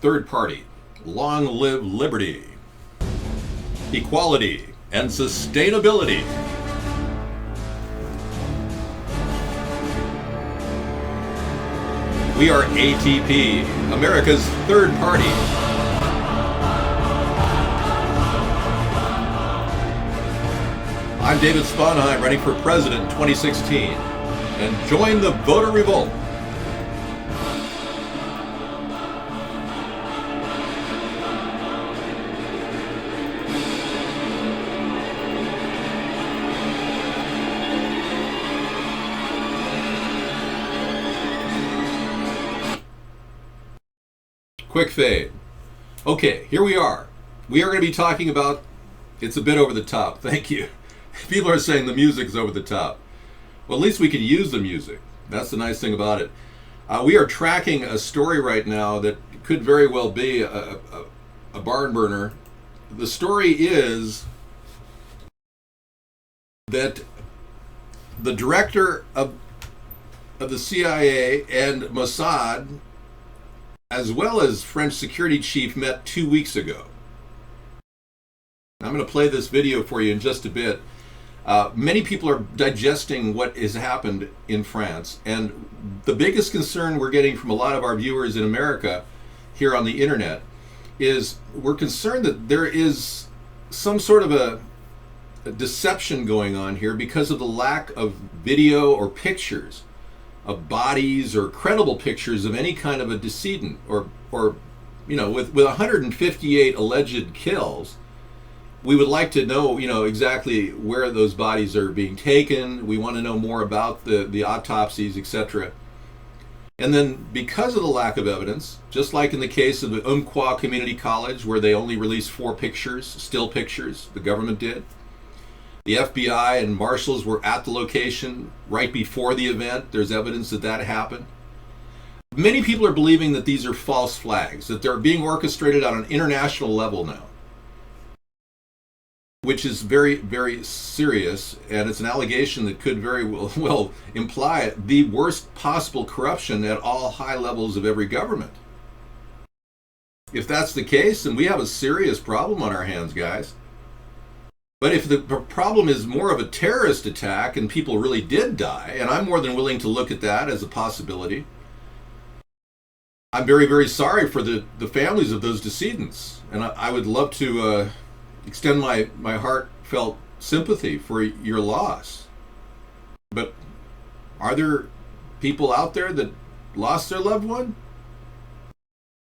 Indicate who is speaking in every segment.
Speaker 1: third party. Long live liberty, equality, and sustainability. We are ATP, America's third party. I'm David Sponheim, running for president in 2016. And join the voter revolt. Quick fade. Okay, here we are. We are going to be talking about, it's a bit over the top, thank you. People are saying the music is over the top. Well, at least we can use the music. That's the nice thing about it. We are tracking a story right now that could very well be a barn burner. The story is that the director of the CIA and Mossad, as well as French security chief, met 2 weeks ago. I'm going to play this video for you in just a bit. Many people are digesting what has happened in France, and the biggest concern we're getting from a lot of our viewers in America here on the internet is we're concerned that there is some sort of a deception going on here because of the lack of video or pictures of bodies or credible pictures of any kind of a decedent, or you know, with 158 alleged kills. We would like to know, exactly where those bodies are being taken. We want to know more about the autopsies, etc. And then, because of the lack of evidence, just like in the case of the Umpqua Community College, where they only released 4 pictures, still pictures, the government did. The FBI and marshals were at the location right before the event. There's evidence that that happened. Many people are believing that these are false flags, that they're being orchestrated on an international level now, which is very, very serious, and it's an allegation that could very well imply the worst possible corruption at all high levels of every government. If that's the case, then we have a serious problem on our hands, guys. But if the problem is more of a terrorist attack and people really did die, and I'm more than willing to look at that as a possibility, I'm very, very sorry for the families of those decedents, and I would love to extend my heartfelt sympathy for your loss. But are there people out there that lost their loved one?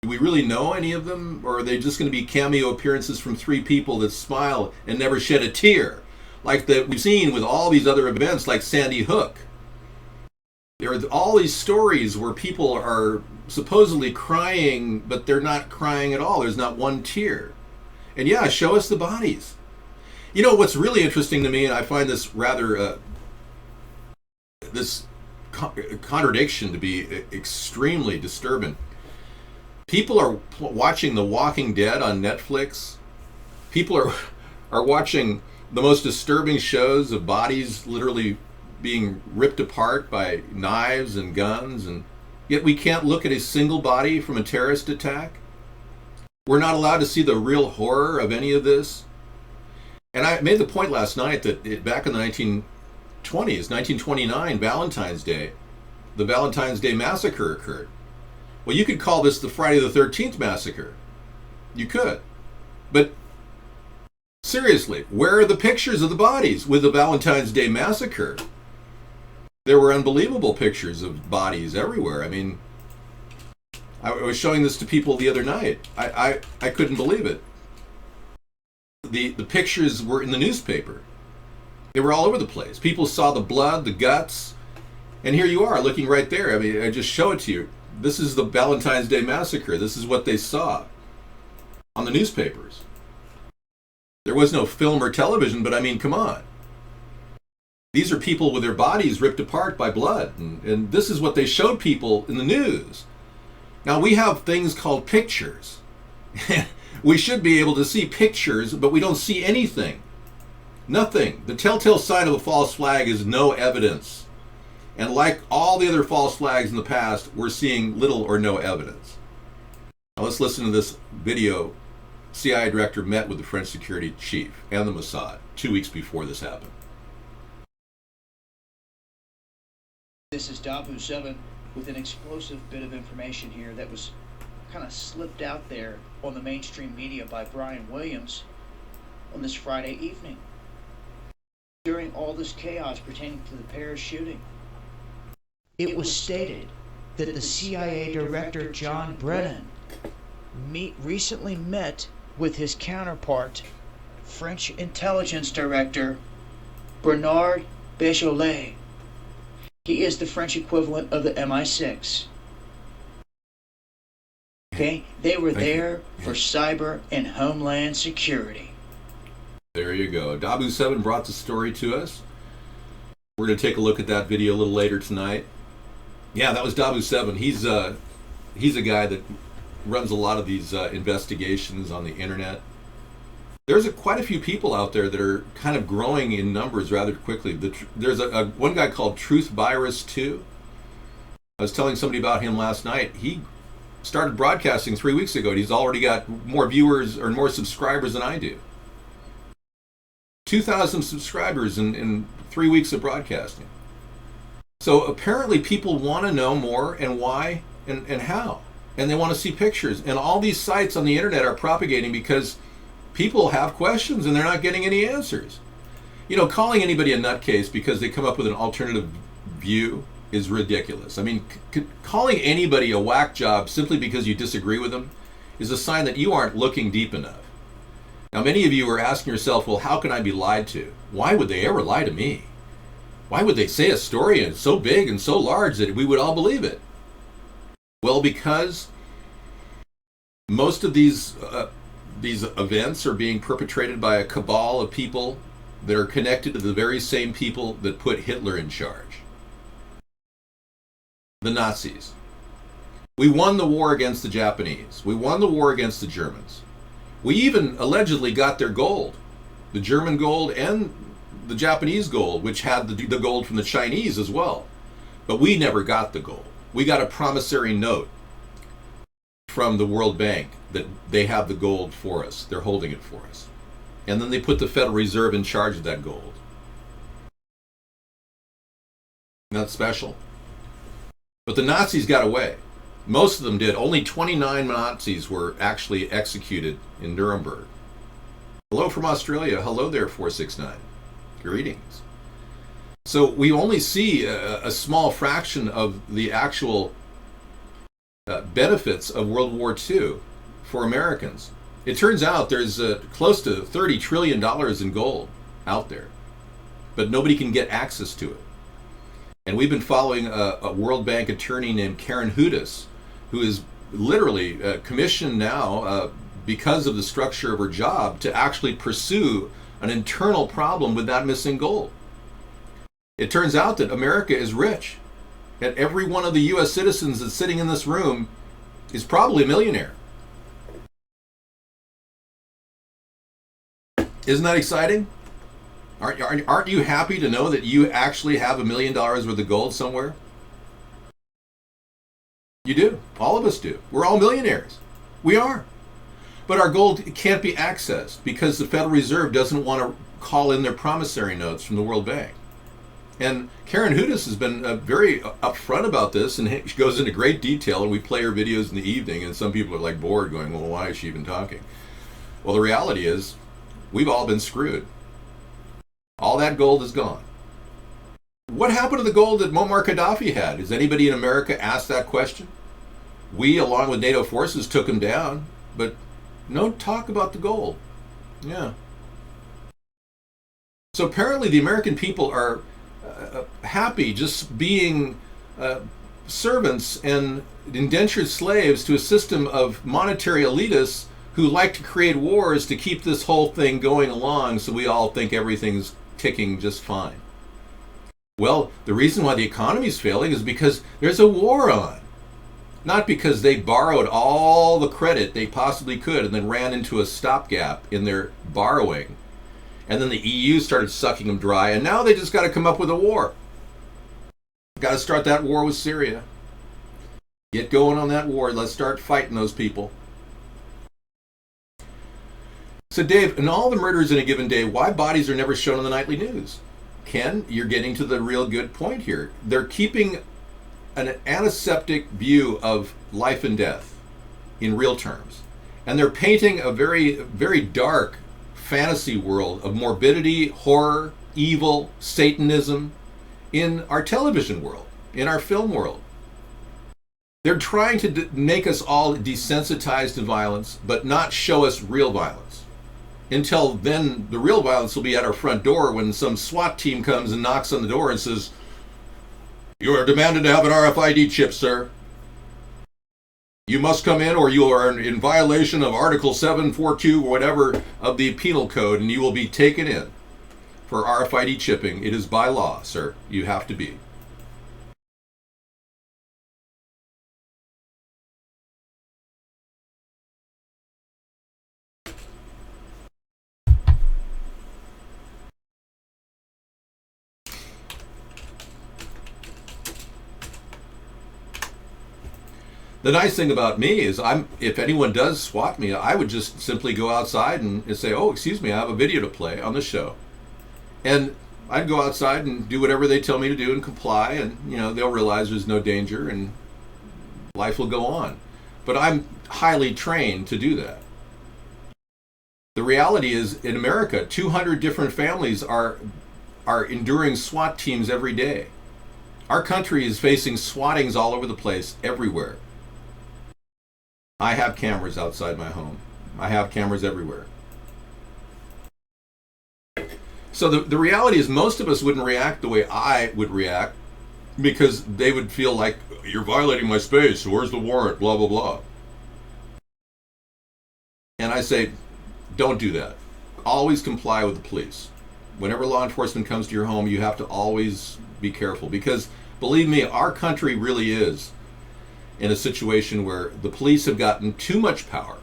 Speaker 1: Do we really know any of them? Or are they just going to be cameo appearances from 3 people that smile and never shed a tear, like that we've seen with all these other events like Sandy Hook? There are all these stories where people are supposedly crying, but they're not crying at all. There's not one tear. And yeah, show us the bodies. You know, what's really interesting to me, and I find this rather, this contradiction to be extremely disturbing. People are watching The Walking Dead on Netflix. People are watching the most disturbing shows of bodies literally being ripped apart by knives and guns, and yet we can't look at a single body from a terrorist attack. We're not allowed to see the real horror of any of this. And I made the point last night that back in the 1920s, 1929, Valentine's Day, the Valentine's Day Massacre occurred. Well, you could call this the Friday the 13th Massacre. You could. But seriously, where are the pictures of the bodies with the Valentine's Day Massacre? There were unbelievable pictures of bodies everywhere. I mean, I was showing this to people the other night. I couldn't believe it. The pictures were in the newspaper. They were all over the place. People saw the blood, the guts, and here you are looking right there. I mean, I just show it to you. This is the Valentine's Day Massacre. This is what they saw on the newspapers. There was no film or television, but I mean, come on. These are people with their bodies ripped apart by blood, and this is what they showed people in the news. Now, we have things called pictures. We should be able to see pictures, but we don't see anything. Nothing. The telltale sign of a false flag is no evidence. And like all the other false flags in the past, we're seeing little or no evidence. Now let's listen to this video. CIA director met with the French security chief and the Mossad 2 weeks before this happened.
Speaker 2: This is Dabu 7 with an explosive bit of information here that was kind of slipped out there on the mainstream media by Brian Williams on this Friday evening during all this chaos pertaining to the Paris shooting. It was stated that the CIA Director John Brennan recently met with his counterpart, French Intelligence Director Bernard Beaujolais. He is the French equivalent of the MI6. Okay, they were there for cyber and homeland security.
Speaker 1: There you go. Dabu 7 brought the story to us. We're going to take a look at that video a little later tonight. Yeah, that was Dabu 7. He's a guy that runs a lot of these investigations on the internet. There's quite a few people out there that are kind of growing in numbers rather quickly. There's one guy called Truth Virus 2. I was telling somebody about him last night. He started broadcasting 3 weeks ago, and he's already got more viewers or more subscribers than I do. 2,000 subscribers in 3 weeks of broadcasting. So apparently people want to know more and why and how. And they want to see pictures. And all these sites on the internet are propagating because people have questions and they're not getting any answers. You know, calling anybody a nutcase because they come up with an alternative view is ridiculous. I mean, calling anybody a whack job simply because you disagree with them is a sign that you aren't looking deep enough. Now, many of you are asking yourself, well, how can I be lied to? Why would they ever lie to me? Why would they say a story and so big and so large that we would all believe it? Well, because most of these events are being perpetrated by a cabal of people that are connected to the very same people that put Hitler in charge. The Nazis. We won the war against the Japanese. We won the war against the Germans. We even allegedly got their gold, the German gold and the Japanese gold, which had the gold from the Chinese as well. But we never got the gold. We got a promissory note from the World Bank that they have the gold for us. They're holding it for us. And then they put the Federal Reserve in charge of that gold. Not special. But the Nazis got away. Most of them did. Only 29 Nazis were actually executed in Nuremberg. Hello from Australia. Hello there, 469. Greetings. So we only see a small fraction of the actual benefits of World War II for Americans. It turns out there's close to $30 trillion in gold out there, but nobody can get access to it. And we've been following a World Bank attorney named Karen Hudis, who is literally commissioned now because of the structure of her job to actually pursue an internal problem with that missing gold. It turns out that America is rich, and every one of the U.S. citizens that's sitting in this room is probably a millionaire. Isn't that exciting? Aren't you happy to know that you actually have $1 million worth of gold somewhere? You do. All of us do. We're all millionaires. We are. But our gold can't be accessed because the Federal Reserve doesn't want to call in their promissory notes from the World Bank. And Karen Hudis has been very upfront about this, and she goes into great detail, and we play her videos in the evening, and some people are like bored going, well, why is she even talking? Well, the reality is we've all been screwed. All that gold is gone. What happened to the gold that Muammar Gaddafi had? Has anybody in America asked that question? We, along with NATO forces, took him down, but no talk about the gold. Yeah. So apparently the American people are happy just being servants and indentured slaves to a system of monetary elitists who like to create wars to keep this whole thing going along so we all think everything's ticking just fine. Well, the reason why the economy is failing is because there's a war on. Not because they borrowed all the credit they possibly could and then ran into a stopgap in their borrowing. And then the EU started sucking them dry, and now they just got to come up with a war. Got to start that war with Syria. Get going on that war. Let's start fighting those people. So Dave, in all the murders in a given day, why bodies are never shown on the nightly news? Ken, you're getting to the real good point here. They're keeping an antiseptic view of life and death in real terms. And they're painting a very, very dark fantasy world of morbidity, horror, evil, Satanism in our television world, in our film world. They're trying to make us all desensitized to violence, but not show us real violence. Until then, the real violence will be at our front door when some SWAT team comes and knocks on the door and says, "You are demanded to have an RFID chip, sir. You must come in or you are in violation of Article 742 or whatever of the Penal Code, and you will be taken in for RFID chipping. It is by law, sir. You have to be." The nice thing about me is if anyone does swat me, I would just simply go outside and say, "Oh, excuse me, I have a video to play on the show." And I'd go outside and do whatever they tell me to do and comply, and they'll realize there's no danger and life will go on. But I'm highly trained to do that. The reality is, in America, 200 different families are enduring SWAT teams every day. Our country is facing swattings all over the place, everywhere. I have cameras outside my home. I have cameras everywhere. So the reality is most of us wouldn't react the way I would react because they would feel like, "You're violating my space. Where's the warrant? Blah, blah, blah." And I say, don't do that. Always comply with the police. Whenever law enforcement comes to your home, you have to always be careful because, believe me, our country really is in a situation where the police have gotten too much power.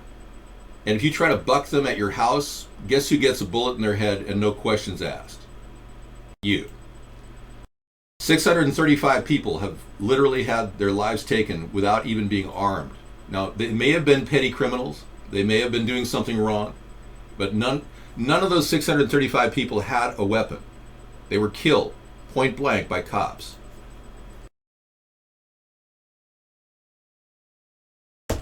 Speaker 1: And if you try to buck them at your house, guess who gets a bullet in their head and no questions asked? You. 635 people have literally had their lives taken without even being armed. Now, they may have been petty criminals. They may have been doing something wrong. But none of those 635 people had a weapon. They were killed point blank by cops.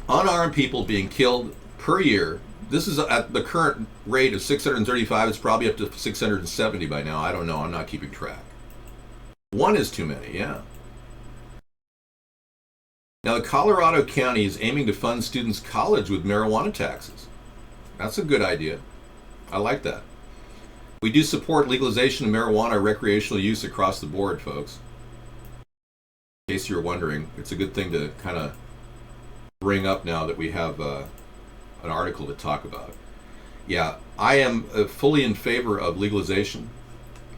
Speaker 1: Unarmed people being killed per year. This is at the current rate of 635. It's probably up to 670 by now. I don't know. I'm not keeping track. One is too many, yeah. Now, the Colorado County is aiming to fund students' college with marijuana taxes. That's a good idea. I like that. We do support legalization of marijuana recreational use across the board, folks. In case you're wondering, it's a good thing to kind of bring up now that we have an article to talk about. Yeah, I am fully in favor of legalization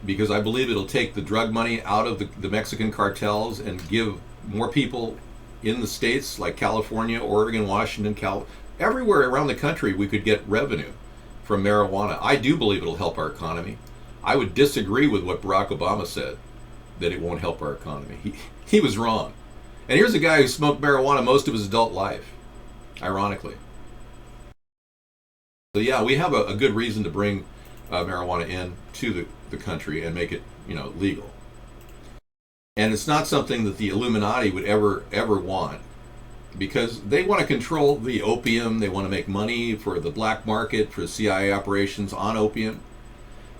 Speaker 1: because I believe it'll take the drug money out of the Mexican cartels and give more people in the states like California, Oregon, Washington, everywhere around the country we could get revenue from marijuana. I do believe it'll help our economy. I would disagree with what Barack Obama said, that it won't help our economy. He was wrong. And here's a guy who smoked marijuana most of his adult life, ironically. So yeah, we have a good reason to bring marijuana in to the country and make it, legal. And it's not something that the Illuminati would ever want, because they want to control the opium. They want to make money for the black market, for CIA operations on opium.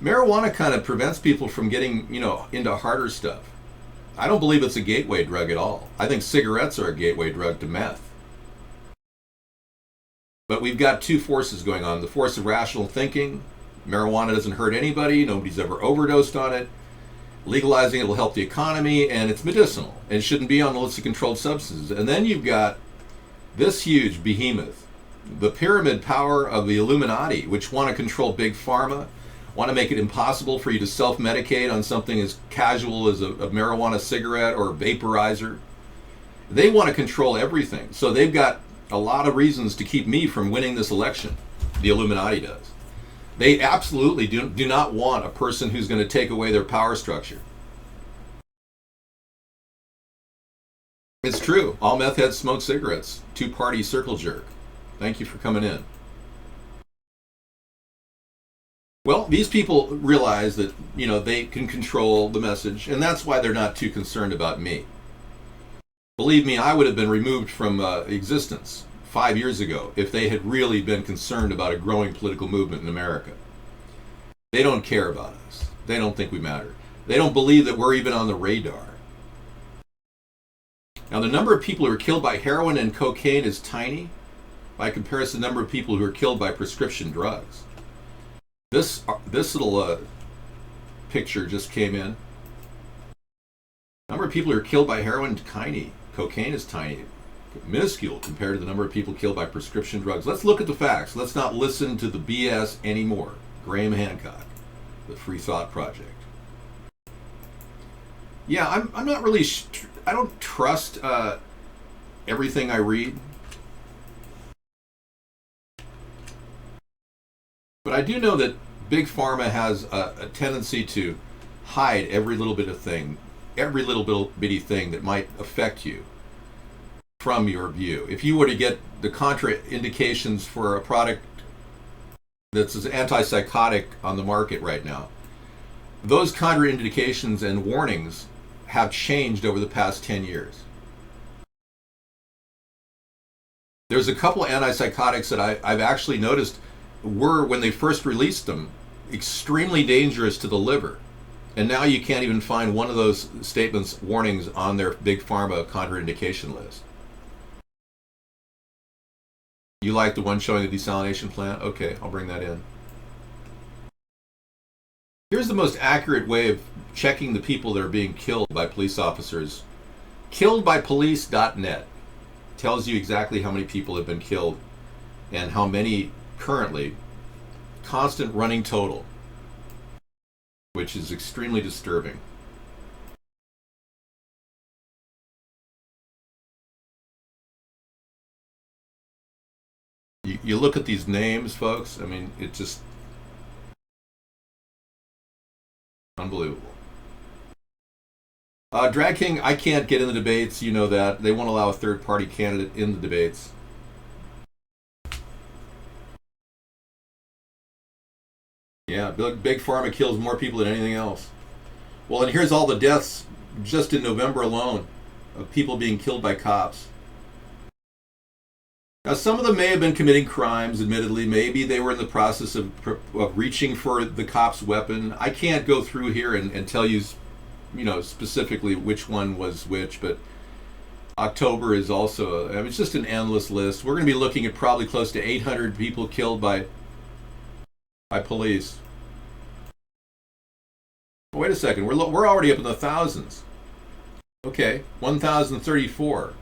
Speaker 1: Marijuana kind of prevents people from getting, into harder stuff. I don't believe it's a gateway drug at all. I think cigarettes are a gateway drug to meth. But we've got two forces going on. The force of rational thinking. Marijuana doesn't hurt anybody. Nobody's ever overdosed on it. Legalizing it will help the economy, and it's medicinal and shouldn't be on the list of controlled substances. And then you've got this huge behemoth, the pyramid power of the Illuminati, which want to control big pharma, want to make it impossible for you to self-medicate on something as casual as a marijuana cigarette or a vaporizer. They want to control everything. So they've got a lot of reasons to keep me from winning this election. The Illuminati does. They absolutely do not want a person who's going to take away their power structure. It's true. All meth heads smoke cigarettes. Two-party circle jerk. Thank you for coming in. Well, these people realize that, they can control the message, and that's why they're not too concerned about me. Believe me, I would have been removed from existence 5 years ago if they had really been concerned about a growing political movement in America. They don't care about us. They don't think we matter. They don't believe that we're even on the radar. Now, the number of people who are killed by heroin and cocaine is tiny by comparison to the number of people who are killed by prescription drugs. This little picture just came in. The number of people who are killed by heroin is tiny. Cocaine is tiny, minuscule compared to the number of people killed by prescription drugs. Let's look at the facts. Let's not listen to the BS anymore. Graham Hancock, the Free Thought Project. Yeah, I'm not really. I don't trust everything I read, but I do know that Big Pharma has a tendency to hide every little bitty thing that might affect you from your view. If you were to get the contraindications for a product that's as antipsychotic on the market right now, those contraindications and warnings have changed over the past 10 years. There's a couple antipsychotics that I've actually noticed were, when they first released them, extremely dangerous to the liver. And now you can't even find one of those statements, warnings, on their Big Pharma contraindication list. You like the one showing the desalination plant? Okay, I'll bring that in. Here's the most accurate way of checking the people that are being killed by police officers. Killedbypolice.net tells you exactly how many people have been killed and how many currently. Constant running total, which is extremely disturbing. You look at these names, folks, I mean, it's just unbelievable. Drag King, I can't get in the debates, you know that. They won't allow a third-party candidate in the debates. Yeah, Big Pharma kills more people than anything else. Well, and here's all the deaths just in November alone of people being killed by cops. Now, some of them may have been committing crimes, admittedly. Maybe they were in the process of reaching for the cop's weapon. I can't go through here and tell you, specifically which one was which, but October is also, it's just an endless list. We're going to be looking at probably close to 800 people killed by police. Oh, wait a second, we're already up in the thousands. Okay, 1,034.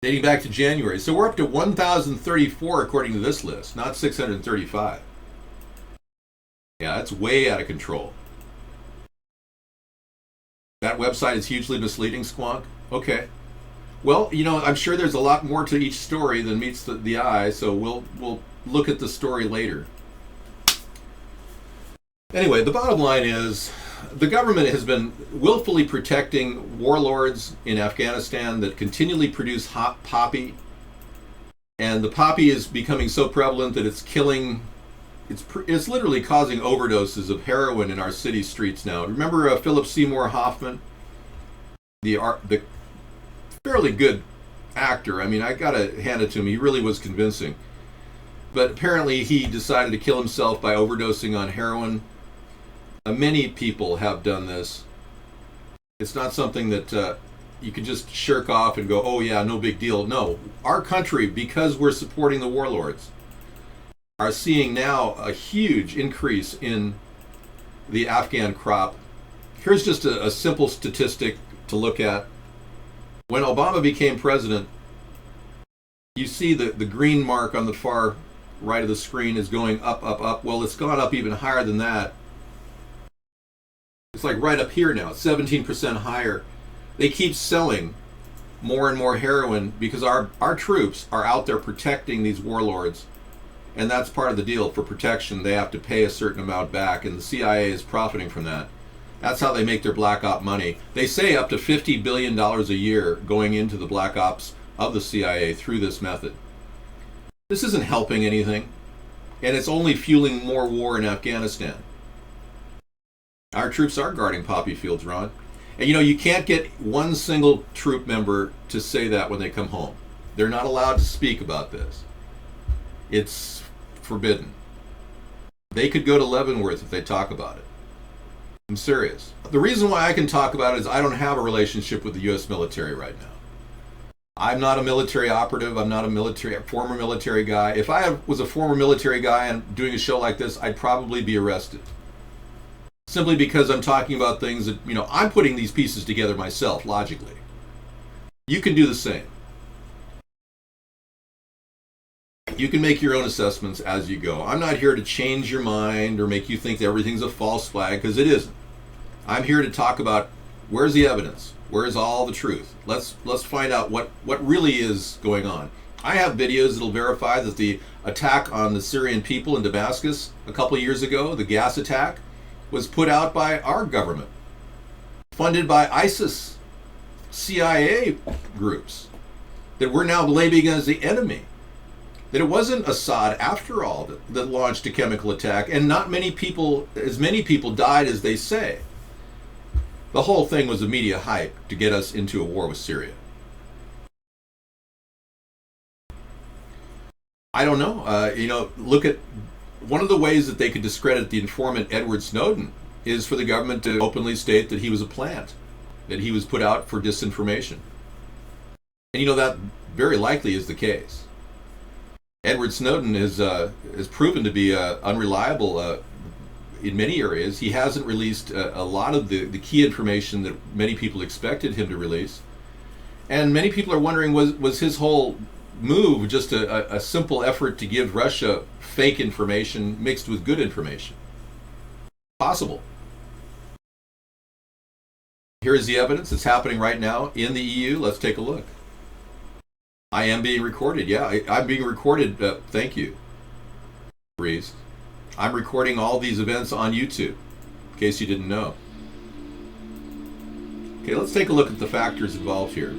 Speaker 1: Dating back to January. So we're up to 1,034 according to this list, not 635. Yeah, that's way out of control. That website is hugely misleading, Squonk? Okay. Well, I'm sure there's a lot more to each story than meets the eye, so we'll look at the story later. Anyway, the bottom line is the government has been willfully protecting warlords in Afghanistan that continually produce hot poppy, and the poppy is becoming so prevalent that it's killing. It's literally causing overdoses of heroin in our city streets now. Remember Philip Seymour Hoffman, the fairly good actor. I mean, I gotta hand it to him. He really was convincing. But apparently he decided to kill himself by overdosing on heroin. Many people have done this. It's not something that you can just shirk off and go, oh yeah, no big deal. No, our country, because we're supporting the warlords, are seeing now a huge increase in the Afghan crop. Here's just a simple statistic to look at. When Obama became president, you see the green mark on the far right of the screen is going up, up, up. Well, it's gone up even higher than that. It's like right up here now, 17% higher. They keep selling more and more heroin because our troops are out there protecting these warlords. And that's part of the deal. For protection, they have to pay a certain amount back, and the CIA is profiting from that. That's how they make their black op money. They say up to $50 billion a year going into the black ops of the CIA through this method. This isn't helping anything, and it's only fueling more war in Afghanistan. Our troops are guarding poppy fields, Ron. And you can't get one single troop member to say that when they come home. They're not allowed to speak about this. It's forbidden. They could go to Leavenworth if they talk about it. I'm serious. The reason why I can talk about it is I don't have a relationship with the U.S. military right now. I'm not a military operative. I'm not a former military guy. If I was a former military guy and doing a show like this, I'd probably be arrested. Simply because I'm talking about things that, I'm putting these pieces together myself, logically. You can do the same. You can make your own assessments as you go. I'm not here to change your mind or make you think that everything's a false flag, because it isn't. I'm here to talk about where's the evidence, where's all the truth. Let's find out what really is going on. I have videos that'll verify that the attack on the Syrian people in Damascus a couple of years ago, the gas attack, was put out by our government, funded by ISIS, CIA groups, that we're now blaming as the enemy. That it wasn't Assad, after all, that launched a chemical attack, and not as many people died as they say. The whole thing was a media hype to get us into a war with Syria. I don't know. Look at one of the ways that they could discredit the informant Edward Snowden is for the government to openly state that he was a plant, that he was put out for disinformation. And that very likely is the case. Edward Snowden is proven to be unreliable in many areas. He hasn't released a lot of the key information that many people expected him to release. And many people are wondering, was his whole move just a simple effort to give Russia fake information mixed with good information? Possible. Here is the evidence. It's happening right now in the EU. Let's take a look. I am being recorded. Yeah, I'm being recorded. Thank you, Reese. I'm recording all these events on YouTube, in case you didn't know. Okay, let's take a look at the factors involved here.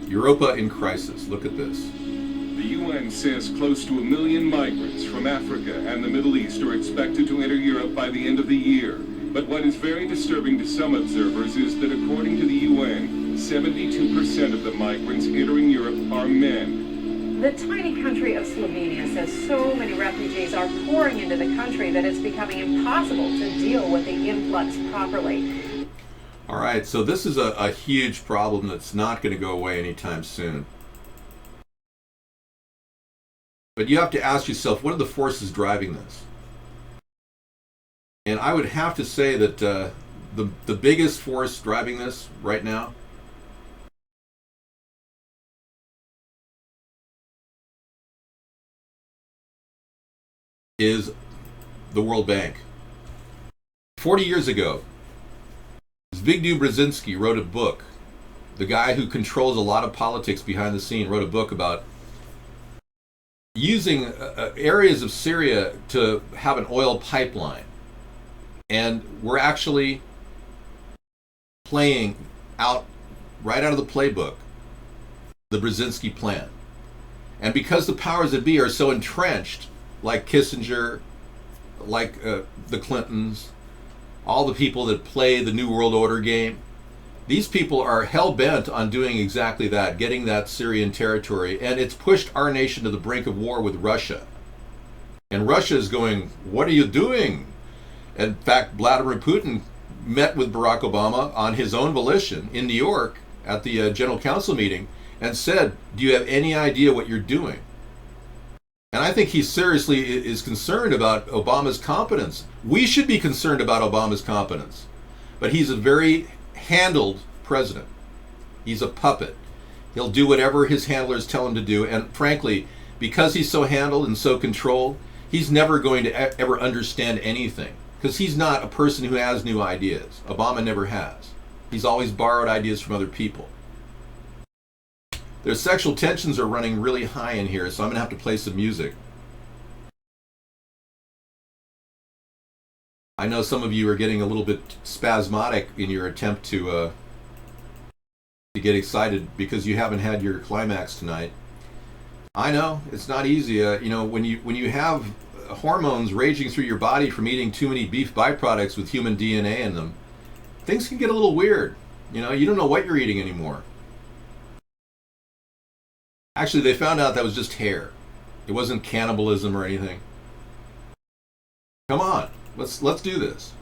Speaker 1: Europa in crisis. Look at this.
Speaker 3: The UN says close to 1 million migrants from Africa and the Middle East are expected to enter Europe by the end of the year. But what is very disturbing to some observers is that according to the UN, 72% of the migrants entering Europe are men.
Speaker 4: The tiny country of Slovenia says so many refugees are pouring into the country that it's becoming impossible to deal with the influx properly.
Speaker 1: All right, so this is a huge problem that's not going to go away anytime soon. But you have to ask yourself, what are the forces driving this? And I would have to say that the biggest force driving this right now is the World Bank. 40 years ago, Zbigniew Brzezinski wrote a book. The guy who controls a lot of politics behind the scene wrote a book about using areas of Syria to have an oil pipeline. And we're actually playing out, right out of the playbook, the Brzezinski plan. And because the powers that be are so entrenched, like Kissinger, like the Clintons, all the people that play the New World Order game, these people are hell-bent on doing exactly that, getting that Syrian territory, and it's pushed our nation to the brink of war with Russia. And Russia is going, what are you doing? In fact, Vladimir Putin met with Barack Obama on his own volition in New York at the General Council meeting and said, do you have any idea what you're doing? And I think he seriously is concerned about Obama's competence. We should be concerned about Obama's competence. But he's a very handled president. He's a puppet. He'll do whatever his handlers tell him to do. And frankly, because he's so handled and so controlled, he's never going to ever understand anything. Because he's not a person who has new ideas. Obama never has. He's always borrowed ideas from other people. Their sexual tensions are running really high in here, so I'm going to have to play some music. I know some of you are getting a little bit spasmodic in your attempt to get excited because you haven't had your climax tonight. I know it's not easy. When you have hormones raging through your body from eating too many beef byproducts with human DNA in them, things can get a little weird. You don't know what you're eating anymore. Actually, they found out that was just hair. It wasn't cannibalism or anything. Come on, let's do this.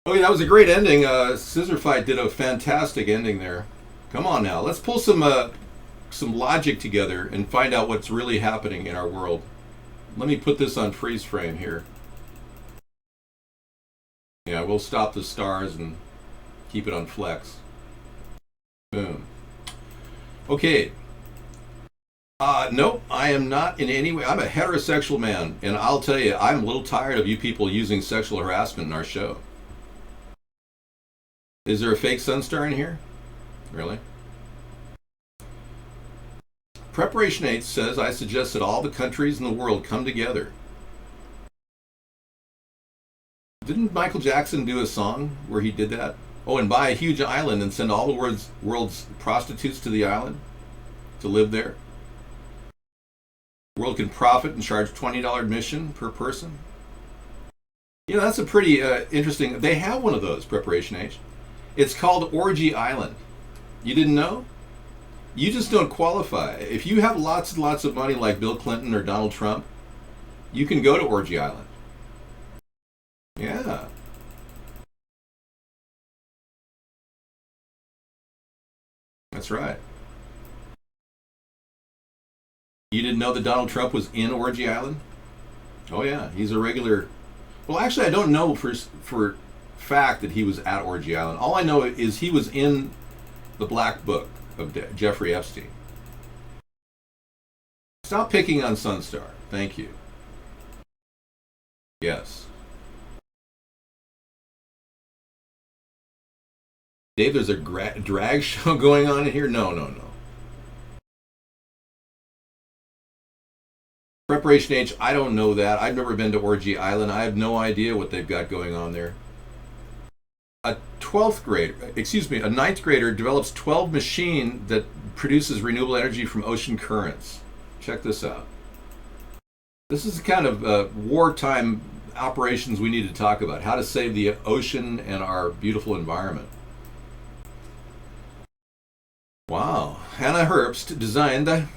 Speaker 1: Oh, yeah, that was a great ending. Scissor Fight did a fantastic ending there. Come on now, let's pull some logic together and find out what's really happening in our world. Let me put this on freeze frame here. Yeah, we'll stop the stars and keep it on flex. Boom. Okay. Nope, I am not in any way. I'm a heterosexual man, and I'll tell you, I'm a little tired of you people using sexual harassment in our show. Is there a fake Sunstar in here? Really? Preparation 8 says, I suggest that all the countries in the world come together. Didn't Michael Jackson do a song where he did that? Oh, and buy a huge island and send all the world's prostitutes to the island to live there? The world can profit and charge $20 admission per person. That's a pretty interesting. They have one of those, Preparation H. It's called Orgy Island. You didn't know? You just don't qualify. If you have lots and lots of money like Bill Clinton or Donald Trump, you can go to Orgy Island. Yeah. That's right. You didn't know that Donald Trump was in Orgy Island? Oh yeah, he's a regular. Well, actually, I don't know for fact that he was at Orgy Island. All I know is he was in the Black Book of Jeffrey Epstein. Stop picking on Sunstar. Thank you. Yes. Dave, there's a drag show going on in here? No. Preparation H, I don't know that. I've never been to Orgy Island. I have no idea what they've got going on there. A ninth grader develops 12 machine that produces renewable energy from ocean currents. Check this out. This is kind of wartime operations we need to talk about. How to save the ocean and our beautiful environment. Wow. Hannah Herbst designed an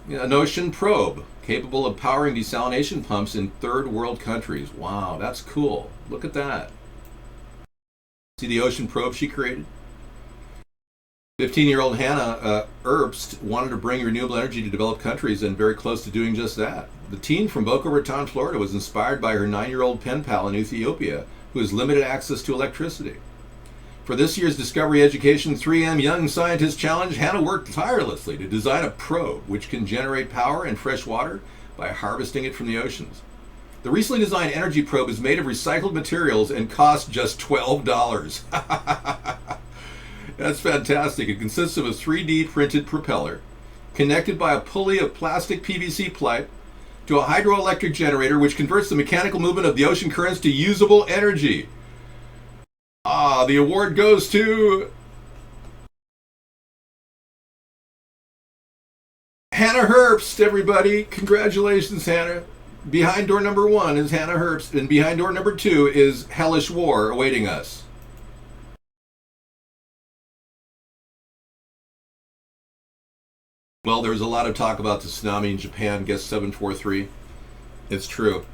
Speaker 1: ocean probe capable of powering desalination pumps in third world countries. Wow, that's cool. Look at that. See the ocean probe she created? 15-year-old Hannah Herbst wanted to bring renewable energy to developed countries and very close to doing just that. The teen from Boca Raton, Florida was inspired by her 9-year-old pen pal in Ethiopia who has limited access to electricity. For this year's Discovery Education 3M Young Scientist Challenge, Hannah worked tirelessly to design a probe which can generate power and fresh water by harvesting it from the oceans. The recently designed energy probe is made of recycled materials and costs just $12. That's fantastic. It consists of a 3D printed propeller connected by a pulley of plastic PVC pipe to a hydroelectric generator which converts the mechanical movement of the ocean currents to usable energy. The award goes to Hannah Herbst, everybody. Congratulations, Hannah. Behind door number 1 is Hannah Herbst, and behind door number 2 is hellish war awaiting us. Well, there was a lot of talk about the tsunami in Japan, guess 743. It's true.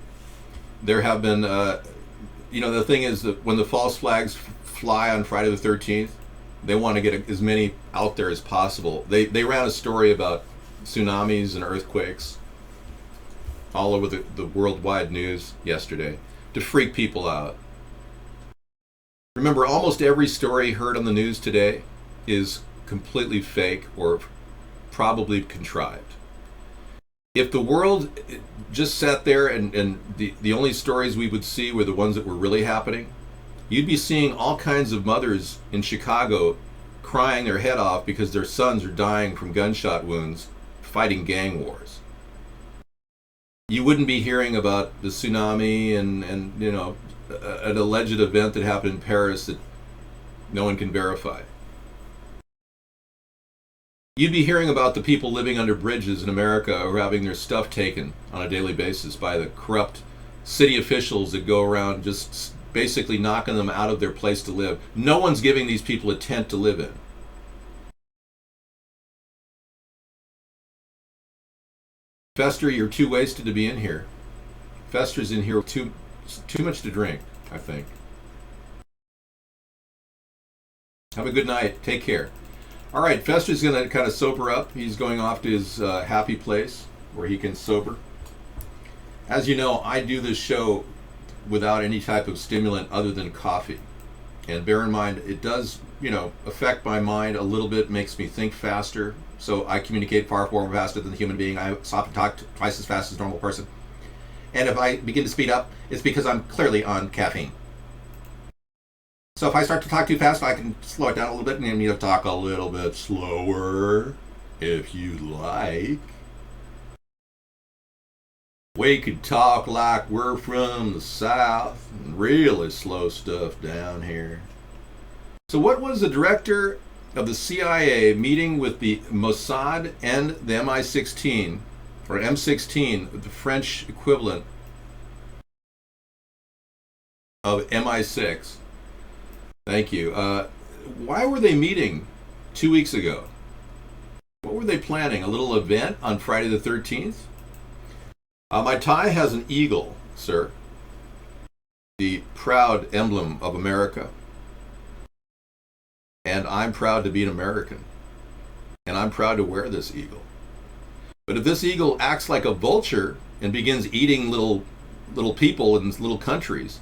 Speaker 1: There have been, the thing is that when the false flags fly on Friday the 13th, they want to get as many out there as possible. They ran a story about tsunamis and earthquakes all over the worldwide news yesterday to freak people out. Remember, almost every story heard on the news today is completely fake or probably contrived. If the world just sat there and the only stories we would see were the ones that were really happening, you'd be seeing all kinds of mothers in Chicago crying their head off because their sons are dying from gunshot wounds fighting gang wars. You wouldn't be hearing about the tsunami and an alleged event that happened in Paris that no one can verify. You'd be hearing about the people living under bridges in America who are having their stuff taken on a daily basis by the corrupt city officials that go around just basically knocking them out of their place to live. No one's giving these people a tent to live in. Fester, you're too wasted to be in here. Fester's in here with too much to drink, I think. Have a good night. Take care. All right, Fester's going to kind of sober up. He's going off to his happy place where he can sober. As you know, I do this show without any type of stimulant other than coffee. And bear in mind, it does, affect my mind a little bit, makes me think faster. So I communicate far more faster than the human being. I stop and talk twice as fast as a normal person. And if I begin to speed up, it's because I'm clearly on caffeine. So if I start to talk too fast, I can slow it down a little bit and then you talk a little bit slower, if you like. We could talk like we're from the South and really slow stuff down here. So what was the director of the CIA meeting with the Mossad and the MI16, or M16, the French equivalent of MI6? Thank you. Why were they meeting 2 weeks ago? What were they planning? A little event on Friday the 13th? My tie has an eagle, sir. The proud emblem of America. And I'm proud to be an American. And I'm proud to wear this eagle. But if this eagle acts like a vulture and begins eating little people in little countries,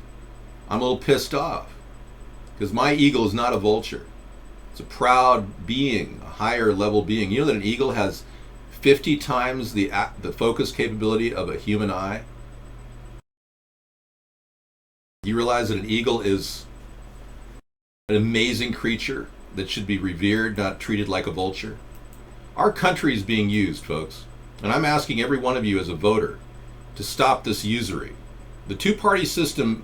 Speaker 1: I'm a little pissed off. Because my eagle is not a vulture. It's a proud being, a higher level being. You know that an eagle has 50 times the focus capability of a human eye? You realize that an eagle is an amazing creature that should be revered, not treated like a vulture? Our country is being used, folks. And I'm asking every one of you as a voter to stop this usury. The two-party system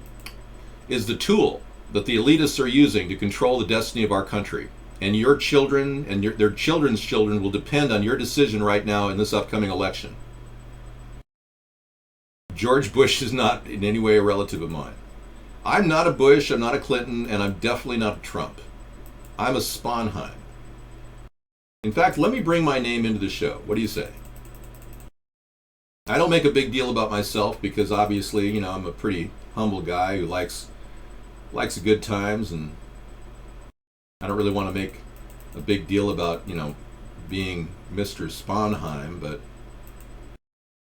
Speaker 1: is the tool that the elitists are using to control the destiny of our country. And your children and their children's children will depend on your decision right now in this upcoming election. George Bush is not in any way a relative of mine. I'm not a Bush, I'm not a Clinton, and I'm definitely not a Trump. I'm a Sponheim. In fact, let me bring my name into the show. What do you say? I don't make a big deal about myself because obviously, you know, I'm a pretty humble guy who likes the good times, and I don't really want to make a big deal about, you know, being Mr. Sponheim, but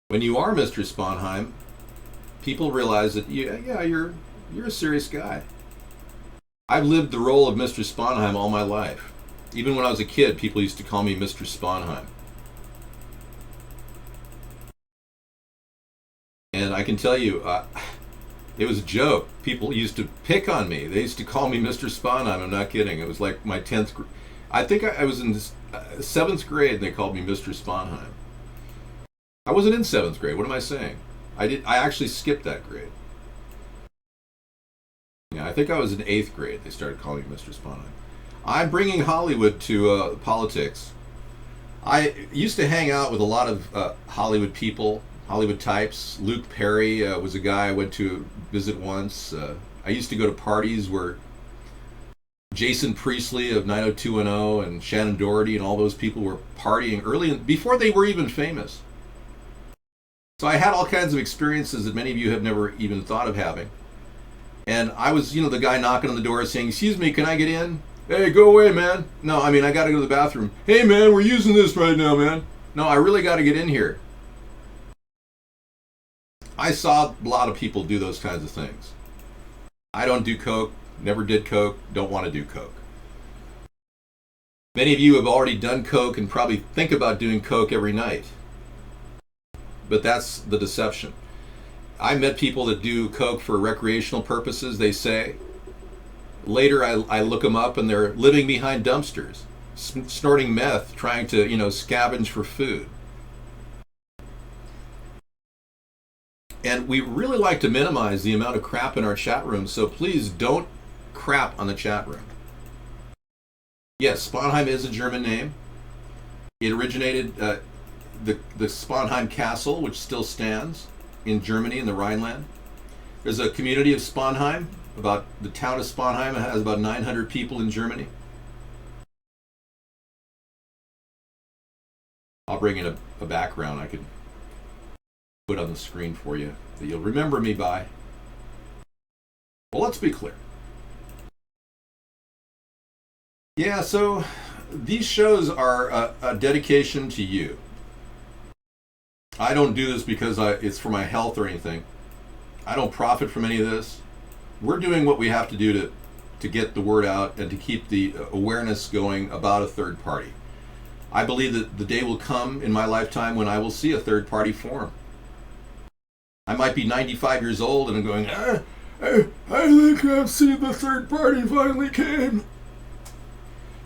Speaker 1: when you are Mr. Sponheim, people realize that you're a serious guy. I've lived the role of Mr. Sponheim all my life. Even when I was a kid, people used to call me Mr. Sponheim. And I can tell you, it was a joke. People used to pick on me. They used to call me Mr. Sponheim. I'm not kidding. It was like my 10th grade. I think I was in 7th grade and they called me Mr. Sponheim. I wasn't in 7th grade. What am I saying? I actually skipped that grade. Yeah, I think I was in 8th grade. They started calling me Mr. Sponheim. I'm bringing Hollywood to politics. I used to hang out with a lot of Hollywood people, Hollywood types. Luke Perry was a guy I went to visit once. I used to go to parties where Jason Priestley of 90210 and Shannon Doherty and all those people were partying early, before they were even famous. So I had all kinds of experiences that many of you have never even thought of having. And I was, you know, the guy knocking on the door saying, "Excuse me, can I get in?" "Hey, go away, man." "No, I mean, I got to go to the bathroom." "Hey, man, we're using this right now, man." "No, I really got to get in here." I saw a lot of people do those kinds of things. I don't do coke, never did coke, don't want to do coke. Many of you have already done coke and probably think about doing coke every night. But that's the deception. I met people that do coke for recreational purposes, they say. Later I look them up and they're living behind dumpsters, snorting meth, trying to, you know, scavenge for food. And we really like to minimize the amount of crap in our chat room, so please don't crap on the chat room. Yes, Sponheim is a German name. It originated, the Sponheim Castle, which still stands in Germany in the Rhineland. There's a community of Sponheim. About the town of Sponheim has about 900 people in Germany. I'll bring in a background I could put on the screen for you that you'll remember me by. Well, let's be clear. Yeah, so these shows are a dedication to you. I don't do this because it's for my health or anything. I don't profit from any of this. We're doing what we have to do to get the word out and to keep the awareness going about a third party. I believe that the day will come in my lifetime when I will see a third party form. I might be 95 years old and I'm going, I think I've seen the third party finally came.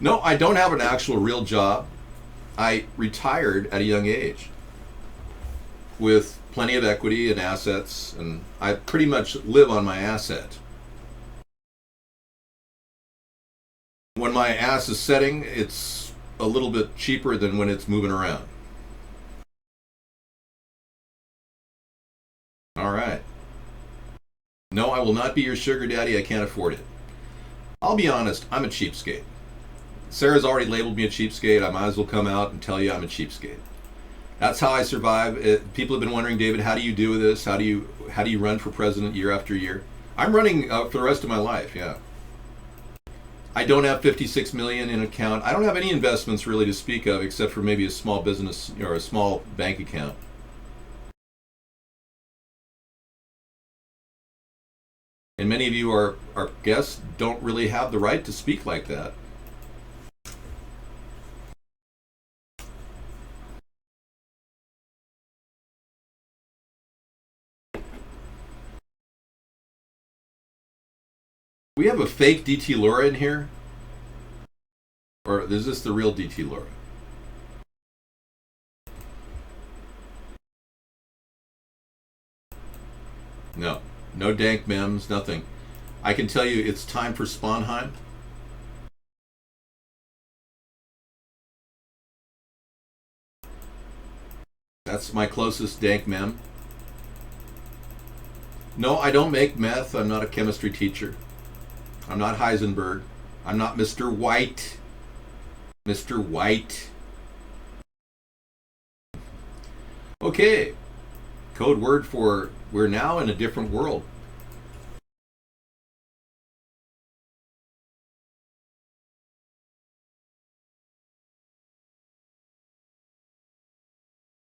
Speaker 1: No, I don't have an actual real job. I retired at a young age with plenty of equity and assets, and I pretty much live on my asset. When my ass is setting, it's a little bit cheaper than when it's moving around. All right. No, I will not be your sugar daddy. I can't afford it. I'll be honest, I'm a cheapskate. Sarah's already labeled me a cheapskate. I might as well come out and tell you I'm a cheapskate. That's how I survive. People have been wondering, David, how do you do this? How do you run for president year after year? I'm running for the rest of my life, yeah. I don't have 56 million in account. I don't have any investments really to speak of except for maybe a small business or a small bank account. And many of you, our guests, don't really have the right to speak like that. We have a fake DT Laura in here? Or is this the real DT Laura? No. No dank memes, nothing. I can tell you it's time for Sponheim. That's my closest dank mem. No, I don't make meth. I'm not a chemistry teacher. I'm not Heisenberg. I'm not Mr. White. Mr. White. Okay. Code word for we're now in a different world.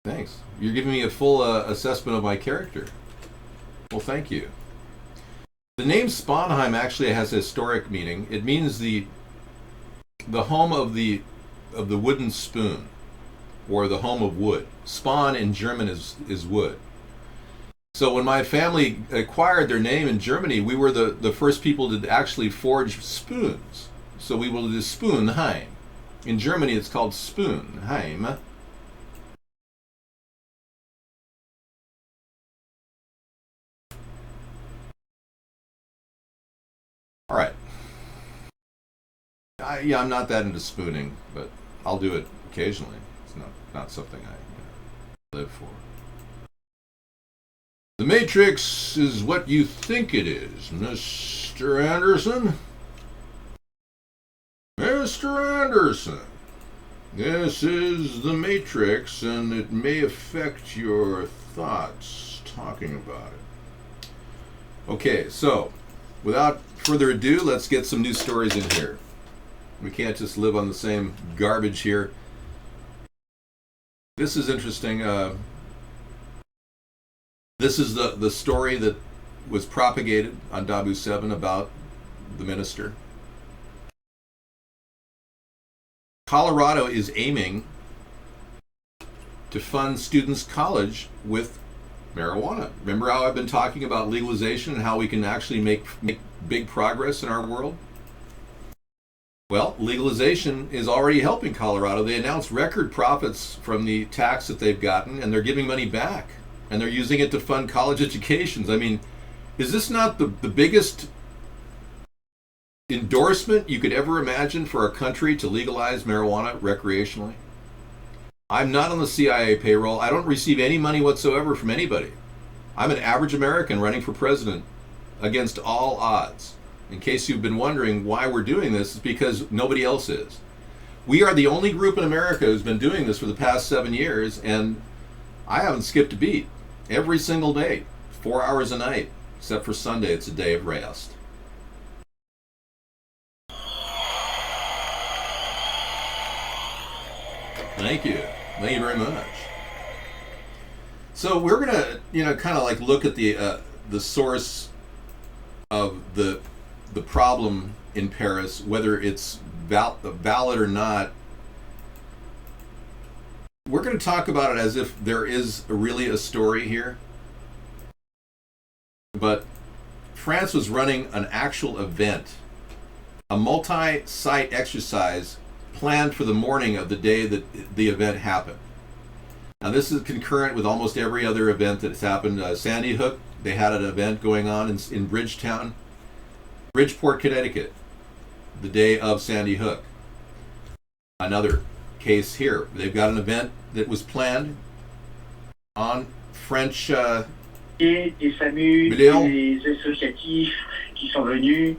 Speaker 1: Thanks. You're giving me a full assessment of my character. Well, thank you. The name Sponheim actually has a historic meaning. It means the home of the wooden spoon, or the home of wood. Spawn in German is wood. So when my family acquired their name in Germany, we were the first people to actually forge spoons. So we will do Spoonheim. In Germany, it's called Spoonheim. All right. I'm not that into spooning, but I'll do it occasionally. It's not something I live for. The Matrix is what you think it is, Mr. Anderson. Mr. Anderson, this is the Matrix, and it may affect your thoughts talking about it. Okay, so without further ado, let's get some news stories in here. We can't just live on the same garbage here. This is interesting. This is the story that was propagated on Dabu 7 about the minister. Colorado is aiming to fund students' college with marijuana. Remember how I've been talking about legalization and how we can actually make big progress in our world? Well, legalization is already helping Colorado. They announced record profits from the tax that they've gotten, and they're giving money back, and they're using it to fund college educations. I mean, is this not the biggest endorsement you could ever imagine for a country to legalize marijuana recreationally? I'm not on the CIA payroll. I don't receive any money whatsoever from anybody. I'm an average American running for president against all odds. In case you've been wondering why we're doing this, it's because nobody else is. We are the only group in America who's been doing this for the past 7 years, and I haven't skipped a beat. Every single day, 4 hours a night, except for Sunday, it's a day of rest. Thank you. Thank you very much. So we're gonna, kind of like look at the source of the problem in Paris, whether it's valid or not. We're going to talk about it as if there is really a story here. But France was running an actual event, a multi-site exercise planned for the morning of the day that the event happened. Now this is concurrent with almost every other event that's happened. Sandy Hook, they had an event going on in Bridgeport, Connecticut, the day of Sandy Hook. Another case here. They've got an event that was planned on French
Speaker 5: des SAMU, des associatifs qui sont venus.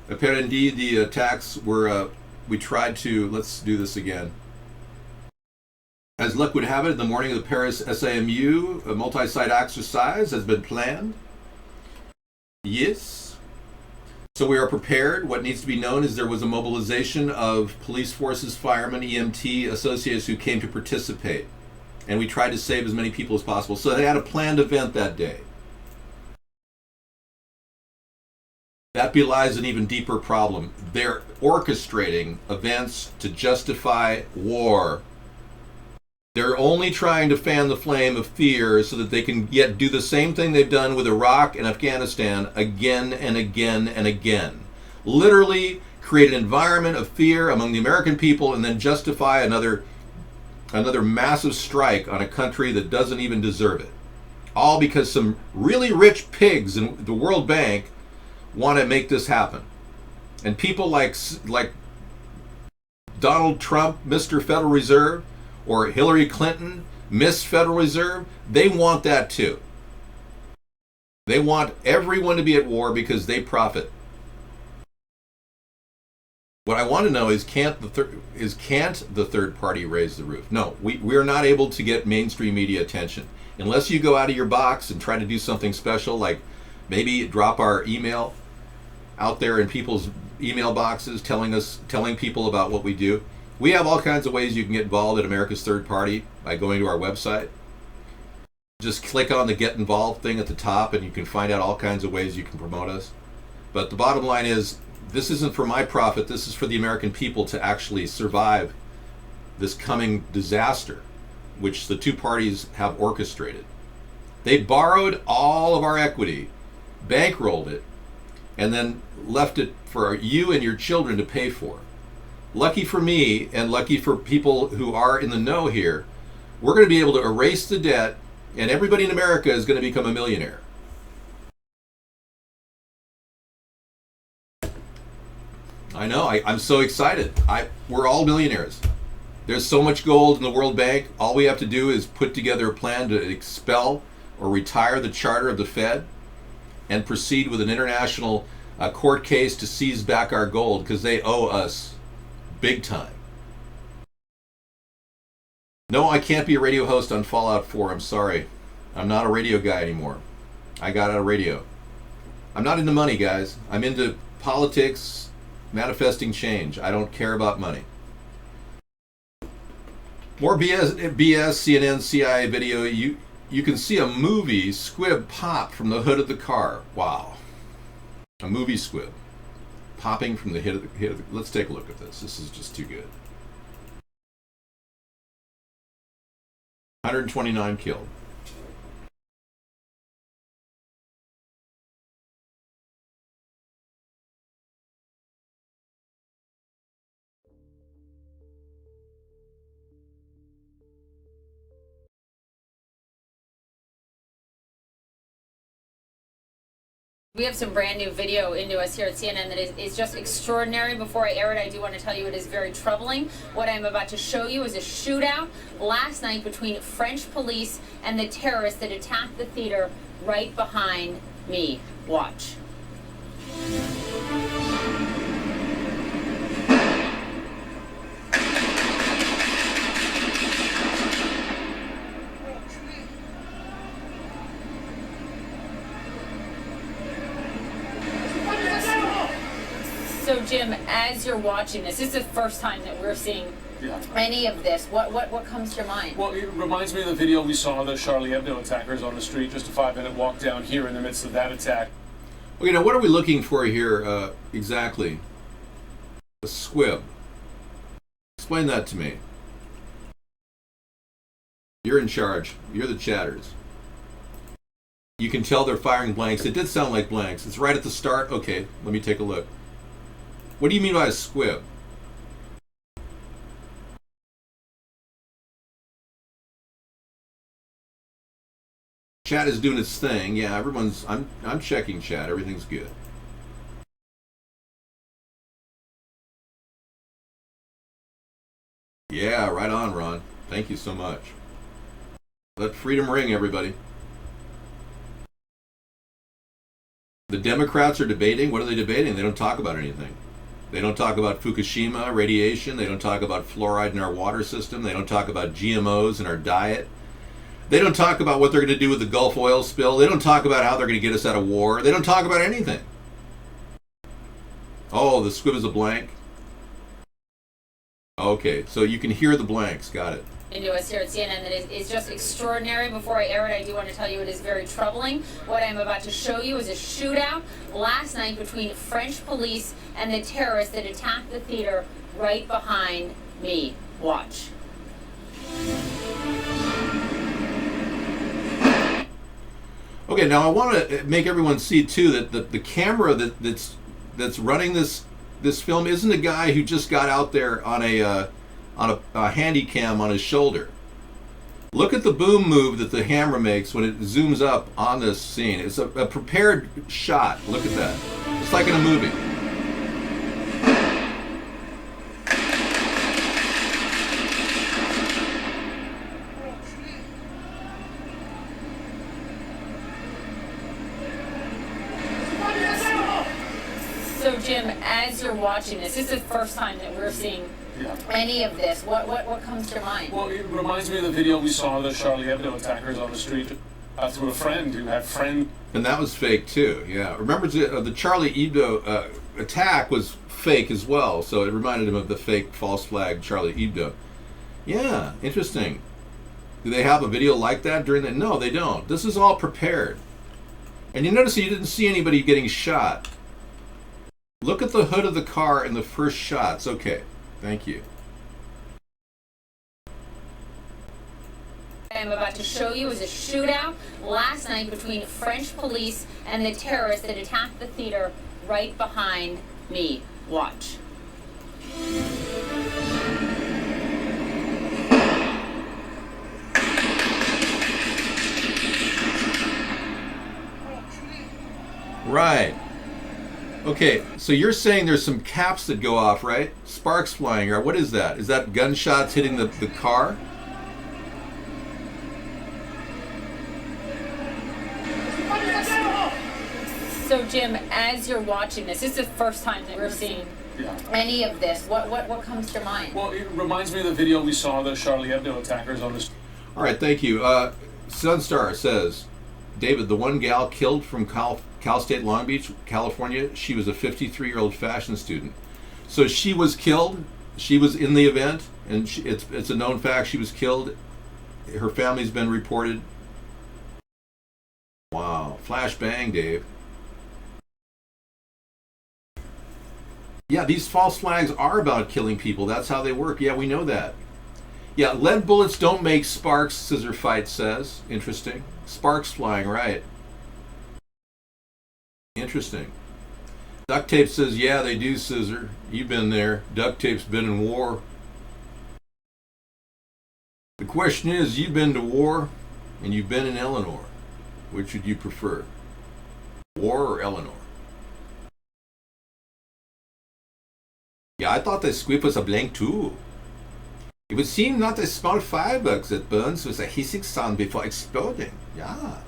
Speaker 1: Apparently, the attacks were, we tried to, let's do this again. As luck would have it, in the morning of the Paris SAMU, a multi-site exercise has been planned. Yes. So we are prepared. What needs to be known is there was a mobilization of police forces, firemen, EMT associates who came to participate. And we tried to save as many people as possible. So they had a planned event that day. That belies an even deeper problem. They're orchestrating events to justify war. They're only trying to fan the flame of fear so that they can yet do the same thing they've done with Iraq and Afghanistan again and again and again. Literally create an environment of fear among the American people and then justify another massive strike on a country that doesn't even deserve it. All because some really rich pigs in the World Bank want to make this happen. And people like Donald Trump, Mr. Federal Reserve, or Hillary Clinton, Miss Federal Reserve, they want that too. They want everyone to be at war because they profit. What I want to know is can't the third party raise the roof? No, we are not able to get mainstream media attention unless you go out of your box and try to do something special, like maybe drop our email out there in people's email boxes, telling people about what we do. We have all kinds of ways you can get involved at America's Third Party by going to our website. Just click on the Get Involved thing at the top and you can find out all kinds of ways you can promote us. But the bottom line is, this isn't for my profit, this is for the American people to actually survive this coming disaster, which the two parties have orchestrated. They borrowed all of our equity, bankrolled it, and then left it for you and your children to pay for. Lucky for me, and lucky for people who are in the know here, we're going to be able to erase the debt, and everybody in America is going to become a millionaire. I know, I'm so excited. We're all millionaires. There's so much gold in the World Bank. All we have to do is put together a plan to expel or retire the charter of the Fed and proceed with an international court case to seize back our gold, because they owe us big time. No, I can't be a radio host on Fallout 4. I'm sorry. I'm not a radio guy anymore. I got out of radio. I'm not into money, guys. I'm into politics, manifesting change. I don't care about money. More BS, CNN, CIA video. You can see a movie squib pop from the hood of the car. Wow. A movie squib popping from the hood of the... Let's take a look at this. This is just too good. 129 killed.
Speaker 6: We have some brand new video into us here at CNN that is just extraordinary. Before I air it, I do want to tell you it is very troubling. What I'm about to show you is a shootout last night between French police and the terrorists that attacked the theater right behind me. Watch. So Jim, as you're watching this is the first time that we're seeing any of this. What comes to your mind?
Speaker 7: Well, it reminds me of the video we saw of the Charlie Hebdo attackers on the street, just a 5-minute walk down here in the midst of that attack.
Speaker 1: Okay, now what are we looking for here exactly? A squib. Explain that to me. You're in charge. You're the chatters. You can tell they're firing blanks. It did sound like blanks. It's right at the start. Okay, let me take a look. What do you mean by a squib? Chat is doing its thing. Yeah, I'm checking chat. Everything's good. Yeah, right on, Ron. Thank you so much. Let freedom ring, everybody. The Democrats are debating. What are they debating? They don't talk about anything. They don't talk about Fukushima radiation. They don't talk about fluoride in our water system. They don't talk about GMOs in our diet. They don't talk about what they're going to do with the Gulf oil spill. They don't talk about how they're going to get us out of war. They don't talk about anything. Oh, the squib is a blank. Okay, so you can hear the blanks. Got it.
Speaker 6: Into us here at CNN that is just extraordinary. Before I air it, I do want to tell you it is very troubling. What I'm about to show you is a shootout last night between French police and the terrorists that attacked the theater right behind me. Watch.
Speaker 1: Okay, now I want to make everyone see too that the camera that's running this film isn't a guy who just got out there on a handy cam on his shoulder. Look at the boom move that the camera makes when it zooms up on this scene. It's a prepared shot. Look at that. It's like in a movie.
Speaker 6: So Jim, as you're watching this is the first time that we're seeing any of this. What comes to mind?
Speaker 7: Well, it reminds me of the video we saw of the Charlie Hebdo attackers on the street through a friend who had friend.
Speaker 1: And that was fake too. Yeah. Remember the Charlie Hebdo attack was fake as well. So it reminded him of the fake false flag Charlie Hebdo. Yeah. Interesting. Do they have a video like that during the? No, they don't. This is all prepared. And you notice you didn't see anybody getting shot. Look at the hood of the car in the first shots. Okay. Thank you.
Speaker 6: I'm about to show you is a shootout last night between French police and the terrorists that attacked the theater right behind me. Watch.
Speaker 1: Right. Okay, so you're saying there's some caps that go off, right? Sparks flying, or what is that? Is that gunshots hitting the car?
Speaker 6: So Jim, as you're watching this is the first time that we're seeing any of this. What comes to mind?
Speaker 7: Well, it reminds me of the video we saw of the Charlie Hebdo attackers on the street.
Speaker 1: All right, thank you. Sunstar says, David, the one gal killed from Cal State Long Beach, California, she was a 53-year-old fashion student. So she was killed. She was in the event, and it's a known fact she was killed. Her family's been reported. Wow. Flash bang, Dave. Yeah, these false flags are about killing people. That's how they work. Yeah, we know that. Yeah, lead bullets don't make sparks, Scissor Fight says. Interesting. Sparks flying, right. Interesting. Duct Tape says, yeah, they do, Scissor. You've been there. Duct Tape's been in war. The question is, you've been to war and you've been in Eleanor. Which would you prefer? War or Eleanor? Yeah, I thought the squib was a blank too. It would seem not a small firework that burns with a hissing sound before exploding. Yeah.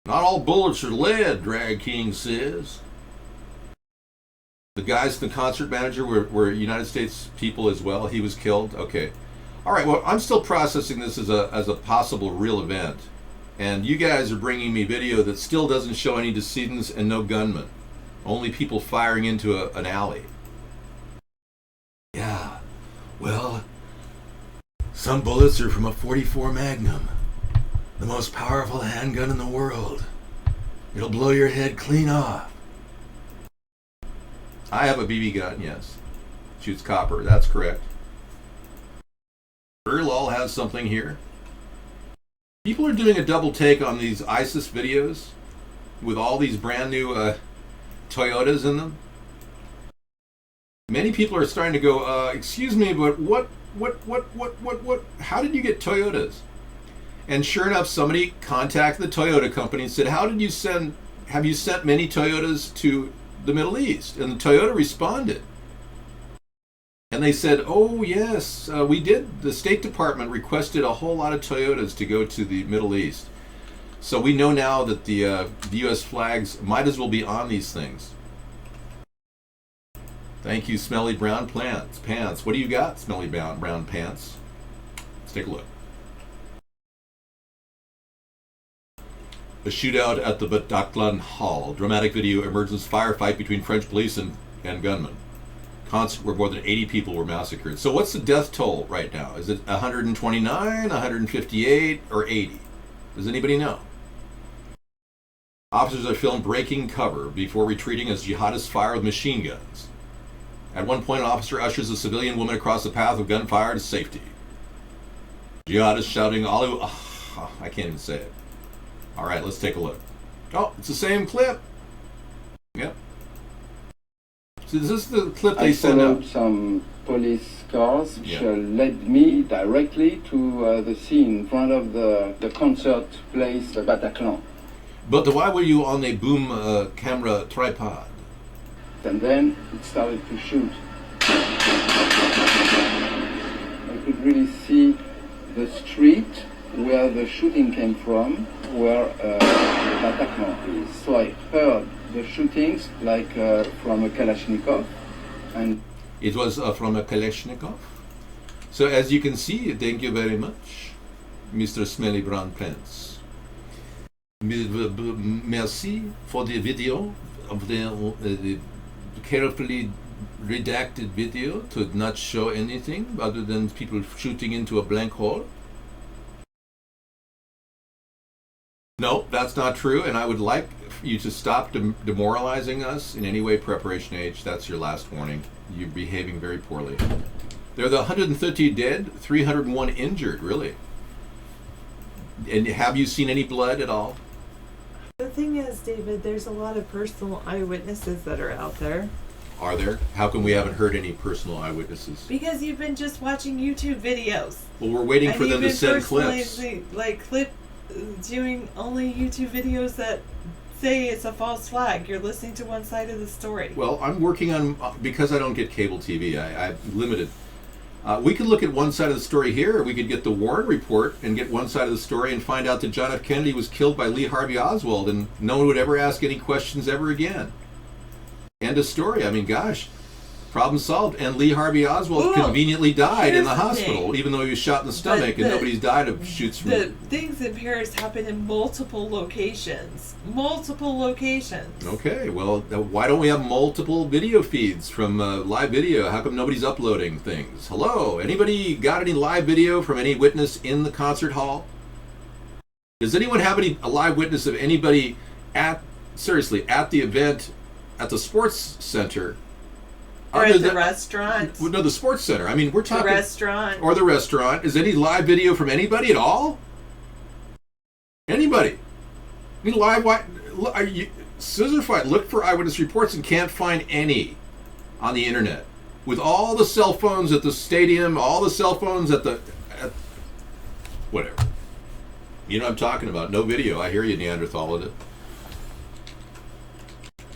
Speaker 1: Not all bullets are lead, Drag King says. The guys, the concert manager, were United States people as well. He was killed. Okay. All right. Well, I'm still processing this as a possible real event, and you guys are bringing me video that still doesn't show any decedents and no gunmen, only people firing into an alley. Yeah. Well, some bullets are from a .44 Magnum, the most powerful handgun in the world. It'll blow your head clean off. I have a BB gun, yes. Shoots copper, that's correct. Erlol has something here. People are doing a double take on these ISIS videos with all these brand new Toyotas in them. Many people are starting to go, excuse me, but what, how did you get Toyotas? And sure enough, somebody contacted the Toyota company and said, have you sent many Toyotas to the Middle East? And the Toyota responded. And they said, oh yes, we did. The State Department requested a whole lot of Toyotas to go to the Middle East. So we know now that the U.S. flags might as well be on these things. Thank you, Smelly Brown Pants. What do you got, Smelly Brown Pants? Let's take a look. A shootout at the Bataclan Hall. Dramatic video emerges firefight between French police and gunmen. Concert where more than 80 people were massacred. So what's the death toll right now? Is it 129, 158, or 80? Does anybody know? Officers are filmed breaking cover before retreating as jihadists fire with machine guns. At one point, an officer ushers a civilian woman across the path with gunfire to safety. Jihadists shouting, Alu... Oh, I can't even say it. All right, let's take a look. Oh, it's the same clip. Yep. So this is the clip they sent out.
Speaker 8: I followed some police cars which led me directly to the scene in front of the concert place, the Bataclan.
Speaker 1: But why were you on a boom camera tripod?
Speaker 8: And then it started to shoot. I could really see the street where the shooting came from, where the Bataclan is. So I heard the shootings like from a Kalashnikov, and
Speaker 1: it was from a Kalashnikov. So as you can see, thank you very much, Mr. Smelly Brown Pants. Merci for the video of the carefully redacted video to not show anything other than people shooting into a blank hole. No, that's not true, and I would like you to stop demoralizing us in any way. Preparation H, that's your last warning. You're behaving very poorly. There are the 130 dead, 301 injured, really. And have you seen any blood at all?
Speaker 9: The thing is, David, there's a lot of personal eyewitnesses that are out there.
Speaker 1: Are there? How come we haven't heard any personal eyewitnesses?
Speaker 9: Because you've been just watching YouTube videos.
Speaker 1: Well, we're waiting for them to send clips.
Speaker 9: Doing only YouTube videos that say it's a false flag. You're listening to one side of the story.
Speaker 1: Well, I'm working on, because I don't get cable TV, I'm limited. We could look at one side of the story here, or we could get the Warren report and get one side of the story and find out that John F. Kennedy was killed by Lee Harvey Oswald, and no one would ever ask any questions ever again. End of story. I mean, gosh, problem solved. And Lee Harvey Oswald conveniently died in the hospital, even though he was shot in the stomach, and nobody's died of shoots from...
Speaker 9: The things in Paris happen in multiple locations. Multiple locations.
Speaker 1: Okay, well, why don't we have multiple video feeds from live video? How come nobody's uploading things? Hello? Anybody got any live video from any witness in the concert hall? Does anyone have a live witness of anybody at the event at the sports center?
Speaker 9: Or at the restaurant.
Speaker 1: No, the sports center. I mean, we're talking...
Speaker 9: The restaurant.
Speaker 1: Or the restaurant. Is any live video from anybody at all? Anybody? Any live... Scissor Fight, look for eyewitness reports and can't find any on the internet. With all the cell phones at the stadium, all the cell phones at whatever. You know what I'm talking about. No video. I hear you, Neanderthal.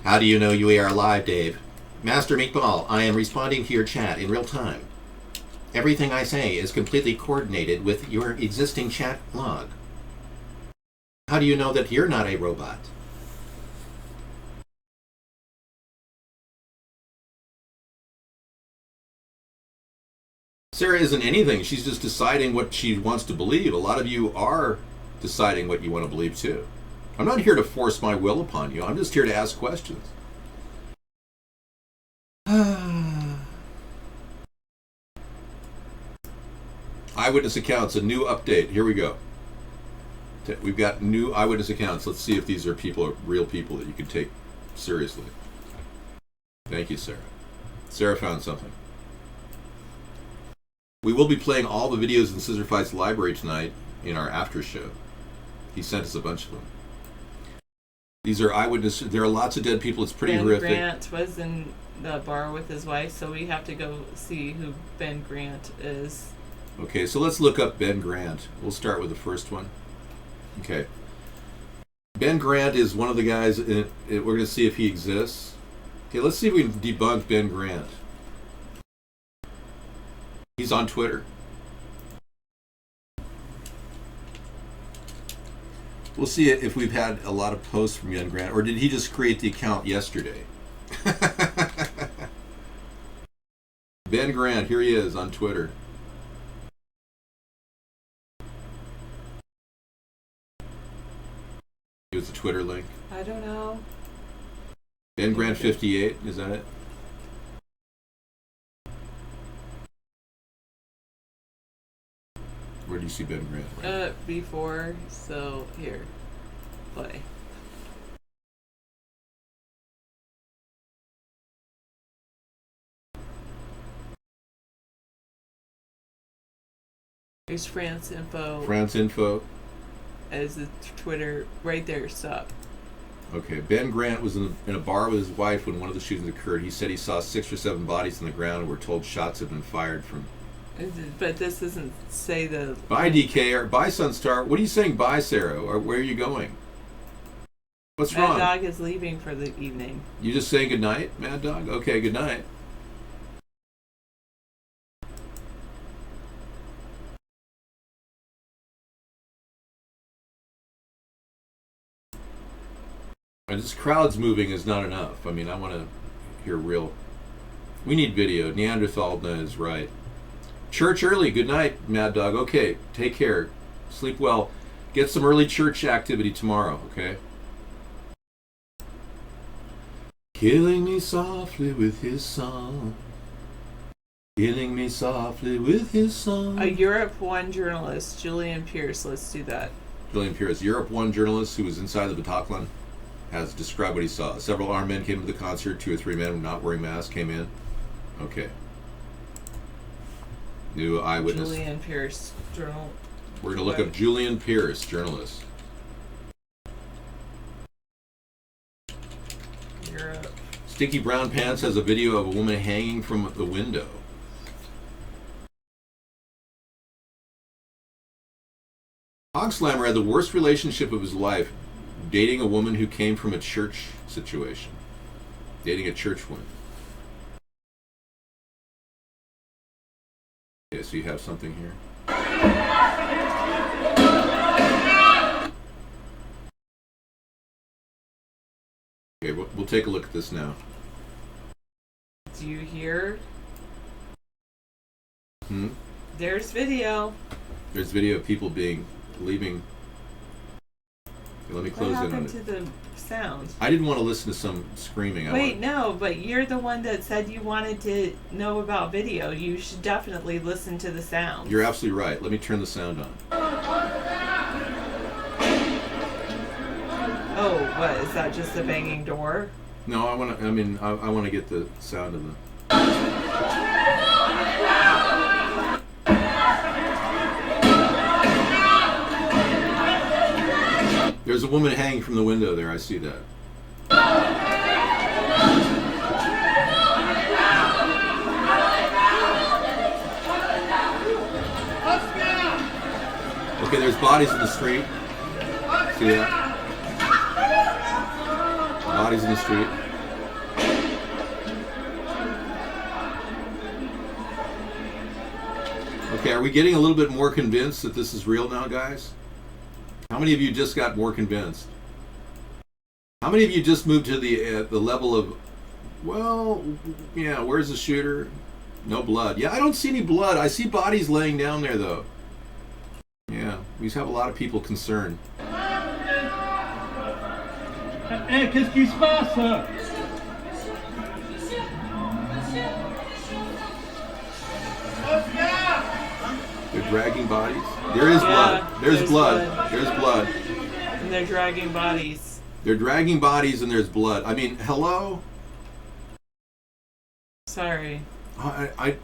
Speaker 1: How do you know you are live, Dave? Master Meatball, I am responding to your chat in real time. Everything I say is completely coordinated with your existing chat log. How do you know that you're not a robot? Sarah isn't anything. She's just deciding what she wants to believe. A lot of you are deciding what you want to believe too. I'm not here to force my will upon you. I'm just here to ask questions. Eyewitness accounts, a new update. Here we go. We've got new eyewitness accounts. Let's see if these are real people that you can take seriously. Thank you, Sarah. Sarah found something. We will be playing all the videos in Scissor Fight's library tonight in our after show. He sent us a bunch of them. These are eyewitness. There are lots of dead people. It's pretty horrific.
Speaker 9: Ben Grant was in the bar with his wife, so we have to go see who Ben Grant is.
Speaker 1: Okay, so let's look up Ben Grant. We'll start with the first one. Okay. Ben Grant is one of the guys, we're going to see if he exists. Okay, let's see if we can debunk Ben Grant. He's on Twitter. We'll see if we've had a lot of posts from Ben Grant, or did he just create the account yesterday? Ben Grant, here he is on Twitter. Here's the Twitter link.
Speaker 9: I don't know.
Speaker 1: Ben Grant 58, is that it? Where do you see Ben Grant?
Speaker 9: Before, so here. Play. There's France Info.
Speaker 1: France Info.
Speaker 9: As the Twitter right there, stop.
Speaker 1: Okay, Ben Grant was in a bar with his wife when one of the shootings occurred. He said he saw 6 or 7 bodies on the ground and were told shots had been fired from...
Speaker 9: But this doesn't say the...
Speaker 1: Bye, DK, or bye, Sunstar. What are you saying bye, Sarah? Or where are you going? What's wrong?
Speaker 9: Mad Dog is leaving for the evening.
Speaker 1: You just saying good night, Mad Dog? Okay, good night. And this crowd's moving is not enough. I mean, I want to hear real. We need video. Neanderthal is right. Church early. Good night, Mad Dog. Okay, take care. Sleep well. Get some early church activity tomorrow, okay? Killing me softly with his song. Killing me softly with his song.
Speaker 9: A Europe 1 journalist, Julian Pierce. Let's do that.
Speaker 1: Julian Pierce, Europe 1 journalist who was inside the Bataclan, has described what he saw. Several armed men came to the concert. 2 or 3 men not wearing masks came in. Okay. New eyewitness.
Speaker 9: Julian Pierce, journal.
Speaker 1: We're going to look up Julian Pierce, journalist.
Speaker 9: Europe.
Speaker 1: Sticky Brown Pants has a video of a woman hanging from the window. Hogslammer had the worst relationship of his life, dating a woman who came from a church situation. Dating a church woman. Okay, so you have something here. Okay, we'll take a look at this now.
Speaker 9: Do you hear?
Speaker 1: Hmm?
Speaker 9: There's video.
Speaker 1: There's video of people leaving. Okay, let me close in on
Speaker 9: What happened
Speaker 1: it.
Speaker 9: to the sound?
Speaker 1: I didn't want to listen to some screaming.
Speaker 9: Wait, no, but you're the one that said you wanted to know about video. You should definitely listen to the sound.
Speaker 1: You're absolutely right. Let me turn the sound on.
Speaker 9: Oh, what, is that just a banging door?
Speaker 1: No, I want to get the sound of the. There's a woman hanging from the window there. I see that. Okay, there's bodies in the street. See that? Bodies in the street. Okay, are we getting a little bit more convinced that this is real now, guys? How many of you just got more convinced? How many of you just moved to the level of, well, yeah, where's the shooter? No blood. Yeah, I don't see any blood. I see bodies laying down there, though. Yeah, we have a lot of people concerned.
Speaker 10: Hey, qu'est-ce qui se passe?
Speaker 1: They're dragging bodies. There is blood. There's blood. There's blood.
Speaker 9: And they're dragging bodies.
Speaker 1: They're dragging bodies and there's blood. I mean, hello?
Speaker 9: Sorry.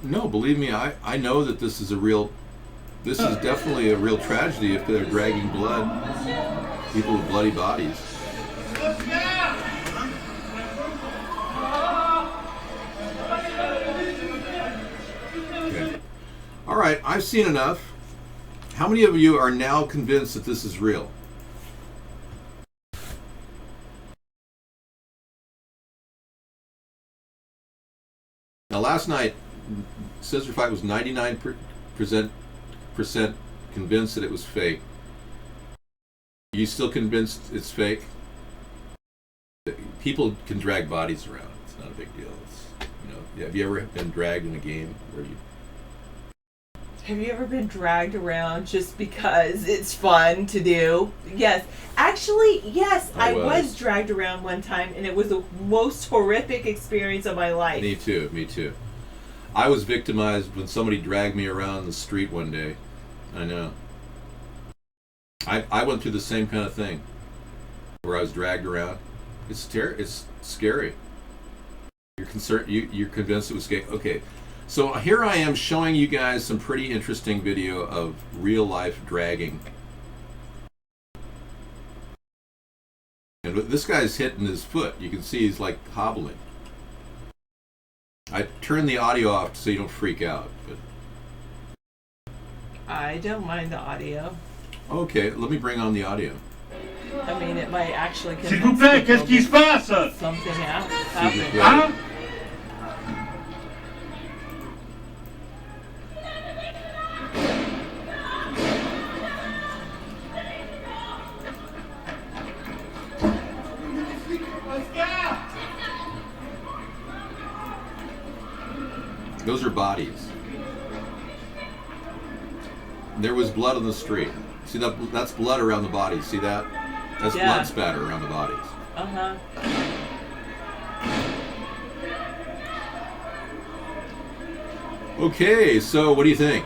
Speaker 1: No, believe me, I know that this is definitely a real tragedy if they're dragging blood. People with bloody bodies. Okay. All right, I've seen enough. How many of you are now convinced that this is real? Now, last night, Scissor Fight was 99% convinced that it was fake. Are you still convinced it's fake? People can drag bodies around. It's not a big deal. Have you ever been dragged in a game where you?
Speaker 9: Have you ever been dragged around just because it's fun to do? Yes. Actually, yes. I was dragged around one time, and it was the most horrific experience of my life.
Speaker 1: Me too. I was victimized when somebody dragged me around the street one day. I know. I went through the same kind of thing, where I was dragged around. It's scary. You're concerned. You're convinced it was scary. Okay. So here I am showing you guys some pretty interesting video of real life dragging. And this guy's hitting his foot. You can see he's like hobbling. I turned the audio off so you don't freak out. But
Speaker 9: I don't mind the audio.
Speaker 1: Okay, let me bring on the audio.
Speaker 9: I mean, it might actually
Speaker 10: S'il vous plaît, qu'est-ce qui se passe?
Speaker 9: Something happened.
Speaker 10: Hein?
Speaker 1: Those are bodies. There was blood on the street. See that? That's blood around the bodies. See that? That's blood spatter around the bodies.
Speaker 9: Uh-huh.
Speaker 1: Okay, so what do you think?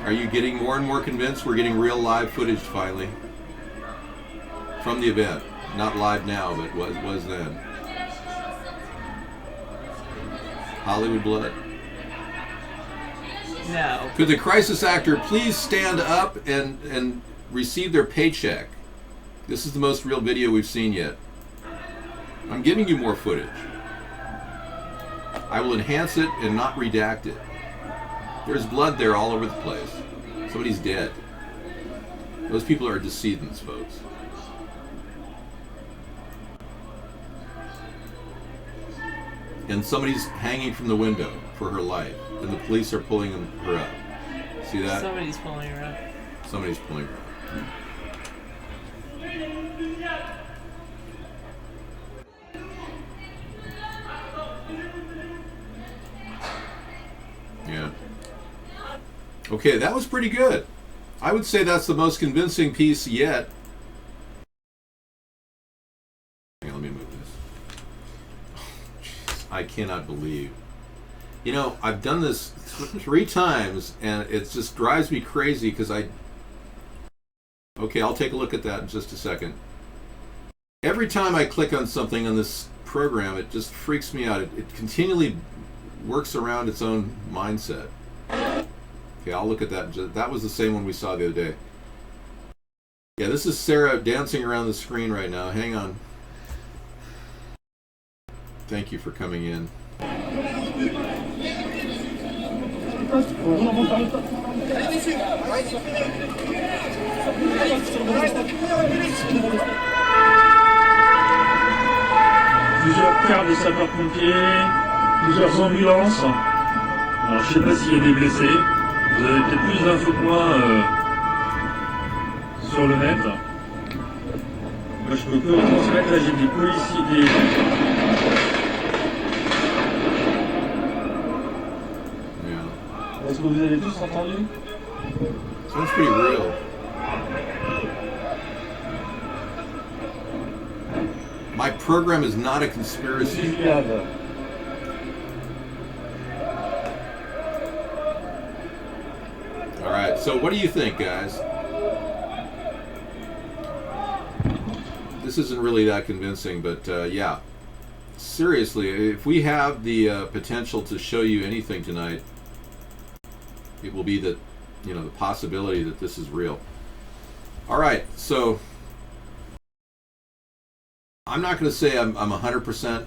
Speaker 1: Are you getting more and more convinced we're getting real live footage finally? From the event. Not live now, but was then. Hollywood blood.
Speaker 9: No.
Speaker 1: Could the crisis actor please stand up and receive their paycheck? This is the most real video we've seen yet. I'm giving you more footage. I will enhance it and not redact it. There's blood there all over the place. Somebody's dead. Those people are decedents, folks. And somebody's hanging from the window for her life, and the police are pulling her up. See that?
Speaker 9: Somebody's pulling her up.
Speaker 1: Somebody's pulling her up. Yeah. Okay, that was pretty good. I would say that's the most convincing piece yet. Hang on, let me move this. I cannot believe. You know, I've done this 3 times, and it just drives me crazy because Okay, I'll take a look at that in just a second. Every time I click on something on this program, it just freaks me out. It continually works around its own mindset. Okay, I'll look at that. That was the same one we saw the other day. Yeah, this is Sarah dancing around the screen right now. Hang on. Thank you for coming in.
Speaker 10: Plusieurs quarts de sapeurs-pompiers, plusieurs ambulances. Alors je sais pas s'il y a des blessés. Vous avez peut-être plus d'infos que moi sur le net. Moi je peux que retransmettre. Là j'ai des policiers, Est-ce que vous avez tous entendu?
Speaker 1: Sounds pretty real. My program is not a conspiracy. All right, so what do you think, guys? This isn't really that convincing, but yeah. Seriously, if we have the potential to show you anything tonight, it will be that, you know, the possibility that this is real. All right, so I'm not going to say I'm 100%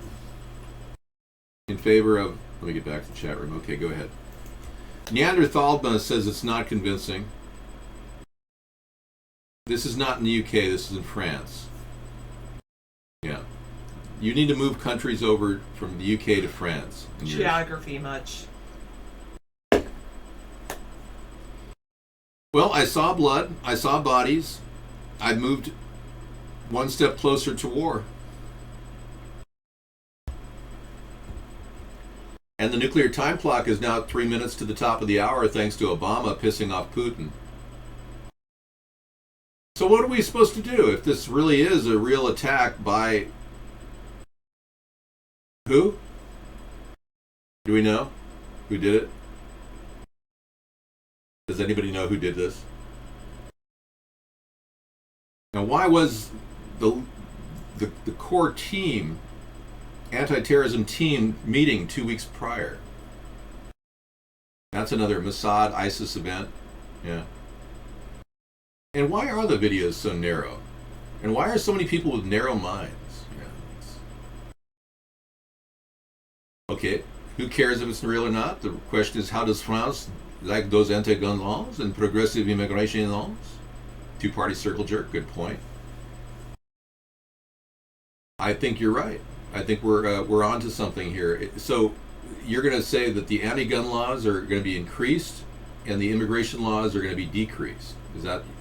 Speaker 1: in favor of. Let me get back to the chat room. Okay, go ahead. Neanderthalma says it's not convincing. This is not in the UK. This is in France. Yeah, you need to move countries over from the UK to France.
Speaker 9: Geography much.
Speaker 1: Well, I saw blood. I saw bodies. I moved one step closer to war. And the nuclear time clock is now 3 minutes to the top of the hour thanks to Obama pissing off Putin. So what are we supposed to do if this really is a real attack by who? Do we know who did it? Does anybody know who did this? Now, why was the core team, anti-terrorism team, meeting 2 weeks prior? That's another Mossad ISIS event. Yeah. And why are the videos so narrow? And why are so many people with narrow minds? Yeah. Okay, who cares if it's real or not? The question is, how does France like those anti-gun laws and progressive immigration laws? Two-party circle jerk, good point. I think you're right. I think we're onto something here. So you're going to say that the anti-gun laws are going to be increased and the immigration laws are going to be decreased.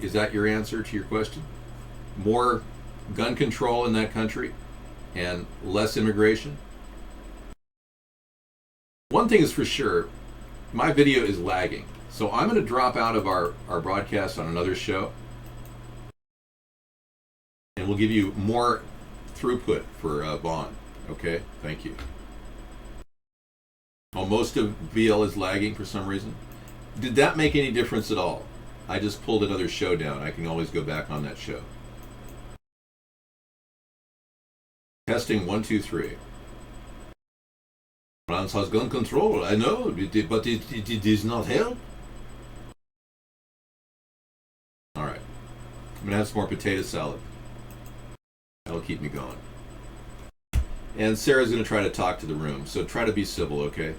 Speaker 1: Is that your answer to your question? More gun control in that country? and less immigration. One thing is for sure, my video is lagging. So I'm going to drop out of our broadcast on another show. And we'll give you more throughput for Vaughn. Okay? Thank you. Oh, most of VL is lagging for some reason. Did that make any difference at all? I just pulled another show down. I can always go back on that show. Testing 1, 2, 3. France has gun control. I know, but it does not help. All right. I'm going to have some more potato salad. That'll keep me going. And Sarah's going to try to talk to the room, so try to be civil, okay?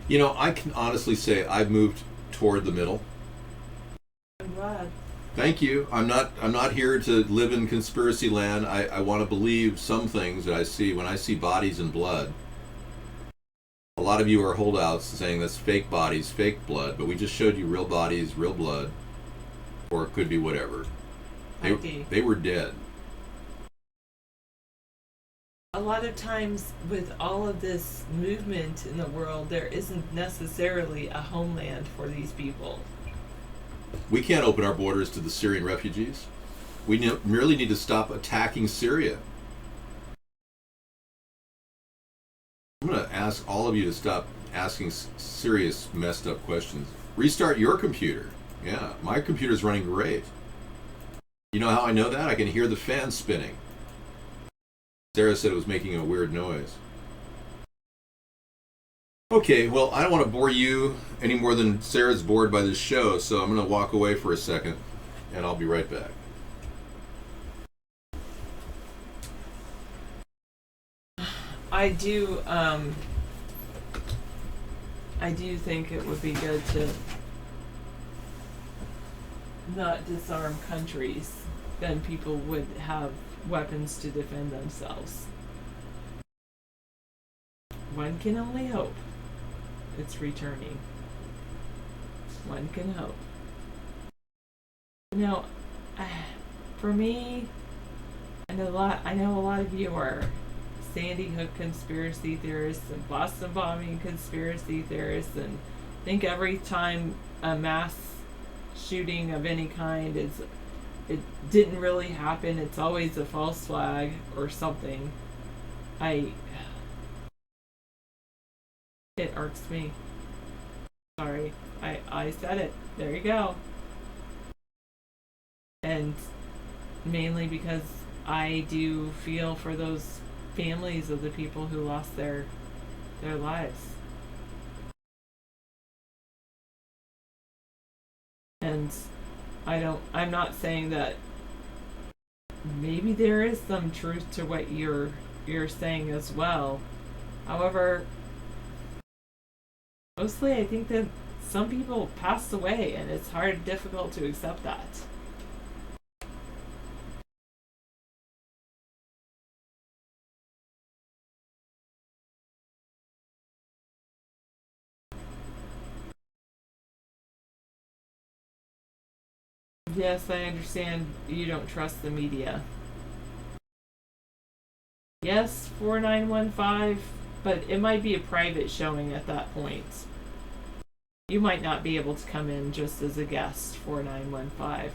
Speaker 1: You know, I can honestly say I've moved toward the middle.
Speaker 9: I'm glad.
Speaker 1: Thank you. I'm not here to live in conspiracy land. I want to believe some things that I see when I see bodies and blood. A lot of you are holdouts saying that's fake bodies, fake blood, but we just showed you real bodies, real blood, or it could be whatever. They were dead.
Speaker 9: A lot of times with all of this movement in the world, there isn't necessarily a homeland for these people.
Speaker 1: We can't open our borders to the Syrian refugees. We merely need to stop attacking Syria. I'm going to ask all of you to stop asking serious, messed up questions. Restart your computer. Yeah, my computer's running great. You know how I know that? I can hear the fan spinning. Sarah said it was making a weird noise. Okay, well, I don't want to bore you any more than Sarah's bored by this show, so I'm going to walk away for a second, and I'll be right back.
Speaker 9: I do think it would be good to not disarm countries. Then people would have weapons to defend themselves. One can only hope it's returning. One can hope. You know, for me, I know a lot of you are Sandy Hook conspiracy theorists and Boston bombing conspiracy theorists, and think every time a mass shooting of any kind it didn't really happen, it's always a false flag or something. It irks me. Sorry, I said it. There you go. And mainly because I do feel for those families of the people who lost their lives. And I'm not saying that maybe there is some truth to what you're saying as well. However, mostly I think that some people passed away, and it's difficult to accept that. Yes, I understand you don't trust the media. Yes, 4915, but it might be a private showing at that point. You might not be able to come in just as a guest, 4915.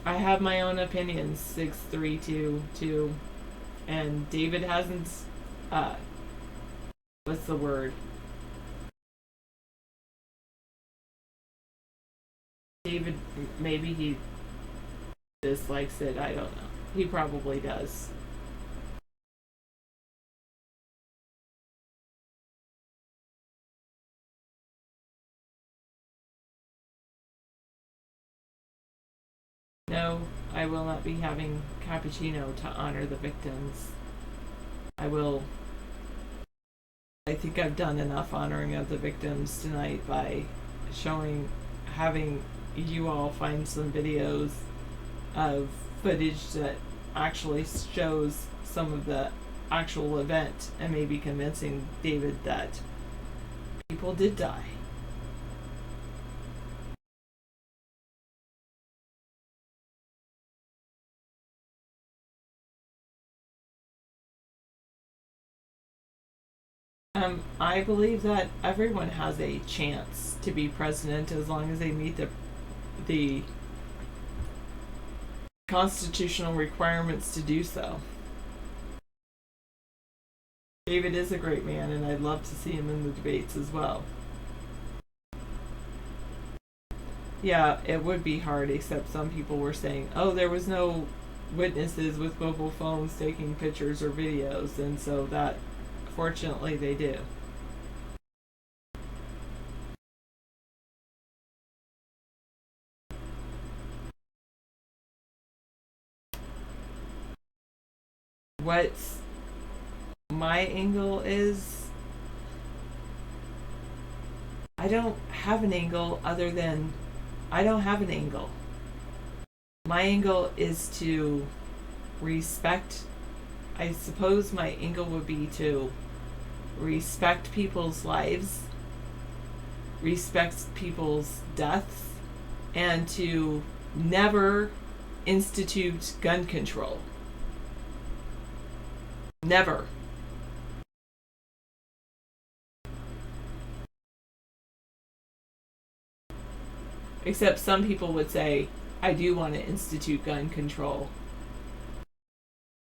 Speaker 9: I have my own opinions, 6322, and David hasn't, what's the word? David, maybe he dislikes it, I don't know. He probably does. No, I will not be having cappuccino to honor the victims. I think I've done enough honoring of the victims tonight by having you all find some videos of footage that actually shows some of the actual event, and maybe convincing David that people did die. I believe that everyone has a chance to be president as long as they meet the constitutional requirements to do so. David is a great man, and I'd love to see him in the debates as well. Yeah, it would be hard, except some people were saying, oh, there was no witnesses with mobile phones taking pictures or videos, and so that, fortunately, they do. What my angle is, I don't have an angle other than I don't have an angle. My angle is to respect, I suppose my angle would be to respect people's lives, respect people's deaths, and to never institute gun control. Never. Except some people would say, I do want to institute gun control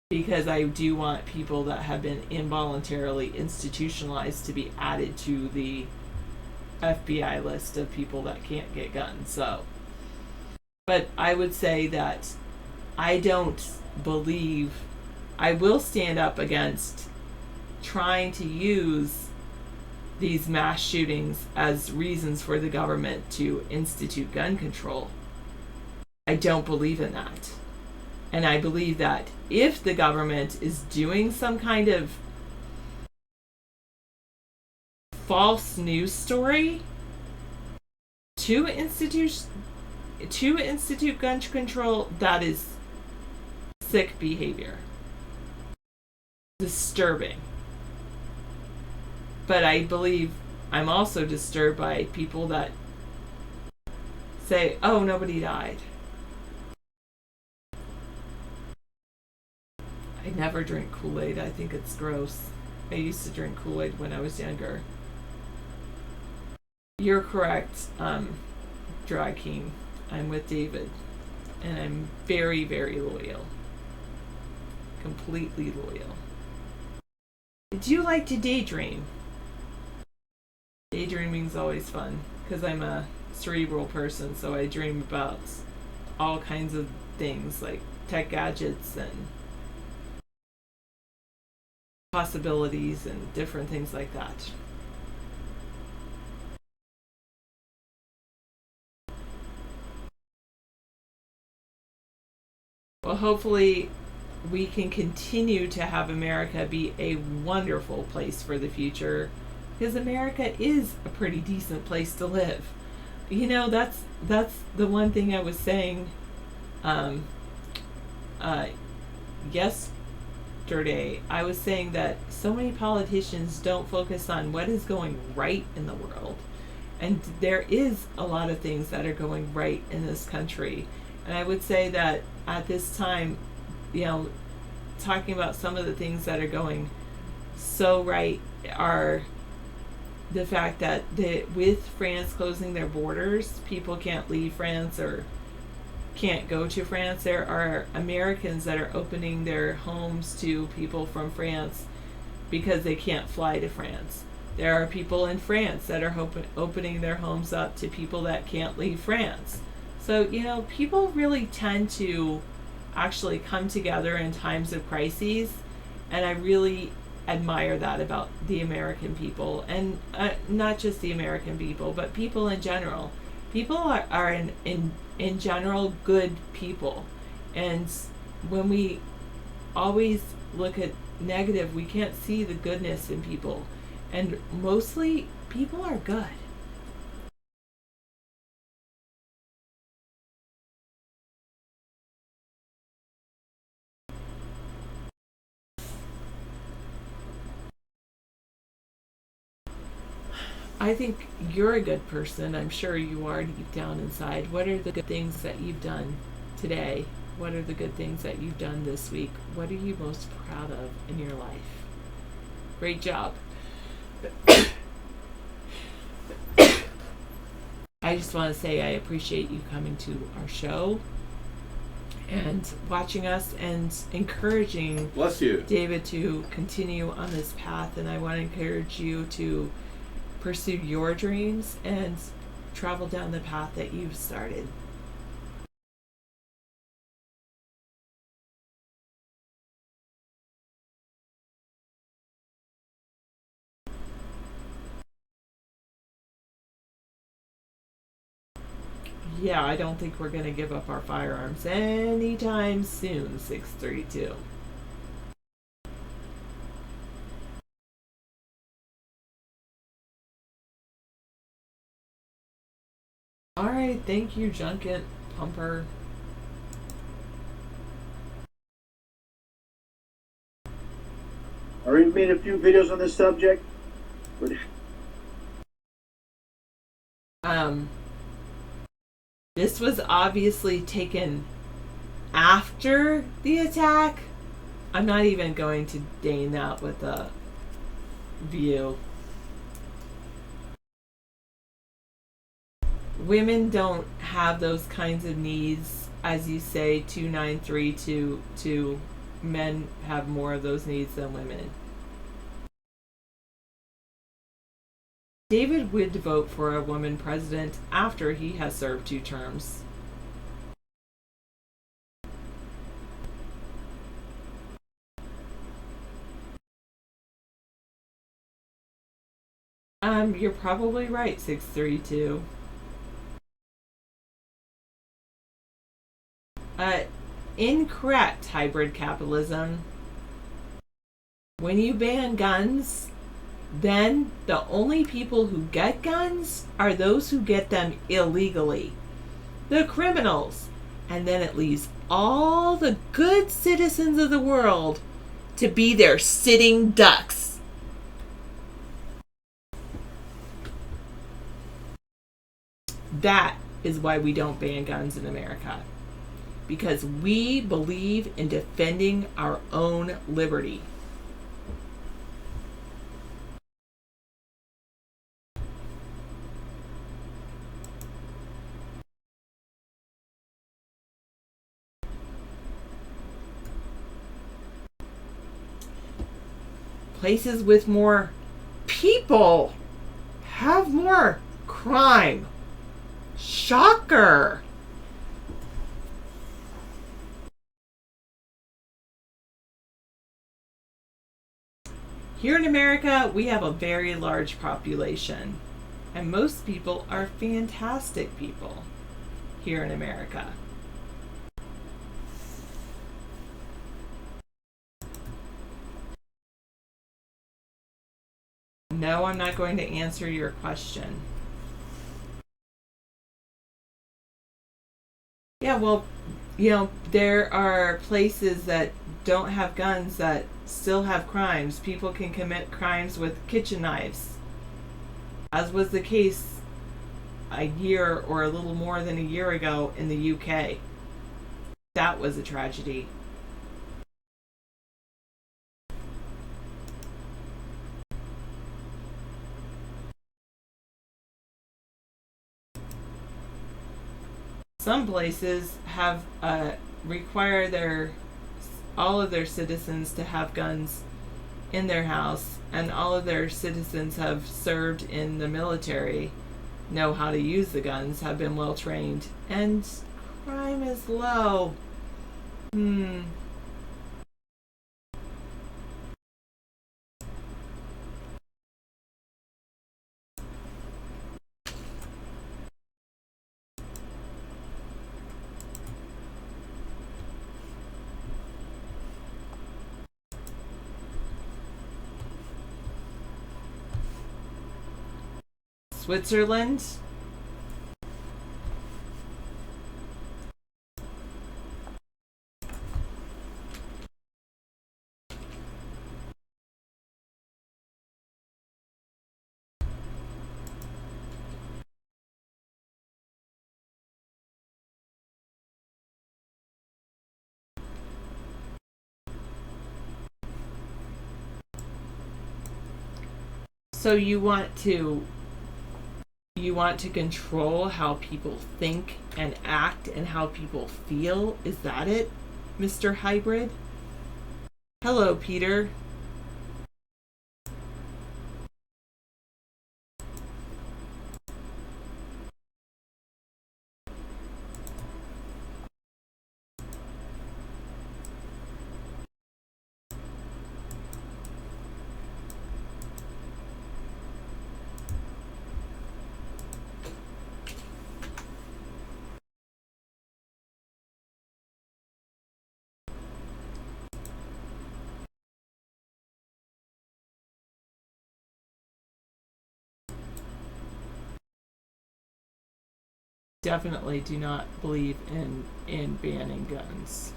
Speaker 9: because I do want people that have been involuntarily institutionalized to be added to the FBI list of people that can't get guns. So, but I would say that I don't believe, I will stand up against trying to use these mass shootings as reasons for the government to institute gun control. I don't believe in that. And I believe that if the government is doing some kind of false news story to institute gun control, that is sick behavior. Disturbing. But I believe I'm also disturbed by people that say, oh, nobody died. I never drink Kool-Aid. I think it's gross. I used to drink Kool-Aid when I was younger. You're correct, Drag King. I'm with David. And I'm very, very loyal. Completely loyal. Do you like to daydream? Daydreaming's always fun because I'm a cerebral person, so I dream about all kinds of things like tech gadgets and possibilities and different things like that. Well, hopefully we can continue to have America be a wonderful place for the future, because America is a pretty decent place to live. You know, that's the one thing I was saying yesterday. I was saying that so many politicians don't focus on what is going right in the world. And there is a lot of things that are going right in this country. And I would say that at this time, you know, talking about some of the things that are going so right are the fact that with France closing their borders, people can't leave France or can't go to France. There are Americans that are opening their homes to people from France because they can't fly to France. There are people in France that are opening their homes up to people that can't leave France. So, you know, people really tend to actually come together in times of crises, and I really admire that about the American people, and not just the American people, but people in general. People are in general good people, and when we always look at negative, we can't see the goodness in people, and mostly people are good. I think you're a good person. I'm sure you are deep down inside. What are the good things that you've done today? What are the good things that you've done this week? What are you most proud of in your life? Great job. I just want to say I appreciate you coming to our show and watching us and encouraging
Speaker 1: Bless you,
Speaker 9: David, to continue on this path. And I want to encourage you to pursue your dreams and travel down the path that you've started. Yeah, I don't think we're going to give up our firearms anytime soon, 632. All right, thank you, Junket Pumper.
Speaker 11: I already made a few videos on this subject.
Speaker 9: This was obviously taken after the attack. I'm not even going to deign that with a view. Women don't have those kinds of needs, as you say, 2932. Men have more of those needs than women. David would vote for a woman president after he has served 2 terms. You're probably right, 632. Incorrect, hybrid capitalism. When you ban guns, then the only people who get guns are those who get them illegally, the criminals, and then it leaves all the good citizens of the world to be their sitting ducks. That is why we don't ban guns in America, because we believe in defending our own liberty. Places with more people have more crime. Shocker. Here in America, we have a very large population, and most people are fantastic people here in America. No, I'm not going to answer your question. Yeah, well, there are places that don't have guns that still have crimes. People can commit crimes with kitchen knives, as was the case a year or a little more than a year ago in the UK. That was a tragedy. Some places have require all of their citizens to have guns in their house, and all of their citizens have served in the military, know how to use the guns, have been well trained, and crime is low. Switzerland. So you want to control how people think and act and how people feel? Is that it, Mr. Hybrid? Hello, Peter. Definitely do not believe in banning guns.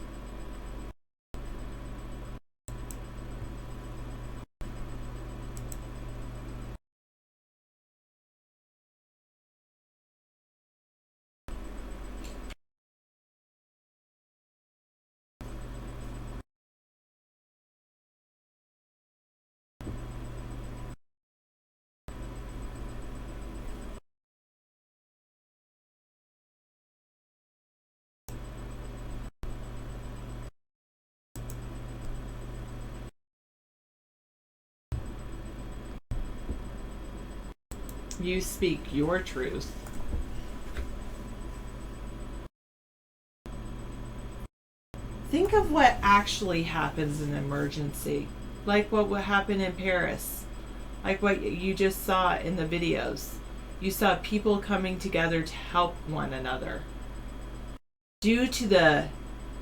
Speaker 9: You speak your truth. Think of what actually happens in an emergency, like what would happen in Paris, like what you just saw in the videos. You saw people coming together to help one another. Due to the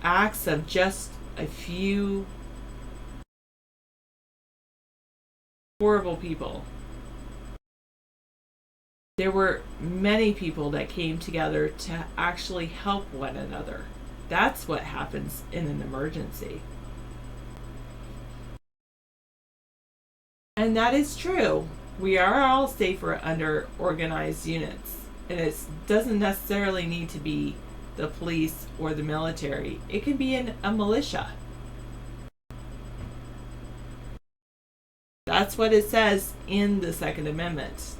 Speaker 9: acts of just a few horrible people, there were many people that came together to actually help one another. That's what happens in an emergency. And that is true. We are all safer under organized units. And it doesn't necessarily need to be the police or the military. It can be a militia. That's what it says in the Second Amendment.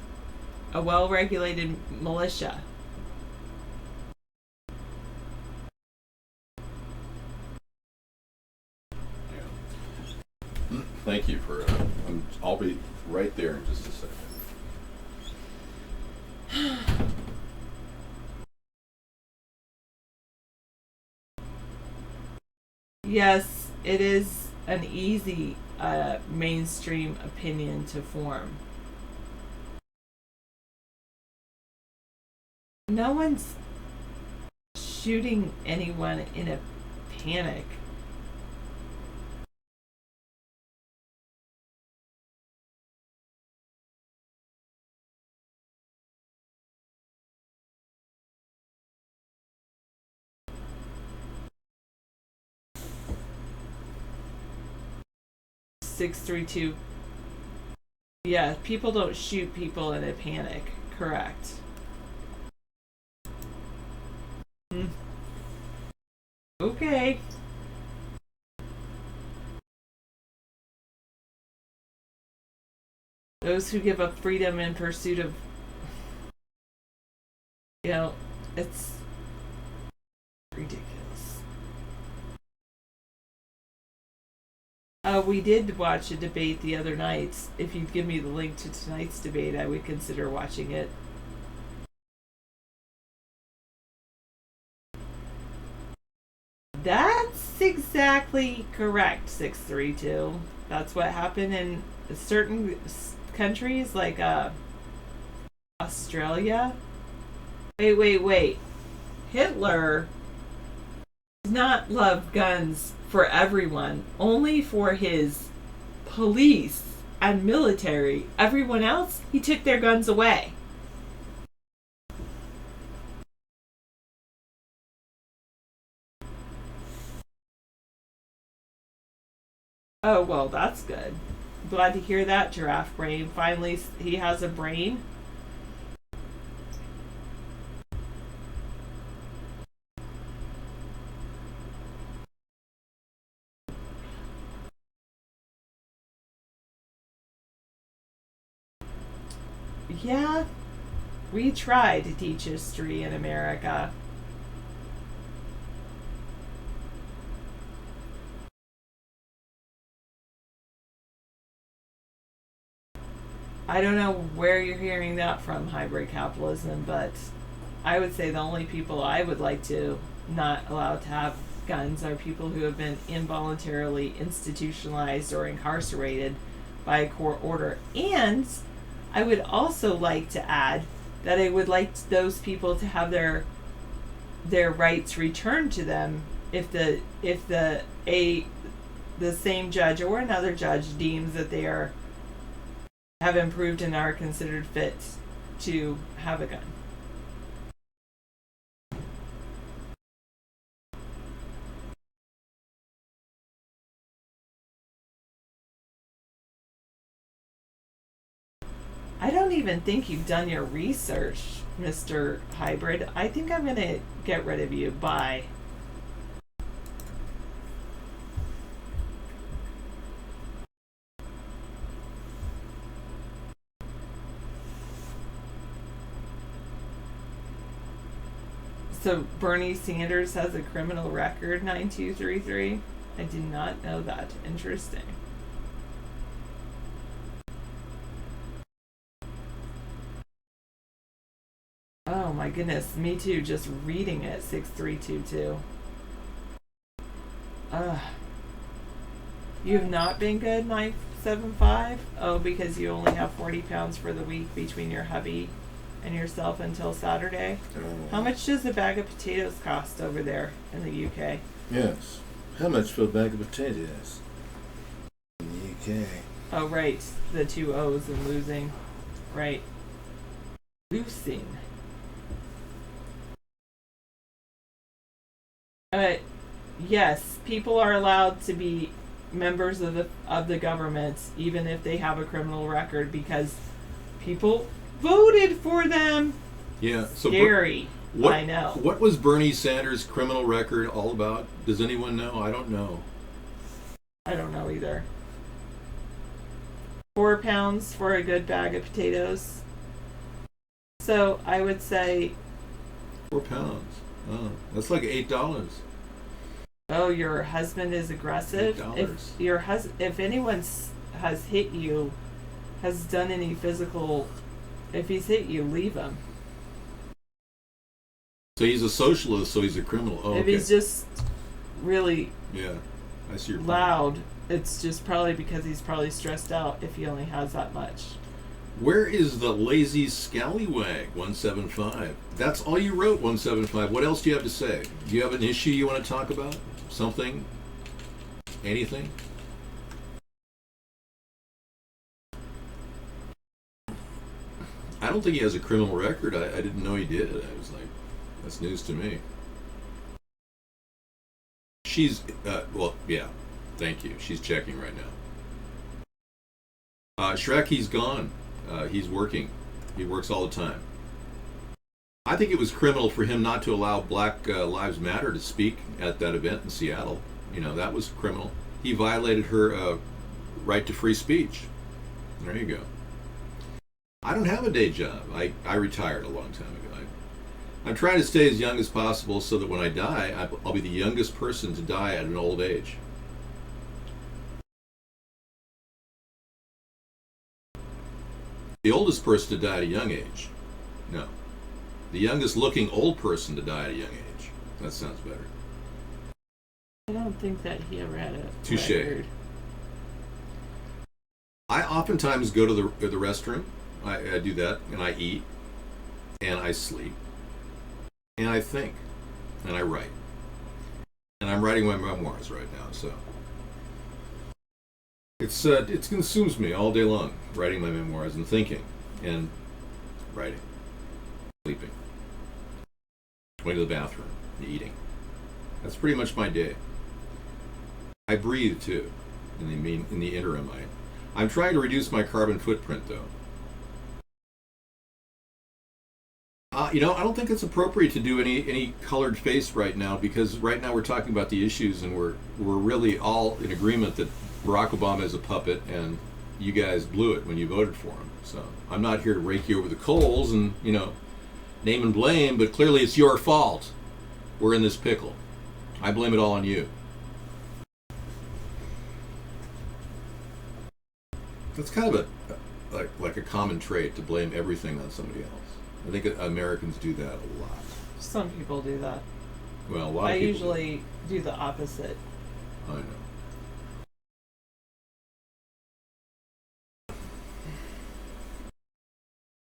Speaker 9: A well-regulated militia.
Speaker 1: Thank you for. I'll be right there in just a second.
Speaker 9: Yes, it is an easy mainstream opinion to form. No one's shooting anyone in a panic. (632) Yeah, people don't shoot people in a panic. Correct. Okay. Those who give up freedom in pursuit of, it's ridiculous. We did watch a debate the other night. If you'd give me the link to tonight's debate, I would consider watching it. That's exactly correct, 632. That's what happened in certain countries like Australia. Wait. Hitler does not love guns for everyone, only for his police and military. Everyone else, he took their guns away. Oh, well, that's good. Glad to hear that, Giraffe Brain. Finally, he has a brain. Yeah, we try to teach history in America. I don't know where you're hearing that from, hybrid capitalism, but I would say the only people I would like to not allow to have guns are people who have been involuntarily institutionalized or incarcerated by a court order. And I would also like to add that I would like those people to have their rights returned to them if the same judge or another judge deems that they have improved and are considered fit to have a gun. I don't even think you've done your research, Mr. Hybrid. I think I'm going to get rid of you. Bye. So Bernie Sanders has a criminal record, 9233. I did not know that. Interesting. Oh my goodness, me too, just reading it, 6322. You have not been good, 975? Oh, because you only have 40 pounds for the week between your hubby and yourself until Saturday? How much does a bag of potatoes cost over there in the UK?
Speaker 12: Yes. How much for a bag of potatoes in the UK?
Speaker 9: Oh, right. The two O's and losing. Right. Losing. Yes, people are allowed to be members of the government even if they have a criminal record because people voted for them.
Speaker 1: Yeah, so
Speaker 9: scary. I know.
Speaker 1: What was Bernie Sanders' criminal record all about? Does anyone know? I don't know.
Speaker 9: I don't know either. 4 pounds for a good bag of potatoes. So I would say
Speaker 1: 4 pounds. Oh, that's like $8.
Speaker 9: Oh, your husband is aggressive.
Speaker 1: $8.
Speaker 9: If anyone has hit you, has done any physical, if he's hit you, leave him.
Speaker 1: So he's a socialist, so he's a criminal. Oh,
Speaker 9: if he's just really
Speaker 1: I see your
Speaker 9: loud, point. It's just probably because he's probably stressed out if he only has that much.
Speaker 1: Where is the lazy scallywag, 175? That's all you wrote, 175. What else do you have to say? Do you have an issue you want to talk about? Something? Anything? I don't think he has a criminal record. I didn't know he did. I was like, that's news to me. She's, well, yeah. Thank you. She's checking right now. Shrek, he's gone. He's working. He works all the time. I think it was criminal for him not to allow Black Lives Matter to speak at that event in Seattle. You know, that was criminal. He violated her right to free speech. There you go. I don't have a day job. I retired a long time ago. I'm trying to stay as young as possible so that when I die, I'll be the youngest person to die at an old age. The oldest person to die at a young age. No. The youngest looking old person to die at a young age. That sounds better.
Speaker 9: I don't think that he ever had a
Speaker 1: touche.
Speaker 9: Record.
Speaker 1: I oftentimes go to the restroom. I do that, and I eat, and I sleep, and I think, and I write. And I'm writing my memoirs right now, so it consumes me all day long, writing my memoirs and thinking and writing, sleeping, going to the bathroom, eating. That's pretty much my day. I breathe too. In the interim, I'm trying to reduce my carbon footprint though. I don't think it's appropriate to do any colored face right now because right now we're talking about the issues and we're really all in agreement that Barack Obama is a puppet and you guys blew it when you voted for him. So I'm not here to rake you over the coals and, name and blame, but clearly it's your fault. We're in this pickle. I blame it all on you. That's kind of like a common trait, to blame everything on somebody else. I think Americans do that a lot.
Speaker 9: Some people do that.
Speaker 1: Well, a lot
Speaker 9: I
Speaker 1: of people
Speaker 9: usually do the opposite.
Speaker 1: I know.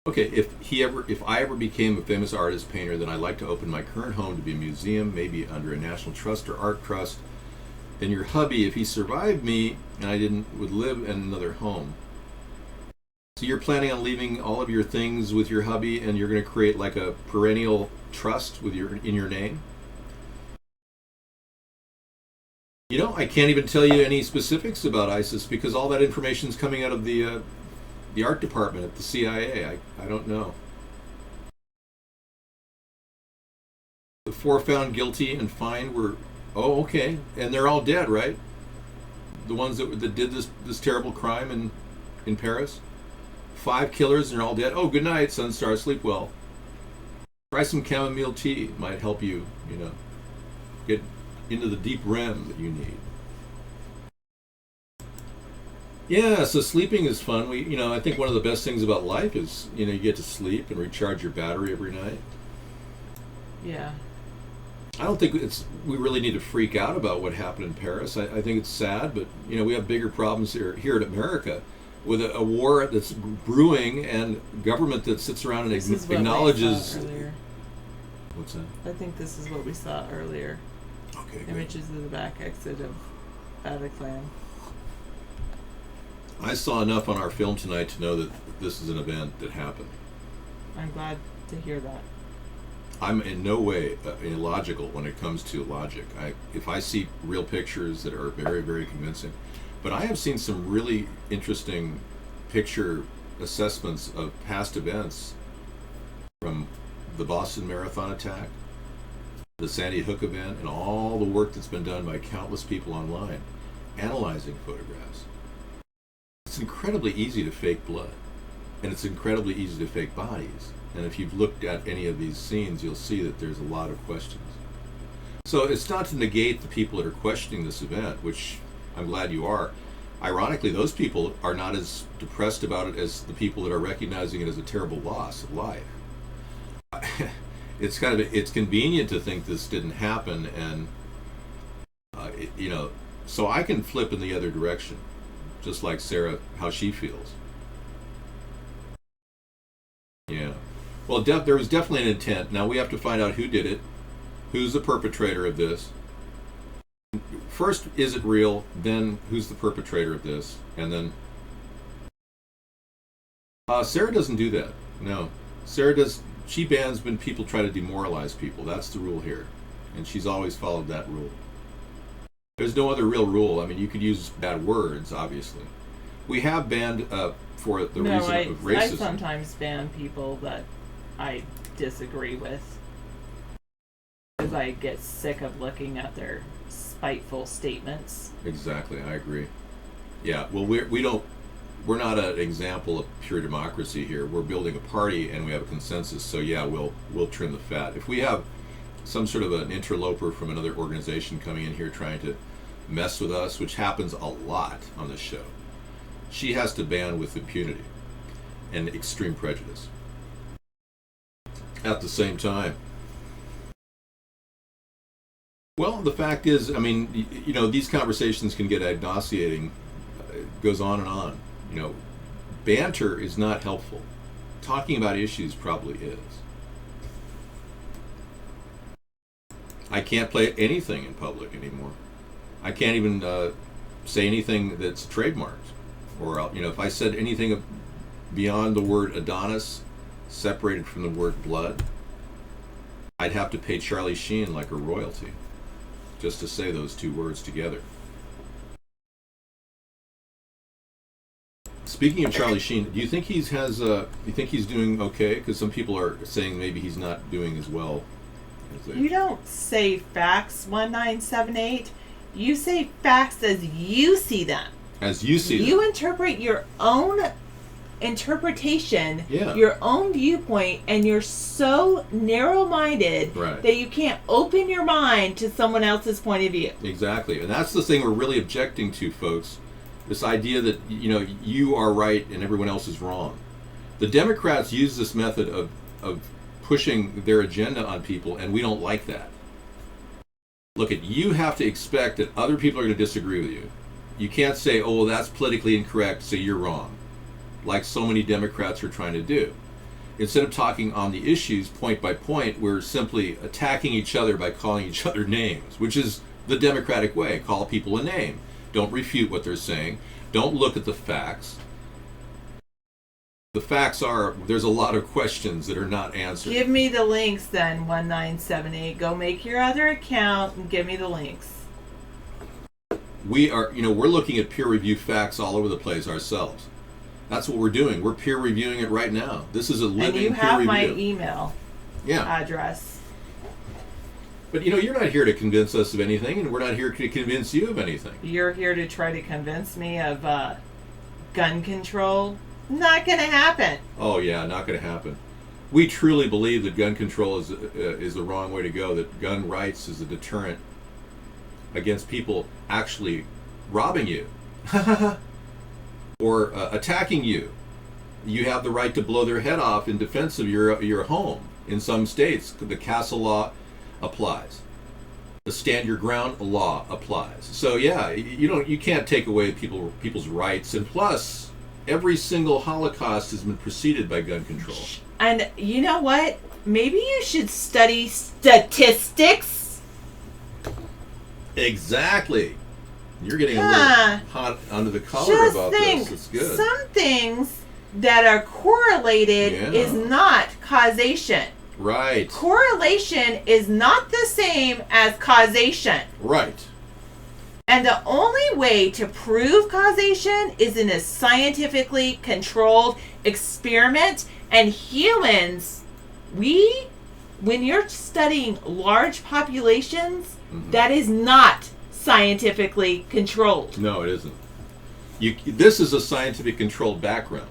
Speaker 1: Okay, if I ever became a famous artist painter, then I'd like to open my current home to be a museum, maybe under a national trust or art trust. Then your hubby, if he survived me and I would live in another home. So you're planning on leaving all of your things with your hubby, and you're going to create like a perennial trust with in your name? I can't even tell you any specifics about ISIS because all that information is coming out of the art department at the CIA. I don't know. The 4 found guilty and fined were, okay, and they're all dead, right? The ones that did this terrible crime in Paris. 5 killers and they're all dead. Oh, good night, Sunstar. Sleep well. Try some chamomile tea. It might help you, get into the deep REM that you need. Yeah, so sleeping is fun. I think one of the best things about life is, you get to sleep and recharge your battery every night.
Speaker 9: Yeah.
Speaker 1: I don't think we really need to freak out about what happened in Paris. I think it's sad, but we have bigger problems here in America with a war that's brewing and government that sits around and acknowledges. What's that?
Speaker 9: I think this is what we saw earlier.
Speaker 1: Okay.
Speaker 9: Images of the back exit of Bataclan.
Speaker 1: I saw enough on our film tonight to know that this is an event that happened.
Speaker 9: I'm glad to hear that.
Speaker 1: I'm in no way illogical when it comes to logic. If I see real pictures that are very, very convincing, but I have seen some really interesting picture assessments of past events, from the Boston Marathon attack, the Sandy Hook event, and all the work that's been done by countless people online analyzing photographs. It's incredibly easy to fake blood, and it's incredibly easy to fake bodies. And if you've looked at any of these scenes, you'll see that there's a lot of questions. So it's not to negate the people that are questioning this event, which I'm glad you are. Ironically, those people are not as depressed about it as the people that are recognizing it as a terrible loss of life. It's convenient to think this didn't happen, and so I can flip in the other direction, just like Sarah, how she feels. Yeah. Well, there was definitely an intent. Now we have to find out who did it, who's the perpetrator of this. First, is it real? Then, who's the perpetrator of this? And then, Sarah doesn't do that. No, Sarah does. She bans when people try to demoralize people. That's the rule here, and she's always followed that rule. There's no other real rule. I mean, you could use bad words, obviously. We have banned for the reason of racism.
Speaker 9: I sometimes ban people that I disagree with because I get sick of looking at their spiteful statements.
Speaker 1: Exactly, I agree. Yeah, well, we're not an example of pure democracy here. We're building a party and we have a consensus. So yeah, we'll trim the fat. If we have some sort of an interloper from another organization coming in here trying to mess with us, which happens a lot on this show, she has to ban with impunity and extreme prejudice. At the same time, well, the fact is, I mean, these conversations can get ad nauseating. It goes on and on. Banter is not helpful. Talking about issues probably is. I can't play anything in public anymore. I can't even say anything that's trademarked. Or, if I said anything beyond the word Adonis, separated from the word blood, I'd have to pay Charlie Sheen like a royalty just to say those two words together. Speaking of Charlie Sheen, do you think he's doing okay? Because some people are saying maybe he's not doing as well as they.
Speaker 9: You don't say facts 1978. You say facts as you see them.
Speaker 1: As you see
Speaker 9: You interpret your own interpretation,
Speaker 1: Yeah.
Speaker 9: your own viewpoint, and you're so narrow-minded
Speaker 1: Right.
Speaker 9: that you can't open your mind to someone else's point of view.
Speaker 1: Exactly. And that's the thing we're really objecting to, folks. This idea that, you are right and everyone else is wrong. The Democrats use this method of pushing their agenda on people, and we don't like that. Look, you have to expect that other people are going to disagree with you. You can't say, oh, well, that's politically incorrect, so you're wrong, like so many Democrats are trying to do. Instead of talking on the issues point by point, we're simply attacking each other by calling each other names, which is the Democratic way. Call people a name. Don't refute what they're saying. Don't look at the facts. The facts are, there's a lot of questions that are not answered.
Speaker 9: Give me the links then, 1978. Go make your other account and give me the links.
Speaker 1: We are, we're looking at peer review facts all over the place ourselves. That's what we're doing. We're peer reviewing it right now. This is a living
Speaker 9: And you
Speaker 1: peer
Speaker 9: have
Speaker 1: review.
Speaker 9: my email
Speaker 1: Yeah.
Speaker 9: address.
Speaker 1: But you're not here to convince us of anything, and we're not here to convince you of anything.
Speaker 9: You're here to try to convince me of gun control. Not gonna happen.
Speaker 1: Oh yeah, not going to happen. We truly believe that gun control is the wrong way to go. That gun rights is a deterrent against people actually robbing you or attacking you. You have the right to blow their head off in defense of your home. In some states, the castle law applies. The stand your ground law applies. So yeah, you can't take away people's rights. And plus, every single Holocaust has been preceded by gun control.
Speaker 9: And you know what? Maybe you should study statistics.
Speaker 1: Exactly. You're getting a little hot under the collar
Speaker 9: Just
Speaker 1: about
Speaker 9: think,
Speaker 1: this. It's good.
Speaker 9: some things that are correlated
Speaker 1: Yeah.
Speaker 9: is not causation.
Speaker 1: Right.
Speaker 9: Correlation is not the same as causation.
Speaker 1: Right.
Speaker 9: And the only way to prove causation is in a scientifically controlled experiment. And humans, when you're studying large populations, that is not scientifically controlled.
Speaker 1: No, it isn't. This is a scientific controlled background.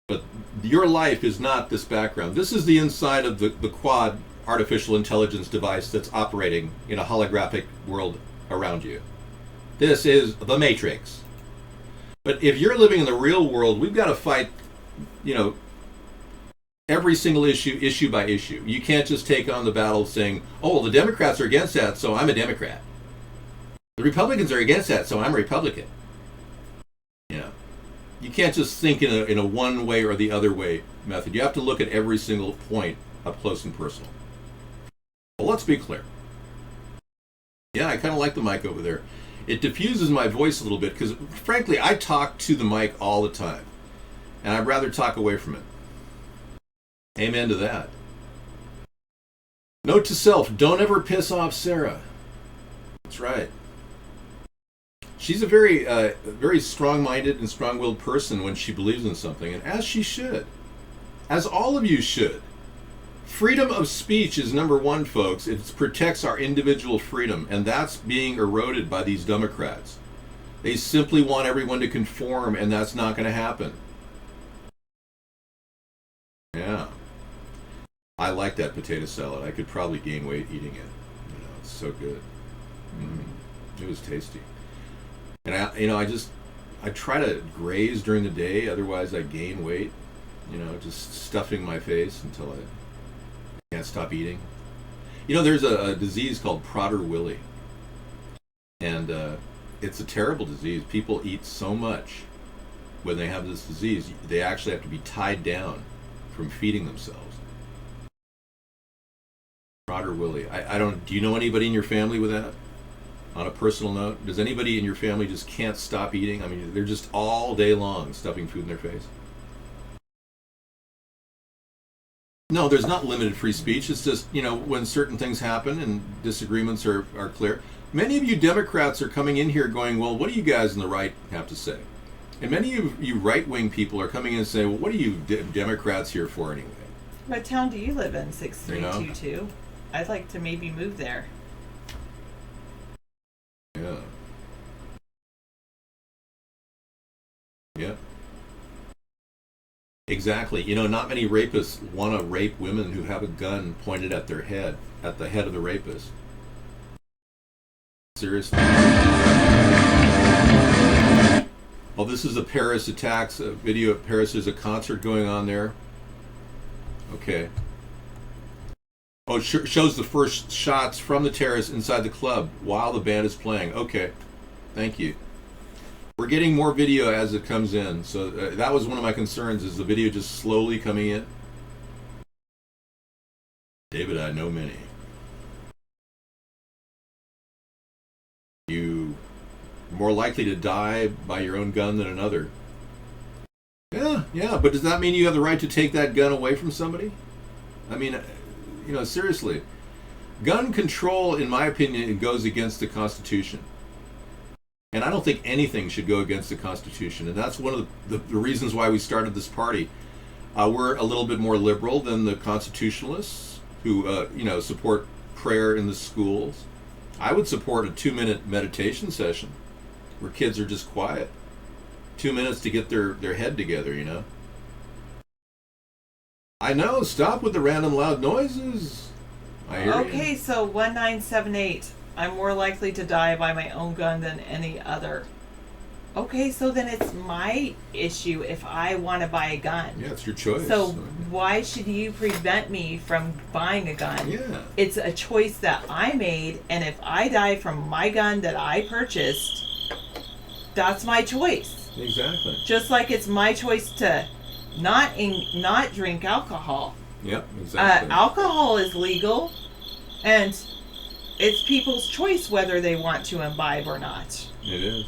Speaker 1: But your life is not this background. This is the inside of the quad artificial intelligence device that's operating in a holographic world around you. This is the Matrix. But if you're living in the real world, we've got to fight, every single issue by issue. You can't just take on the battle saying, oh, well, the Democrats are against that, so I'm a Democrat. The Republicans are against that, so I'm a Republican. You can't just think in a one way or the other way method. You have to look at every single point up close and personal. Well, let's be clear. Yeah, I kind of like the mic over there. It diffuses my voice a little bit because, frankly, I talk to the mic all the time. And I'd rather talk away from it. Amen to that. Note to self, don't ever piss off Sarah. That's right. She's a very strong-minded and strong-willed person when she believes in something, and as she should. As all of you should. Freedom of speech is number one, folks. It protects our individual freedom, and that's being eroded by these Democrats. They simply want everyone to conform, and that's not going to happen. Yeah. I like that potato salad. I could probably gain weight eating it. It's so good. It was tasty. And I try to graze during the day, otherwise I gain weight. Just stuffing my face until I can't stop eating. There's a disease called Prader-Willi. And it's a terrible disease. People eat so much when they have this disease, they actually have to be tied down from feeding themselves. Prader-Willi. Do you know anybody in your family with that? On a personal note, does anybody in your family just can't stop eating? I mean, they're just all day long stuffing food in their face. No, there's not limited free speech. It's just, when certain things happen and disagreements are clear. Many of you Democrats are coming in here going, well, what do you guys on the right have to say? And many of you right-wing people are coming in and saying, well, what are you Democrats here for anyway?
Speaker 9: What town do you live in, 6322? I'd like to maybe move there.
Speaker 1: Yeah. Exactly. You know, not many rapists want to rape women who have a gun pointed at their head, at the head of the rapist. Seriously. Oh, this is the Paris attacks, a video at Paris. There's a concert going on there. Okay. Oh, it shows the first shots from the terrace inside the club while the band is playing. Okay. Thank you. We're getting more video as it comes in. So that was one of my concerns, is the video just slowly coming in. David, I know many. You more likely to die by your own gun than another. Yeah, but does that mean you have the right to take that gun away from somebody? I mean, you know, seriously. Gun control, in my opinion, it goes against the Constitution. And I don't think anything should go against the Constitution. And that's one of the reasons why we started this party. We're a little bit more liberal than the constitutionalists who, you know, support prayer in the schools. I would support a 2-minute meditation session where kids are just quiet. 2 minutes to get their head together, you know. I know, stop with the random loud noises. I hear you.
Speaker 9: Okay, so 1978. I'm more likely to die by my own gun than any other. Okay, so then it's my issue if I want to buy a gun.
Speaker 1: Yeah, it's your choice.
Speaker 9: So why should you prevent me from buying a gun?
Speaker 1: Yeah.
Speaker 9: It's a choice that I made, and if I die from my gun that I purchased, that's my choice.
Speaker 1: Exactly.
Speaker 9: Just like it's my choice to not drink alcohol.
Speaker 1: Yep, exactly.
Speaker 9: Alcohol is legal, and it's people's choice whether they want to imbibe or not.
Speaker 1: It is.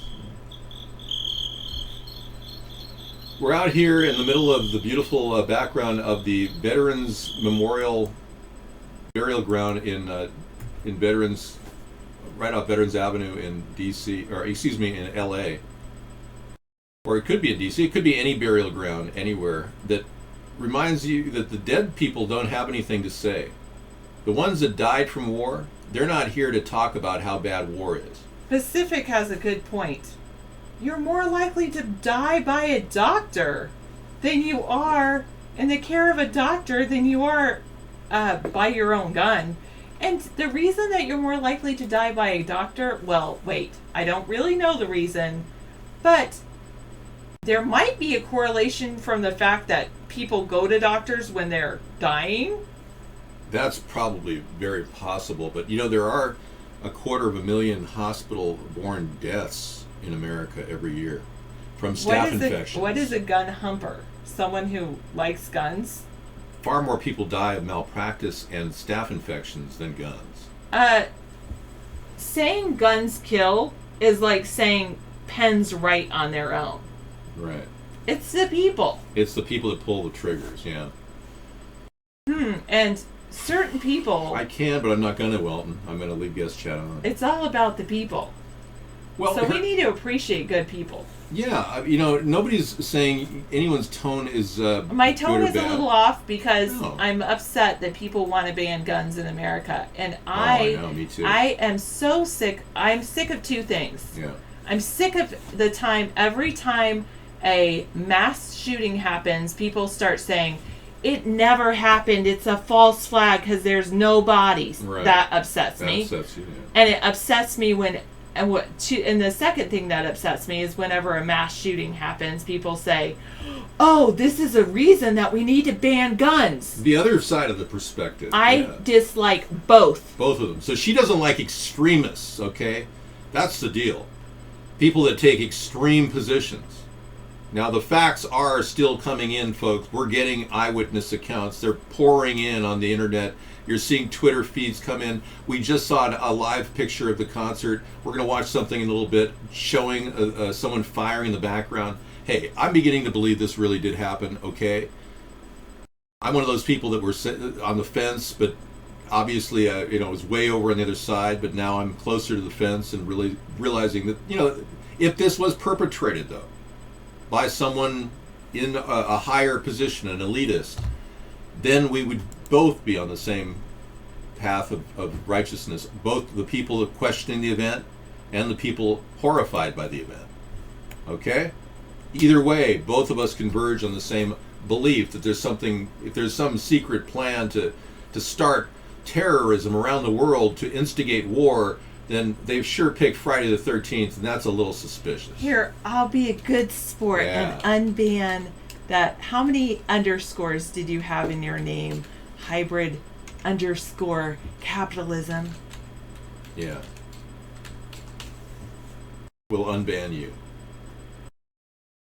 Speaker 1: We're out here in the middle of the beautiful background of the Veterans Memorial Burial Ground in Veterans, right off Veterans Avenue in D.C., or excuse me, in L.A. Or it could be in D.C., it could be any burial ground anywhere that reminds you that the dead people don't have anything to say. The ones that died from war, they're not here to talk about how bad war is.
Speaker 9: Pacific has a good point. You're more likely to die by a doctor than you are in the care of a doctor than you are by your own gun. And the reason that you're more likely to die by a doctor, well, wait, I don't really know the reason, but there might be a correlation from the fact that people go to doctors when they're dying.
Speaker 1: That's probably very possible, but you know, there are 250,000 hospital-borne deaths in America every year from staph infections.
Speaker 9: What is a gun humper? Someone who likes guns?
Speaker 1: Far more people die of malpractice and staph infections than guns.
Speaker 9: Saying guns kill is like saying pens write on their own.
Speaker 1: Right.
Speaker 9: It's the people.
Speaker 1: It's the people that pull the triggers, yeah.
Speaker 9: And certain people...
Speaker 1: I can, but I'm not going to, Welton. I'm going to leave guest chat on.
Speaker 9: It's all about the people.
Speaker 1: Well,
Speaker 9: so we need to appreciate good people.
Speaker 1: Yeah, you know, nobody's saying anyone's tone is
Speaker 9: my tone is
Speaker 1: bad.
Speaker 9: A little off because I'm upset that people want to ban guns in America, and
Speaker 1: I know, me too.
Speaker 9: I am so sick. I'm sick of two things.
Speaker 1: Yeah.
Speaker 9: I'm sick of the time every time a mass shooting happens, people start saying it never happened. It's a false flag because there's no bodies.
Speaker 1: Right.
Speaker 9: That upsets me.
Speaker 1: That upsets you, yeah.
Speaker 9: And it upsets me when. And the second thing that upsets me is whenever a mass shooting happens, people say, oh, this is a reason that we need to ban guns.
Speaker 1: The other side of the perspective.
Speaker 9: I dislike both.
Speaker 1: Both of them. So she doesn't like extremists, okay? That's the deal. People that take extreme positions. Now, the facts are still coming in, folks. We're getting eyewitness accounts. They're pouring in on the internet. You're seeing Twitter feeds come in. We just saw a live picture of the concert. We're going to watch something in a little bit showing someone firing in the background. Hey, I'm beginning to believe this really did happen, okay? I'm one of those people that were on the fence, but obviously, you know, it was way over on the other side, but now I'm closer to the fence and really realizing that, you know, if this was perpetrated, though, by someone in a higher position, an elitist, then we would both be on the same path of righteousness. Both the people questioning the event and the people horrified by the event. Okay? Either way, both of us converge on the same belief that there's something, if there's some secret plan to start terrorism around the world to instigate war, then they've sure picked Friday the 13th, and that's a little suspicious.
Speaker 9: Here, I'll be a good sport and unban that. How many underscores did you have in your name? Hybrid underscore capitalism.
Speaker 1: Yeah. We'll unban you.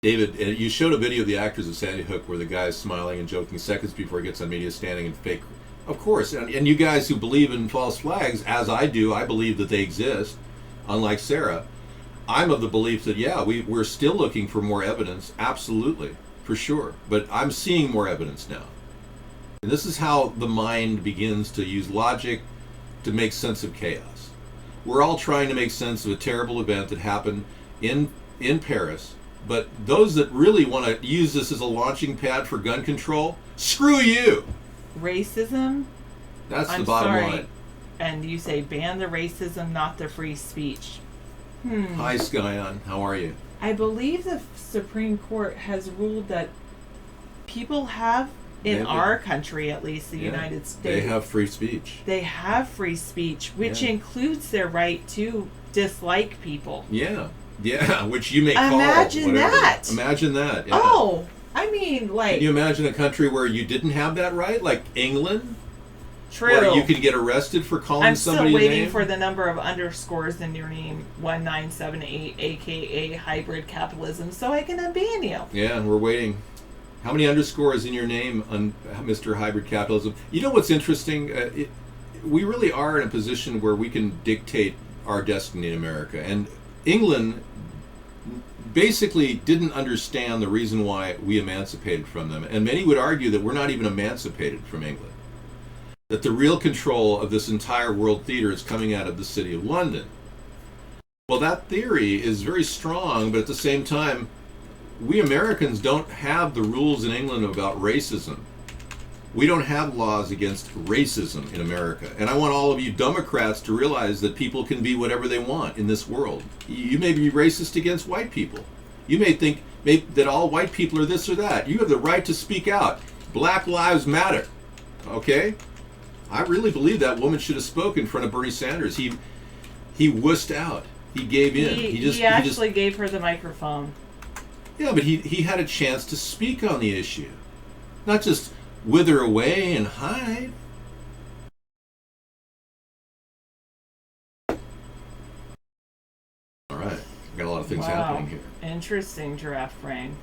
Speaker 1: David, you showed a video of the actors of Sandy Hook where the guy's smiling and joking seconds before he gets on media, standing in fake. Of course, and you guys who believe in false flags, as I do, I believe that they exist, unlike Sarah. I'm of the belief that, yeah, we're still looking for more evidence, absolutely, for sure. But I'm seeing more evidence now. And this is how the mind begins to use logic to make sense of chaos. We're all trying to make sense of a terrible event that happened in Paris. But those that really want to use this as a launching pad for gun control, screw you.
Speaker 9: Racism?
Speaker 1: That's the bottom line.
Speaker 9: And you say ban the racism, not the free speech.
Speaker 1: Hi, Skyon. How are you?
Speaker 9: I believe the Supreme Court has ruled that people have, in our country at least, the United States,
Speaker 1: they have free speech.
Speaker 9: They have free speech, which includes their right to dislike people.
Speaker 1: Yeah. Yeah, which you may call
Speaker 9: Imagine that.
Speaker 1: Imagine that. Yeah.
Speaker 9: Oh, I mean, like...
Speaker 1: Can you imagine a country where you didn't have that right? Like England?
Speaker 9: True.
Speaker 1: Where you could get arrested for calling somebody a name?
Speaker 9: I'm still waiting for the number of underscores in your name, 1978, a.k.a. hybrid capitalism, so I can unban you.
Speaker 1: Yeah, we're waiting. How many underscores in your name, Mr. Hybrid Capitalism? You know what's interesting? We really are in a position where we can dictate our destiny in America. And England basically didn't understand the reason why we emancipated from them. And many would argue that we're not even emancipated from England. That the real control of this entire world theater is coming out of the city of London. Well, that theory is very strong, but at the same time, we Americans don't have the rules in England about racism. We don't have laws against racism in America. And I want all of you Democrats to realize that people can be whatever they want in this world. You may be racist against white people. You may think that all white people are this or that. You have the right to speak out. Black Lives Matter. Okay? I really believe that woman should have spoken in front of Bernie Sanders. He wussed out. He gave in.
Speaker 9: He actually gave her the microphone.
Speaker 1: Yeah, but he had a chance to speak on the issue. Not just wither away and hide. All right. Got a lot of things happening here.
Speaker 9: Interesting, giraffe brain.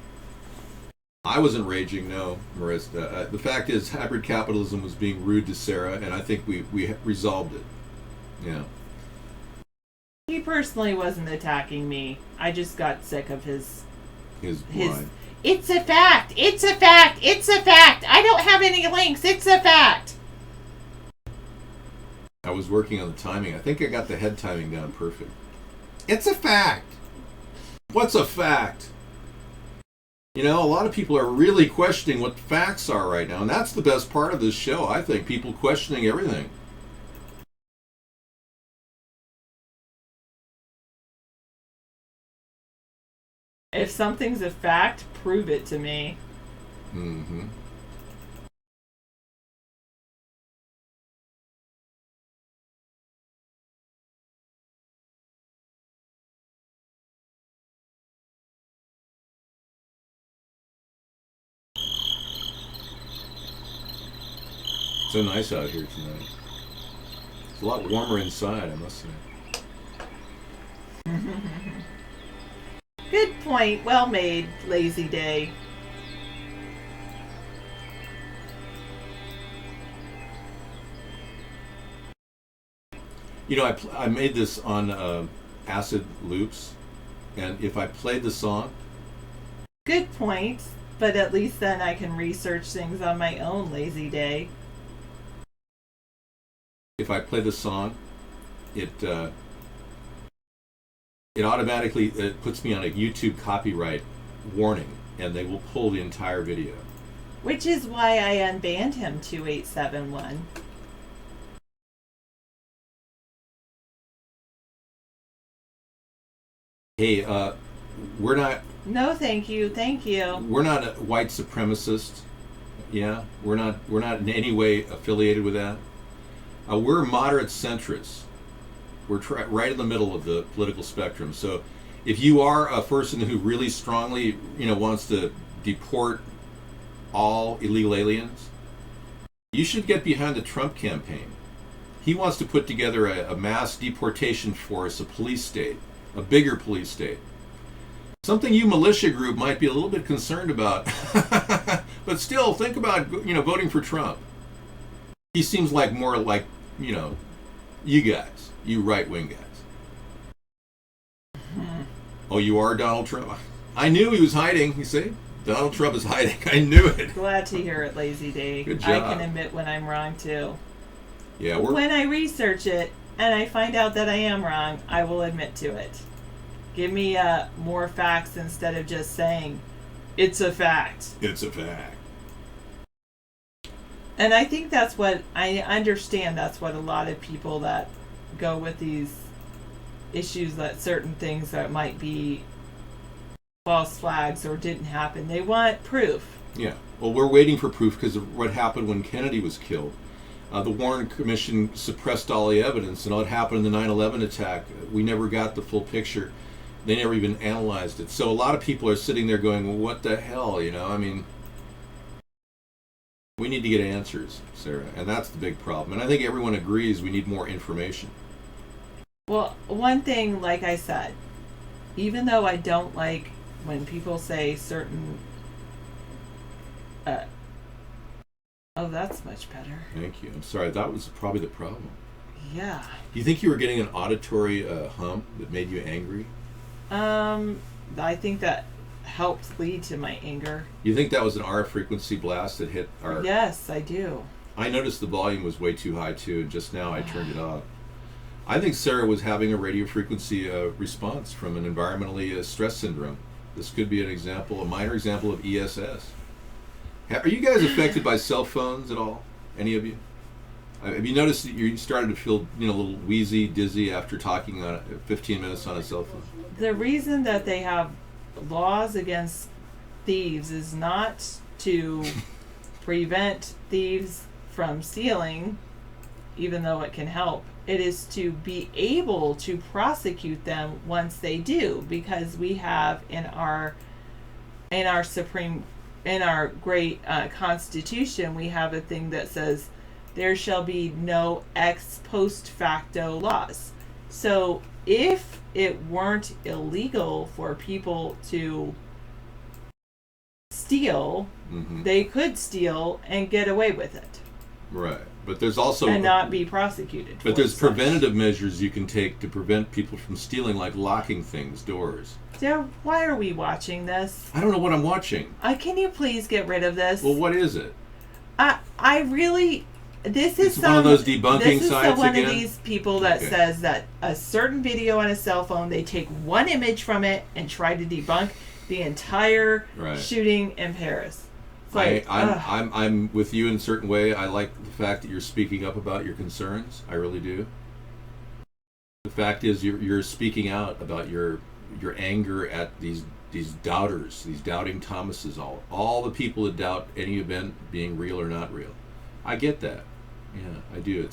Speaker 1: I wasn't raging, no, Marissa. The fact is, hybrid capitalism was being rude to Sarah, and I think we resolved it. Yeah.
Speaker 9: He personally wasn't attacking me. I just got sick of his
Speaker 1: line.
Speaker 9: It's a fact. It's a fact. It's a fact. I don't have any links. It's a fact.
Speaker 1: I was working on the timing. I think I got the head timing down perfect. It's a fact. What's a fact? You know, a lot of people are really questioning what facts are right now, and that's the best part of this show, I think. People questioning everything.
Speaker 9: If something's a fact, prove it to me.
Speaker 1: Mm-hmm. So nice out here tonight. It's a lot warmer inside, I must say.
Speaker 9: Good point. Well made, lazy day.
Speaker 1: You know, I made this on acid loops, and if I played the song...
Speaker 9: Good point, but at least then I can research things on my own lazy day.
Speaker 1: If I play the song, it automatically puts me on a YouTube copyright warning, and they will pull the entire video.
Speaker 9: Which is why I unbanned him, 2871.
Speaker 1: Hey, we're not
Speaker 9: No, thank you. Thank you.
Speaker 1: We're not a white supremacist. Yeah, we're not in any way affiliated with that. We're moderate centrists. We're right in the middle of the political spectrum. So if you are a person who really strongly, wants to deport all illegal aliens, you should get behind the Trump campaign. He wants to put together a mass deportation force, a police state, a bigger police state. Something you militia group might be a little bit concerned about. But still, think about, voting for Trump. He seems like more like, you guys, you right-wing guys. Oh, you are Donald Trump? I knew he was hiding, you see? Donald Trump is hiding. I knew it.
Speaker 9: Glad to hear it, Lazy D.
Speaker 1: Good job.
Speaker 9: I can admit when I'm wrong, too.
Speaker 1: Yeah,
Speaker 9: when I research it and I find out that I am wrong, I will admit to it. Give me more facts instead of just saying, it's a fact.
Speaker 1: It's a fact.
Speaker 9: And I think that's what, I understand that's what a lot of people that go with these issues, that certain things that might be false flags or didn't happen, they want proof.
Speaker 1: Yeah. Well, we're waiting for proof because of what happened when Kennedy was killed. The Warren Commission suppressed all the evidence, and what happened in the 9/11 attack, we never got the full picture. They never even analyzed it. So a lot of people are sitting there going, well, what the hell, I mean, we need to get answers, Sarah, and that's the big problem. And I think everyone agrees we need more information.
Speaker 9: Well, one thing, like I said, even though I don't like when people say certain... oh, that's much better.
Speaker 1: Thank you. I'm sorry, that was probably the problem.
Speaker 9: Yeah.
Speaker 1: Do you think you were getting an auditory hum that made you angry?
Speaker 9: I think that helped lead to my anger.
Speaker 1: You think that was an RF frequency blast that hit our...
Speaker 9: Yes, I do.
Speaker 1: I noticed the volume was way too high too, and just now I turned it off. I think Sarah was having a radio frequency response from an environmentally stress syndrome. This could be an example, a minor example of ESS. Are you guys affected by cell phones at all? Any of you? Have you noticed that you started to feel, a little wheezy, dizzy after talking 15 minutes on a cell phone?
Speaker 9: The reason that they have laws against thieves is not to prevent thieves from stealing, even though it can help. It is to be able to prosecute them once they do, because we have in our great Constitution, we have a thing that says there shall be no ex post facto laws. So if it weren't illegal for people to steal, they could steal and get away with it.
Speaker 1: Right. But there's also...
Speaker 9: and not be prosecuted.
Speaker 1: But there's preventative measures you can take to prevent people from stealing, like locking things, doors.
Speaker 9: Sarah, why are we watching this?
Speaker 1: I don't know what I'm watching.
Speaker 9: Can you please get rid of this?
Speaker 1: Well, what is it?
Speaker 9: I really... This is
Speaker 1: one of those debunking
Speaker 9: this
Speaker 1: sites
Speaker 9: is one
Speaker 1: again?
Speaker 9: of these people that says that a certain video on a cell phone, they take one image from it and try to debunk the entire shooting in Paris. Like,
Speaker 1: I'm with you in a certain way. I like the fact that you're speaking up about your concerns. I really do. The fact is, you're speaking out about your anger at these doubters, these doubting Thomases, all the people that doubt any event being real or not real. I get that. Yeah, I do.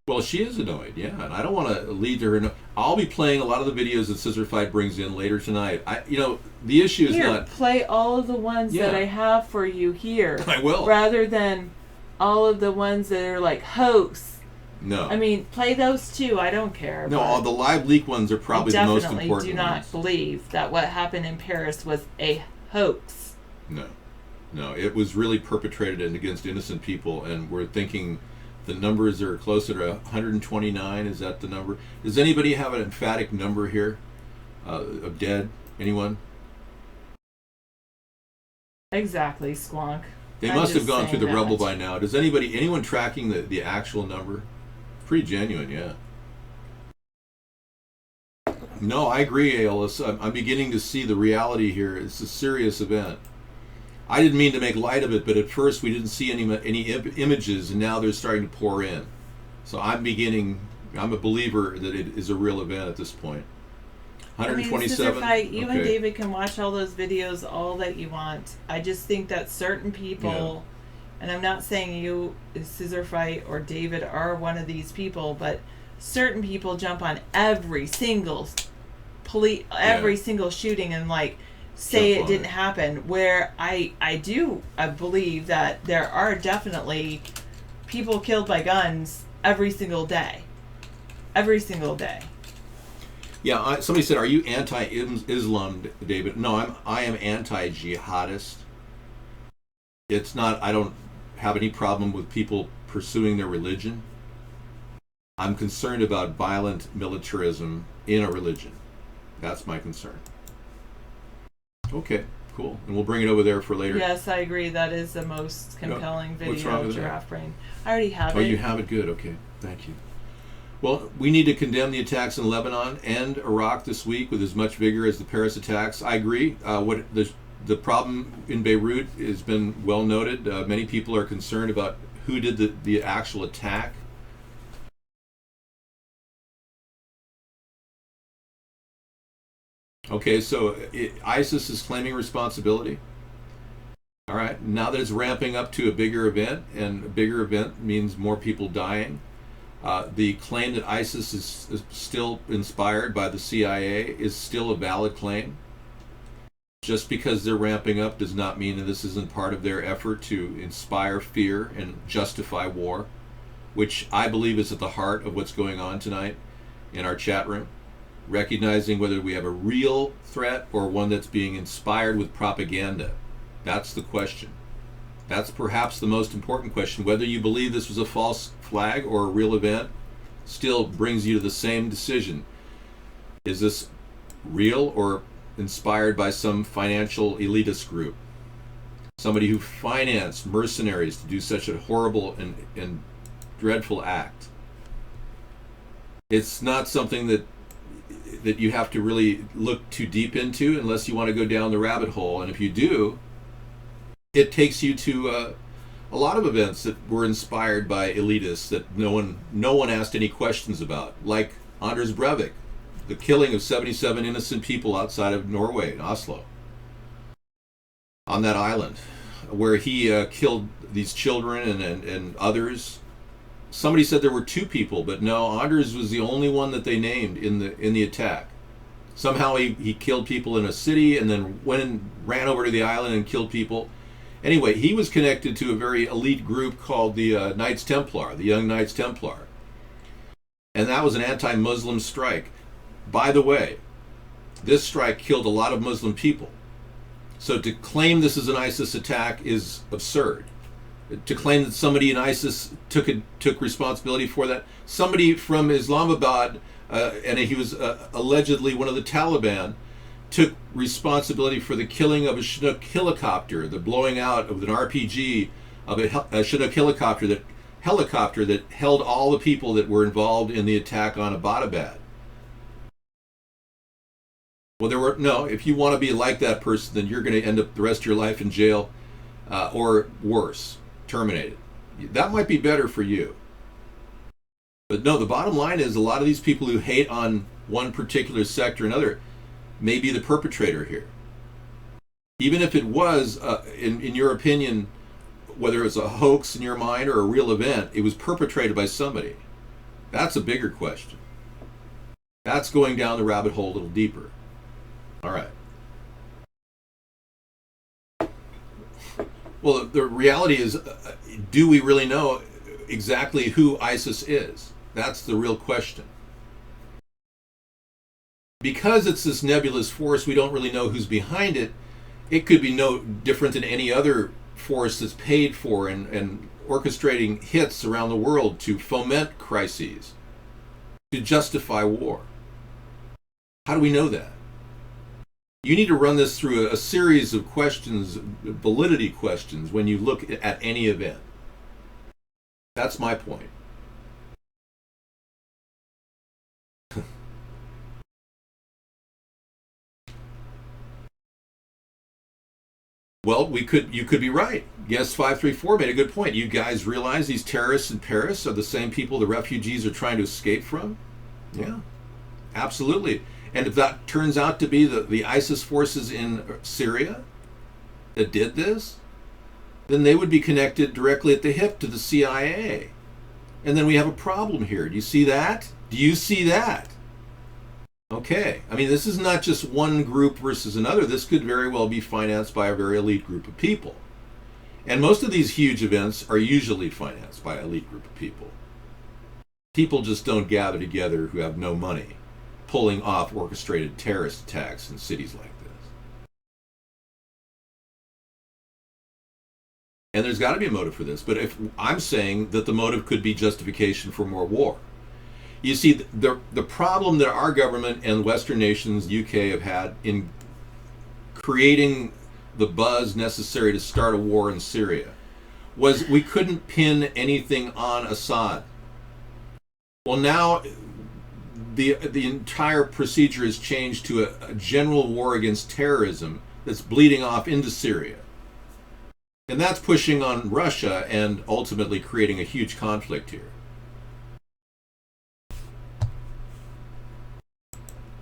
Speaker 1: Well, she is annoyed, yeah, and I don't want to lead to her. I'll be playing a lot of the videos that Scissor Fight brings in later tonight. The issue is not...
Speaker 9: play all of the ones that I have for you here.
Speaker 1: I will.
Speaker 9: Rather than all of the ones that are like hoax.
Speaker 1: No.
Speaker 9: I mean, play those too. I don't care.
Speaker 1: No, the live leak ones are probably the most important ones.
Speaker 9: I definitely do not believe that what happened in Paris was a hoax.
Speaker 1: No, it was really perpetrated against innocent people, and we're thinking the numbers are closer to 129. Is that the number? Does anybody have an emphatic number here of dead? Anyone?
Speaker 9: Exactly, Squonk.
Speaker 1: They must have gone through the rubble by now. Does anyone tracking the actual number? Pretty genuine, yeah. No, I agree, Aeolus. I'm beginning to see the reality here. It's a serious event. I didn't mean to make light of it, but at first we didn't see any images, and now they're starting to pour in. So I'm a believer that it is a real event at this point. 127.
Speaker 9: Fight, you and
Speaker 1: Okay.
Speaker 9: David can watch all those videos all that you want. I just think that certain people, and I'm not saying you, Scissor Fight, or David are one of these people, but certain people jump on every single single shooting and like say it didn't happen. Where I believe that there are definitely people killed by guns every single day. Every single day.
Speaker 1: Yeah, somebody said, "Are you anti-Islam, David?" No, I am anti-jihadist. It's not. I don't have any problem with people pursuing their religion. I'm concerned about violent militarism in a religion. That's my concern. Okay, cool, and we'll bring it over there for later.
Speaker 9: Yes, I agree. That is the most compelling video.
Speaker 1: What's wrong with
Speaker 9: Giraffe Brain. I already have it.
Speaker 1: Oh, you have it. Good. Okay, thank you. Well, we need to condemn the attacks in Lebanon and Iraq this week with as much vigor as the Paris attacks. I agree. What the problem in Beirut has been well noted. Many people are concerned about who did the actual attack. Okay, so ISIS is claiming responsibility. All right, now that it's ramping up to a bigger event, and a bigger event means more people dying. The claim that ISIS is still inspired by the CIA is still a valid claim. Just because they're ramping up does not mean that this isn't part of their effort to inspire fear and justify war, which I believe is at the heart of what's going on tonight in our chat room. Recognizing whether we have a real threat or one that's being inspired with propaganda. That's the question. That's perhaps the most important question. Whether you believe this was a false flag or a real event still brings you to the same decision. Is this real or inspired by some financial elitist group? Somebody who financed mercenaries to do such a horrible and dreadful act. It's not something that you have to really look too deep into unless you want to go down the rabbit hole. And if you do, it takes you to a lot of events that were inspired by elitists that no one asked any questions about, like Anders Breivik, the killing of 77 innocent people outside of Norway, in Oslo, on that island, where he killed these children and others. Somebody said there were 2 people, but no, Anders was the only one that they named in the attack. Somehow he killed people in a city and then went and ran over to the island and killed people. Anyway, he was connected to a very elite group called the Knights Templar, the Young Knights Templar. And that was an anti-Muslim strike. By the way, this strike killed a lot of Muslim people. So to claim this is an ISIS attack is absurd. To claim that somebody in ISIS took responsibility for that. Somebody from Islamabad, and he was allegedly one of the Taliban, took responsibility for the killing of a Chinook helicopter, the blowing out of an RPG of a Chinook helicopter that held all the people that were involved in the attack on Abbottabad. Well, if you want to be like that person, then you're going to end up the rest of your life in jail, or worse, terminated. That might be better for you. But no, the bottom line is a lot of these people who hate on one particular sector or another may be the perpetrator here. Even if it was, in your opinion, whether it's a hoax in your mind or a real event, it was perpetrated by somebody. That's a bigger question. That's going down the rabbit hole a little deeper. All right. Well, the reality is, do we really know exactly who ISIS is? That's the real question. Because it's this nebulous force, we don't really know who's behind it. It could be no different than any other force that's paid for and orchestrating hits around the world to foment crises, to justify war. How do we know that? You need to run this through a series of questions, validity questions, when you look at any event. That's my point. Well, you could be right. Yes, 534 made a good point. You guys realize these terrorists in Paris are the same people the refugees are trying to escape from? Yeah, absolutely. And if that turns out to be the ISIS forces in Syria that did this, then they would be connected directly at the hip to the CIA. And then we have a problem here. Do you see that? Do you see that? Okay. I mean, this is not just one group versus another. This could very well be financed by a very elite group of people. And most of these huge events are usually financed by an elite group of people. People just don't gather together who have no money, pulling off orchestrated terrorist attacks in cities like this. And there's got to be a motive for this. But if I'm saying that the motive could be justification for more war. You see, the problem that our government and Western nations, UK, have had in creating the buzz necessary to start a war in Syria was we couldn't pin anything on Assad. Well, now the entire procedure has changed to a general war against terrorism that's bleeding off into Syria. And that's pushing on Russia and ultimately creating a huge conflict here.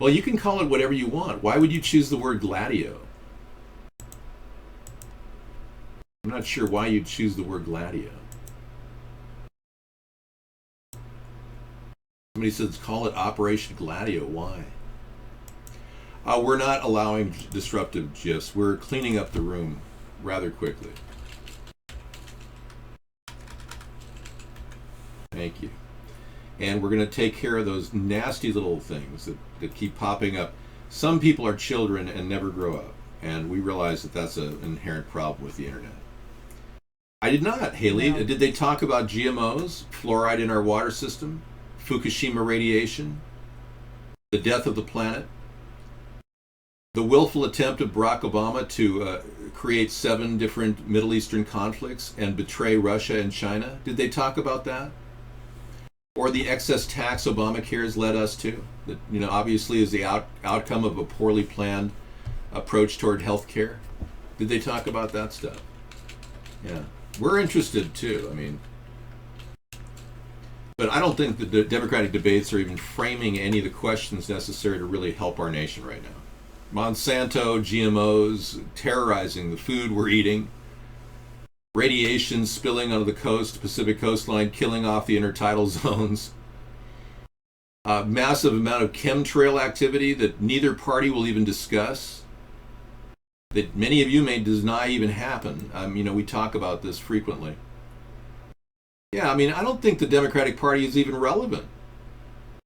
Speaker 1: Well, you can call it whatever you want. Why would you choose the word gladio? I'm not sure why you'd choose the word gladio. Somebody says call it Operation Gladio. Why? We're not allowing disruptive GIFs. We're cleaning up the room rather quickly. Thank you. And we're going to take care of those nasty little things that keep popping up. Some people are children and never grow up. And we realize that that's an inherent problem with the internet. I did not, Haley. No. Did they talk about GMOs, fluoride in our water system, Fukushima radiation, the death of the planet, the willful attempt of Barack Obama to create 7 different Middle Eastern conflicts and betray Russia and China? Did they talk about that? Or the excess tax Obamacare has led us to? That, you know, obviously is the outcome of a poorly planned approach toward health care. Did they talk about that stuff? Yeah. We're interested too. I mean, but I don't think the Democratic debates are even framing any of the questions necessary to really help our nation right now. Monsanto, GMOs, terrorizing the food we're eating, radiation spilling onto the coast, Pacific coastline, killing off the intertidal zones, massive amount of chemtrail activity that neither party will even discuss, that many of you may deny even happen. You know, we talk about this frequently. Yeah, I mean, I don't think the Democratic Party is even relevant.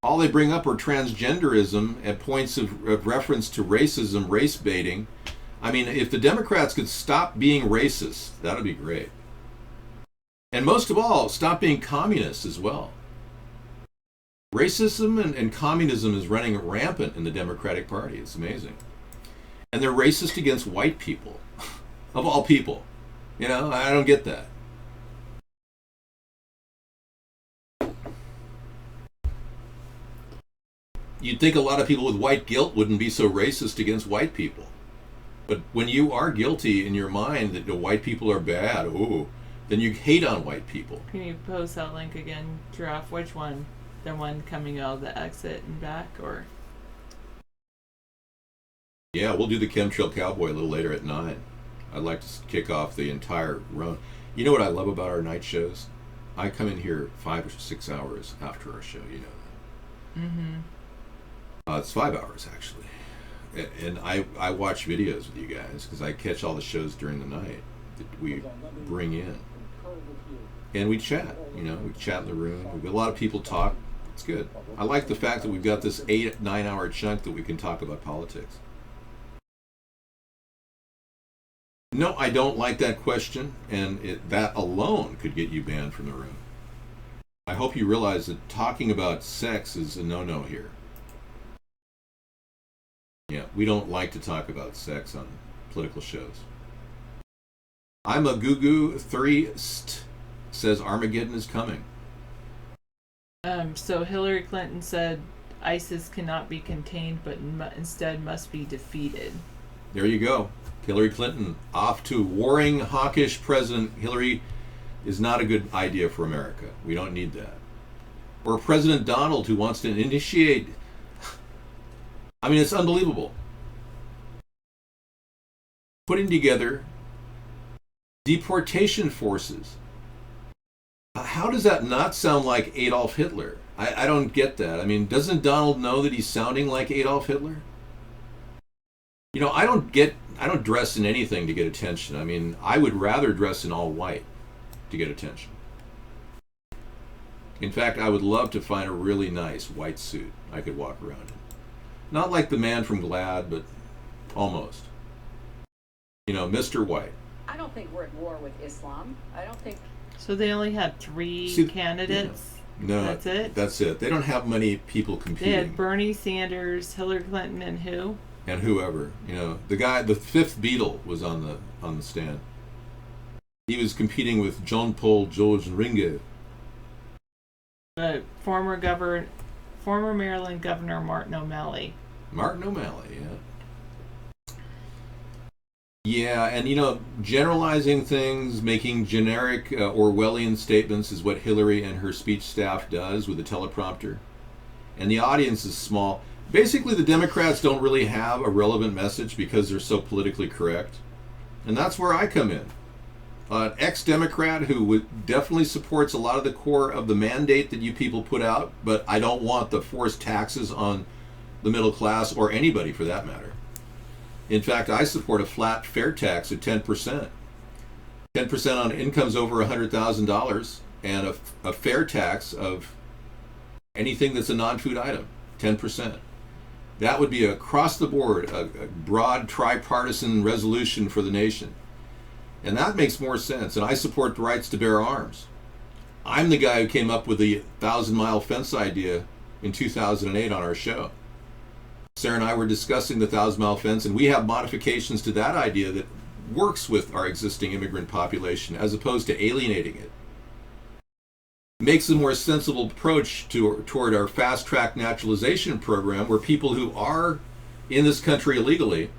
Speaker 1: All they bring up are transgenderism at points of reference to racism, race baiting. I mean, if the Democrats could stop being racist, that would be great. And most of all, stop being communists as well. Racism and communism is running rampant in the Democratic Party. It's amazing. And they're racist against white people, of all people. You know, I don't get that. You'd think a lot of people with white guilt wouldn't be so racist against white people. But when you are guilty in your mind that the white people are bad, then you hate on white people.
Speaker 9: Can you post that link again, Giraffe? Which one? The one coming out of the exit and back, or?
Speaker 1: Yeah, we'll do the Chemtrail Cowboy a little later at 9. I'd like to kick off the entire run. You know what I love about our night shows? I come in here 5 or 6 hours after our show, you know that. Mm-hmm. It's 5 hours, actually. And I watch videos with you guys because I catch all the shows during the night that we bring in. And we chat, you know, we chat in the room. We've got a lot of people talk. It's good. I like the fact that we've got this 8-9 hour chunk that we can talk about politics. No, I don't like that question, and that alone could get you banned from the room. I hope you realize that talking about sex is a no-no here. Yeah, we don't like to talk about sex on political shows. I'm a goo-goo 3 says Armageddon is coming.
Speaker 9: So Hillary Clinton said ISIS cannot be contained, but instead must be defeated.
Speaker 1: There you go. Hillary Clinton off to warring, hawkish President. Hillary is not a good idea for America. We don't need that. Or President Donald, who wants to initiate I mean, it's unbelievable. Putting together deportation forces. How does that not sound like Adolf Hitler? I don't get that. I mean, doesn't Donald know that he's sounding like Adolf Hitler? You know, I don't dress in anything to get attention. I mean, I would rather dress in all white to get attention. In fact, I would love to find a really nice white suit I could walk around in. Not like the man from Glad, but almost. You know, Mr. White.
Speaker 4: I don't think we're at war with Islam. I don't think.
Speaker 9: So they only had three candidates?
Speaker 1: Yeah. No,
Speaker 9: that's it?
Speaker 1: That's it. They don't have many people competing.
Speaker 9: They had Bernie Sanders, Hillary Clinton, and who?
Speaker 1: And whoever. You know, the guy, the fifth Beatle was on the stand. He was competing with Jean-Paul Georges Ringo.
Speaker 9: The former Maryland Governor Martin O'Malley.
Speaker 1: Martin O'Malley, yeah. Yeah, and you know, generalizing things, making generic Orwellian statements is what Hillary and her speech staff does with a teleprompter. And the audience is small. Basically, the Democrats don't really have a relevant message because they're so politically correct. And that's where I come in. An ex-Democrat who definitely supports a lot of the core of the mandate that you people put out, but I don't want the forced taxes on the middle class or anybody for that matter. In fact, I support a flat fair tax of 10%. 10% on incomes over $100,000 and a fair tax of anything that's a non-food item, 10%. That would be across the board, a broad tripartisan resolution for the nation. And that makes more sense. And I support the rights to bear arms. I'm the guy who came up with the 1,000-mile fence idea in 2008 on our show. Sarah and I were discussing the 1,000-mile fence, and we have modifications to that idea that works with our existing immigrant population as opposed to alienating it. Makes a more sensible approach toward our fast-track naturalization program, where people who are in this country illegally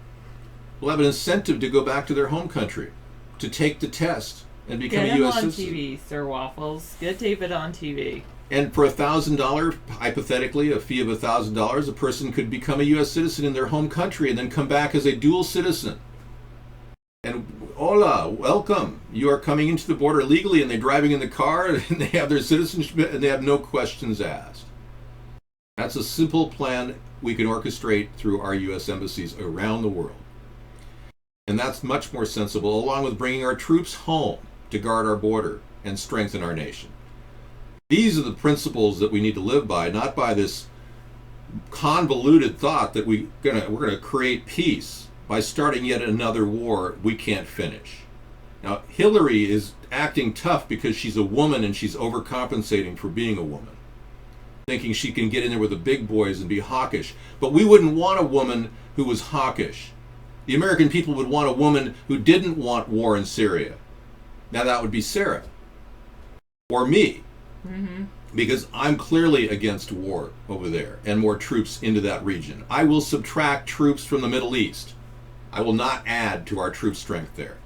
Speaker 1: will have an incentive to go back to their home country, to take the test and become a U.S. citizen.
Speaker 9: Get him on TV, Sir Waffles. Get David on TV.
Speaker 1: And for $1,000, hypothetically, a fee of $1,000, a person could become a U.S. citizen in their home country and then come back as a dual citizen. And hola, welcome. You are coming into the border legally, and they're driving in the car, and they have their citizenship, and they have no questions asked. That's a simple plan we can orchestrate through our U.S. embassies around the world. And that's much more sensible, along with bringing our troops home to guard our border and strengthen our nation. These are the principles that we need to live by, not by this convoluted thought that we're gonna create peace by starting yet another war we can't finish. Now, Hillary is acting tough because she's a woman and she's overcompensating for being a woman, thinking she can get in there with the big boys and be hawkish. But we wouldn't want a woman who was hawkish. The American people would want a woman who didn't want war in Syria. Now that would be Sarah or me. Mm-hmm. Because I'm clearly against war over there and more troops into that region. I will subtract troops from the Middle East. I will not add to our troop strength there.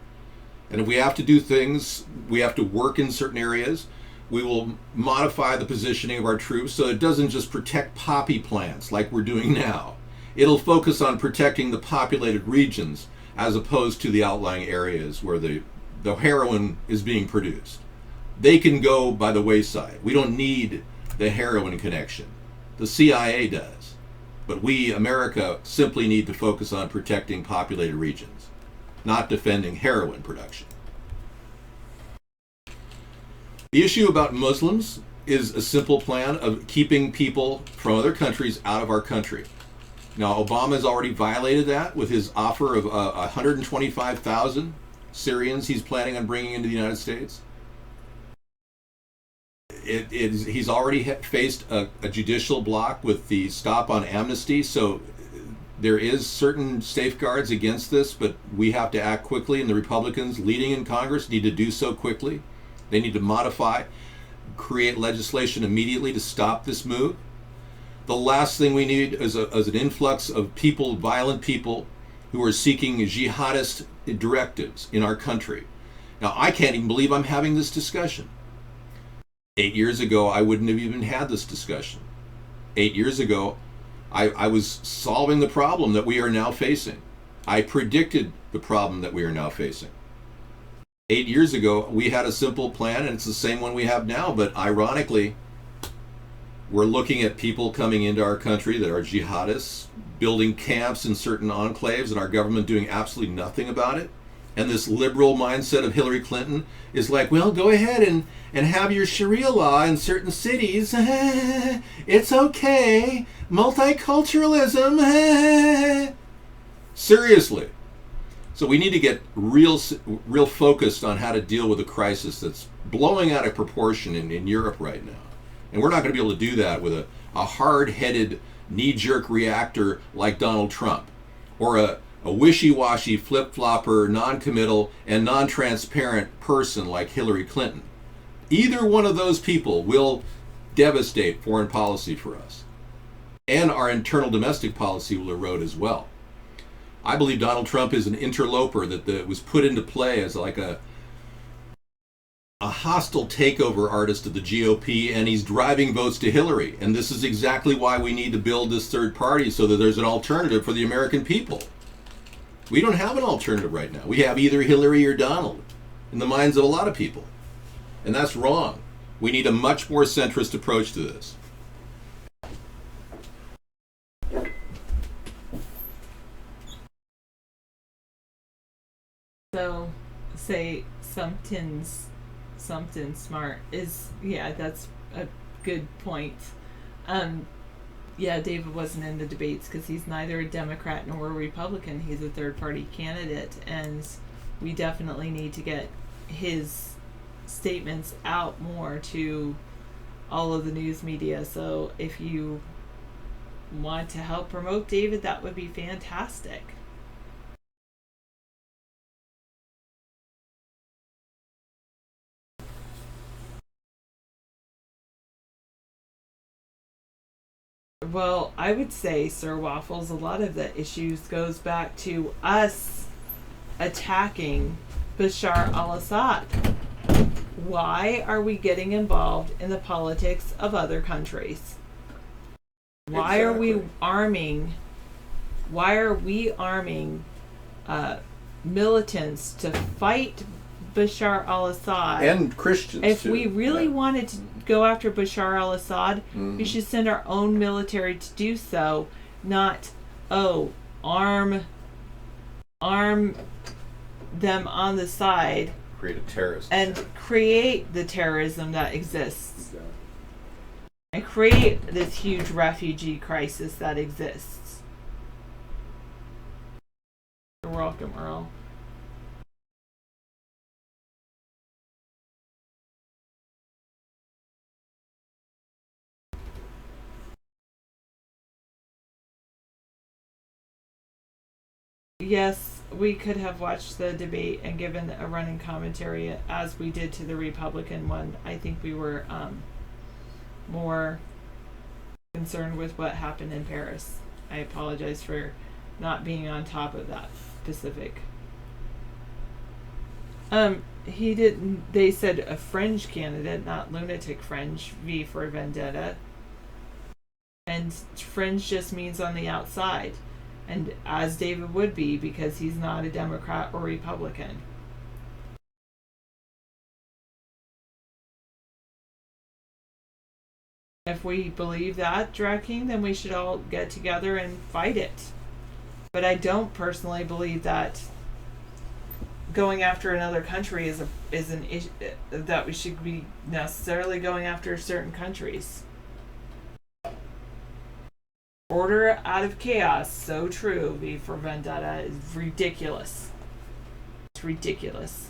Speaker 1: And if we have to do things, we have to work in certain areas, we will modify the positioning of our troops so it doesn't just protect poppy plants like we're doing now. It'll focus on protecting the populated regions as opposed to the outlying areas where the heroin is being produced. They can go by the wayside. We don't need the heroin connection. The CIA does. But we, America, simply need to focus on protecting populated regions, not defending heroin production. The issue about Muslims is a simple plan of keeping people from other countries out of our country. Now, Obama's already violated that with his offer of 125,000 Syrians he's planning on bringing into the United States. He's already faced a judicial block with the stop on amnesty, so there is certain safeguards against this, but we have to act quickly, and the Republicans leading in Congress need to do so quickly. They need to modify, create legislation immediately to stop this move. The last thing we need is an influx of people, violent people, who are seeking jihadist directives in our country. Now, I can't even believe I'm having this discussion. 8 years ago, I wouldn't have even had this discussion. 8 years ago, I was solving the problem that we are now facing. I predicted the problem that we are now facing. 8 years ago, we had a simple plan, and it's the same one we have now, but ironically, we're looking at people coming into our country that are jihadists, building camps in certain enclaves, and our government doing absolutely nothing about it. And this liberal mindset of Hillary Clinton is like, well, go ahead and have your Sharia law in certain cities. It's okay. Multiculturalism. Seriously. So we need to get real focused on how to deal with a crisis that's blowing out of proportion in Europe right now. And we're not going to be able to do that with a hard-headed, knee-jerk reactor like Donald Trump, or a wishy-washy, flip-flopper, non-committal, and non-transparent person like Hillary Clinton. Either one of those people will devastate foreign policy for us. And our internal domestic policy will erode as well. I believe Donald Trump is an interloper that was put into play as like a hostile takeover artist of the GOP, and he's driving votes to Hillary. And this is exactly why we need to build this third party, so that there's an alternative for the American people. We don't have an alternative right now. We have either Hillary or Donald in the minds of a lot of people. And that's wrong. We need a much more centrist approach to this.
Speaker 9: So, say something's smart is, yeah, that's a good point. Yeah, David wasn't in the debates because he's neither a Democrat nor a Republican. He's a third-party candidate, and we definitely need to get his statements out more to all of the news media. So if you want to help promote David, that would be fantastic. Well, I would say, Sir Waffles, a lot of the issues goes back to us attacking Bashar al-Assad. Why are we getting involved in the politics of other countries? Why are we arming militants to fight Bashar al-Assad?
Speaker 1: And Christians,
Speaker 9: if
Speaker 1: too.
Speaker 9: we really wanted to go after Bashar al-Assad, we should send our own military to do so, not arm them on the side,
Speaker 1: create a terrorist
Speaker 9: and create the terrorism that exists, and create this huge refugee crisis that exists. You're welcome, Earl. Yes, we could have watched the debate and given a running commentary as we did to the Republican one. I think we were more concerned with what happened in Paris. I apologize for not being on top of that specific. He didn't. They said a fringe candidate, not lunatic fringe. V for Vendetta. And fringe just means on the outside. And as David would be, because he's not a Democrat or Republican. If we believe that, Drag King, then we should all get together and fight it. But I don't personally believe that going after another country is an issue, that we should be necessarily going after certain countries. Order out of chaos, so true. V for Vendetta is ridiculous. It's ridiculous.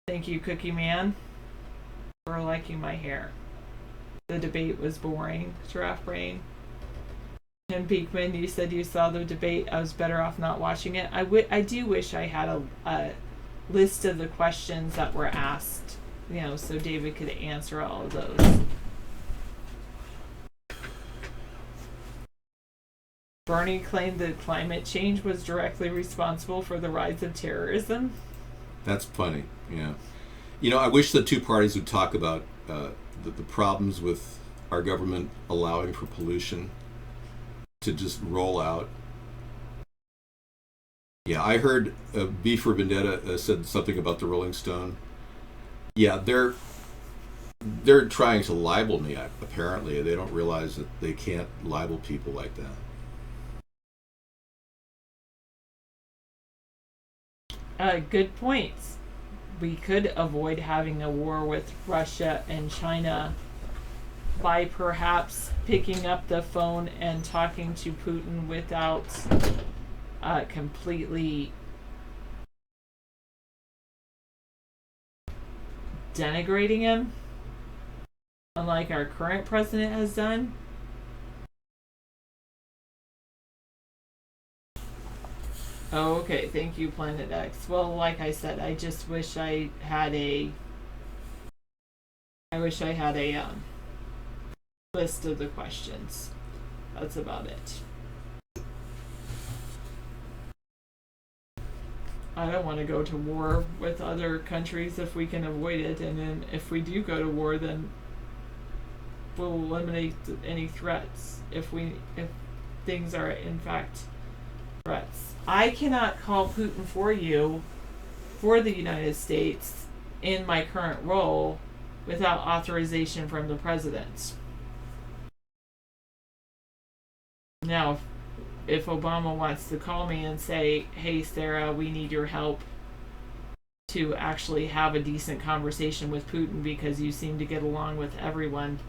Speaker 9: Thank you, Cookie Man, for liking my hair. The debate was boring. Giraffe Brain. Ken Beekman, you said you saw the debate. I was better off not watching it. I do wish I had a list of the questions that were asked, so David could answer all of those. Bernie claimed that climate change was directly responsible for the rise of terrorism.
Speaker 1: That's funny, yeah. I wish the two parties would talk about the problems with our government allowing for pollution to just roll out. Yeah, I heard V for Vendetta said something about the Rolling Stone. Yeah, they're trying to libel me, apparently. They don't realize that they can't libel people like
Speaker 9: that. Good points. We could avoid having a war with Russia and China by perhaps picking up the phone and talking to Putin without completely denigrating him, unlike our current president has done. Oh, okay. Thank you, Planet X. Well, like I said, I just wish I had a list of the questions. That's about it. I don't want to go to war with other countries if we can avoid it, and then if we do go to war, then we'll eliminate any threats if things are in fact threats. I cannot call Putin for you, for the United States, in my current role without authorization from the president. Now, if Obama wants to call me and say, hey, Sarah, we need your help to actually have a decent conversation with Putin because you seem to get along with everyone,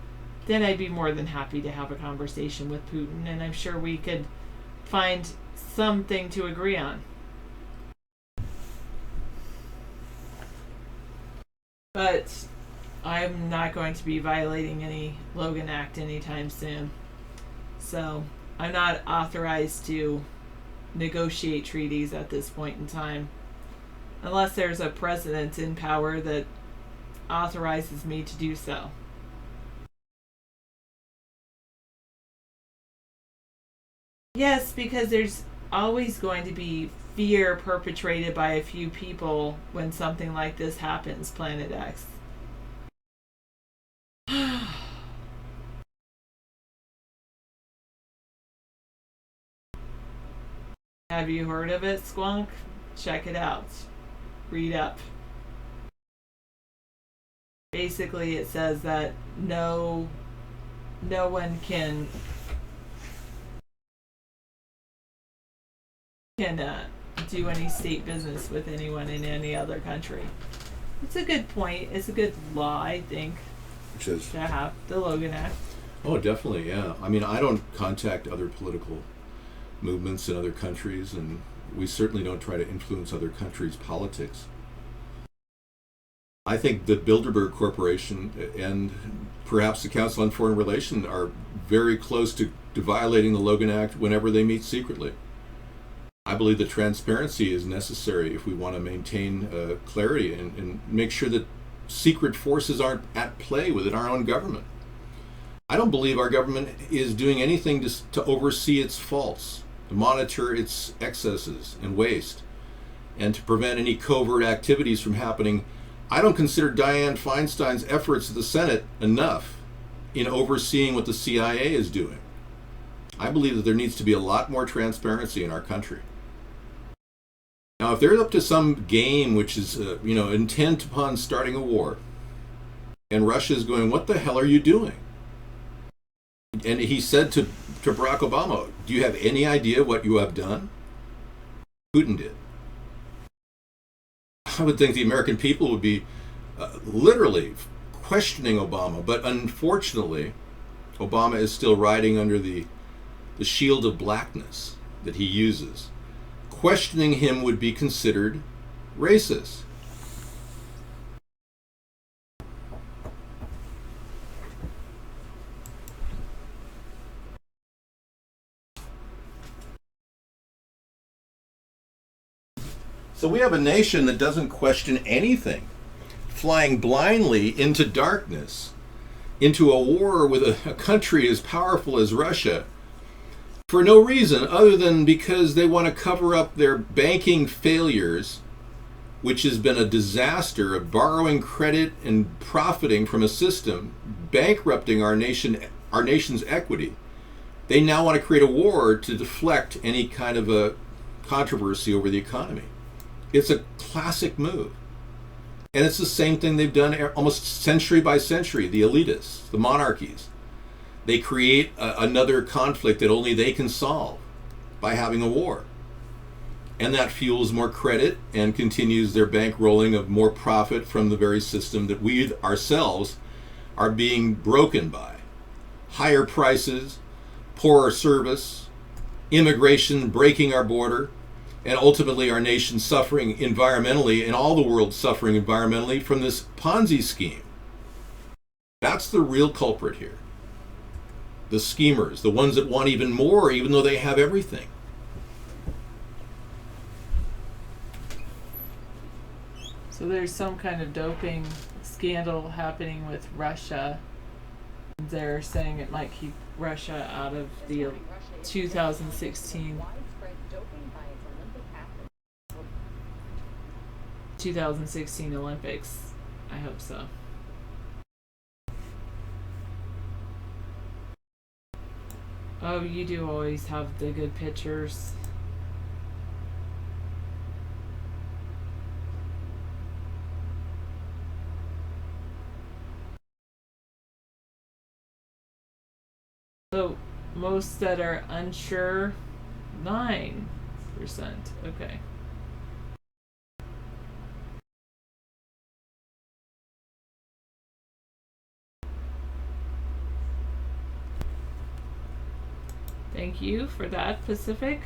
Speaker 9: then I'd be more than happy to have a conversation with Putin, and I'm sure we could find something to agree on. But I'm not going to be violating any Logan Act anytime soon. So I'm not authorized to negotiate treaties at this point in time, unless there's a president in power that authorizes me to do so. Yes, because there's always going to be fear perpetrated by a few people when something like this happens, Planet X. Have you heard of it, Squonk? Check it out. Read up. Basically, it says that no one can do any state business with anyone in any other country. It's a good point. It's a good law, I think,
Speaker 1: Which is
Speaker 9: to have the Logan Act.
Speaker 1: Oh, definitely, yeah. I mean, I don't contact other political movements in other countries, and we certainly don't try to influence other countries' politics. I think the Bilderberg Corporation and perhaps the Council on Foreign Relations are very close to violating the Logan Act whenever they meet secretly. I believe that transparency is necessary if we want to maintain clarity and make sure that secret forces aren't at play within our own government. I don't believe our government is doing anything to oversee its faults, to monitor its excesses and waste, and to prevent any covert activities from happening. I don't consider Dianne Feinstein's efforts at the Senate enough in overseeing what the CIA is doing. I believe that there needs to be a lot more transparency in our country. Now, if they're up to some game which is, intent upon starting a war, and Russia's going, what the hell are you doing? And he said to Barack Obama, do you have any idea what you have done? Putin did. I would think the American people would be literally questioning Obama, but unfortunately, Obama is still riding under the shield of blackness that he uses. Questioning him would be considered racist. So we have a nation that doesn't question anything, flying blindly into darkness, into a war with a country as powerful as Russia, for no reason other than because they want to cover up their banking failures, which has been a disaster of borrowing credit and profiting from a system, bankrupting our nation our nation's equity. They now want to create a war to deflect any kind of a controversy over the economy. It's a classic move. And it's the same thing they've done almost century by century, the elitists, the monarchies. They create another conflict that only they can solve by having a war. And that fuels more credit and continues their bankrolling of more profit from the very system that we ourselves are being broken by. Higher prices, poorer service, immigration breaking our border, and ultimately our nation suffering environmentally, and all the world suffering environmentally from this Ponzi scheme. That's the real culprit here. The schemers, the ones that want even more, even though they have everything.
Speaker 9: So there's some kind of doping scandal happening with Russia. They're saying it might keep Russia out of the 2016 Olympics. I hope so. Oh, you do always have the good pictures. So most that are unsure, 9%. Okay. Thank you for that, Pacific.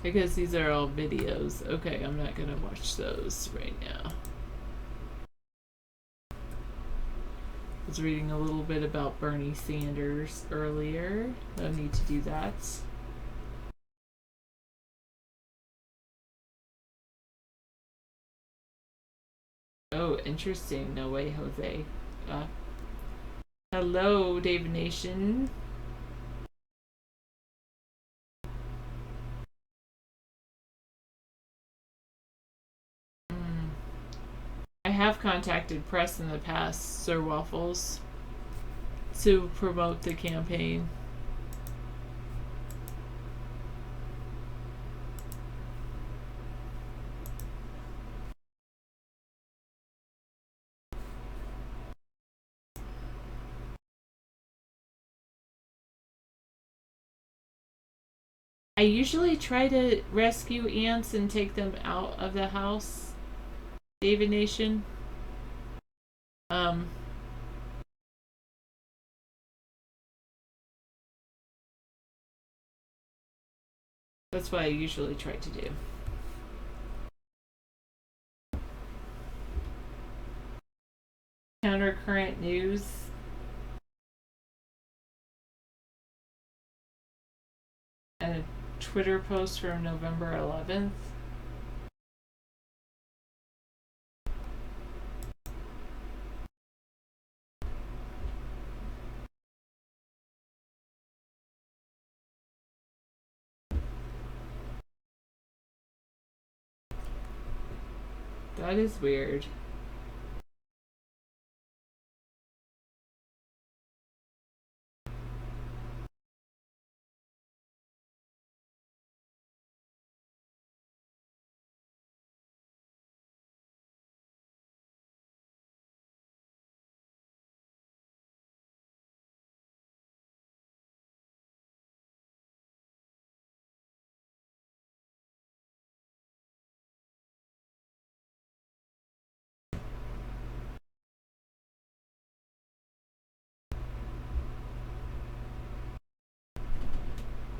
Speaker 9: Because these are all videos. Okay, I'm not gonna watch those right now. I was reading a little bit about Bernie Sanders earlier. No need to do that. Oh, interesting. No way, Jose. Hello, David Nation. I have contacted press in the past, Sir Waffles, to promote the campaign. I usually try to rescue ants and take them out of the house, David Nation. That's what I usually try to do. Countercurrent news. And a Twitter post from November 11th. That is weird.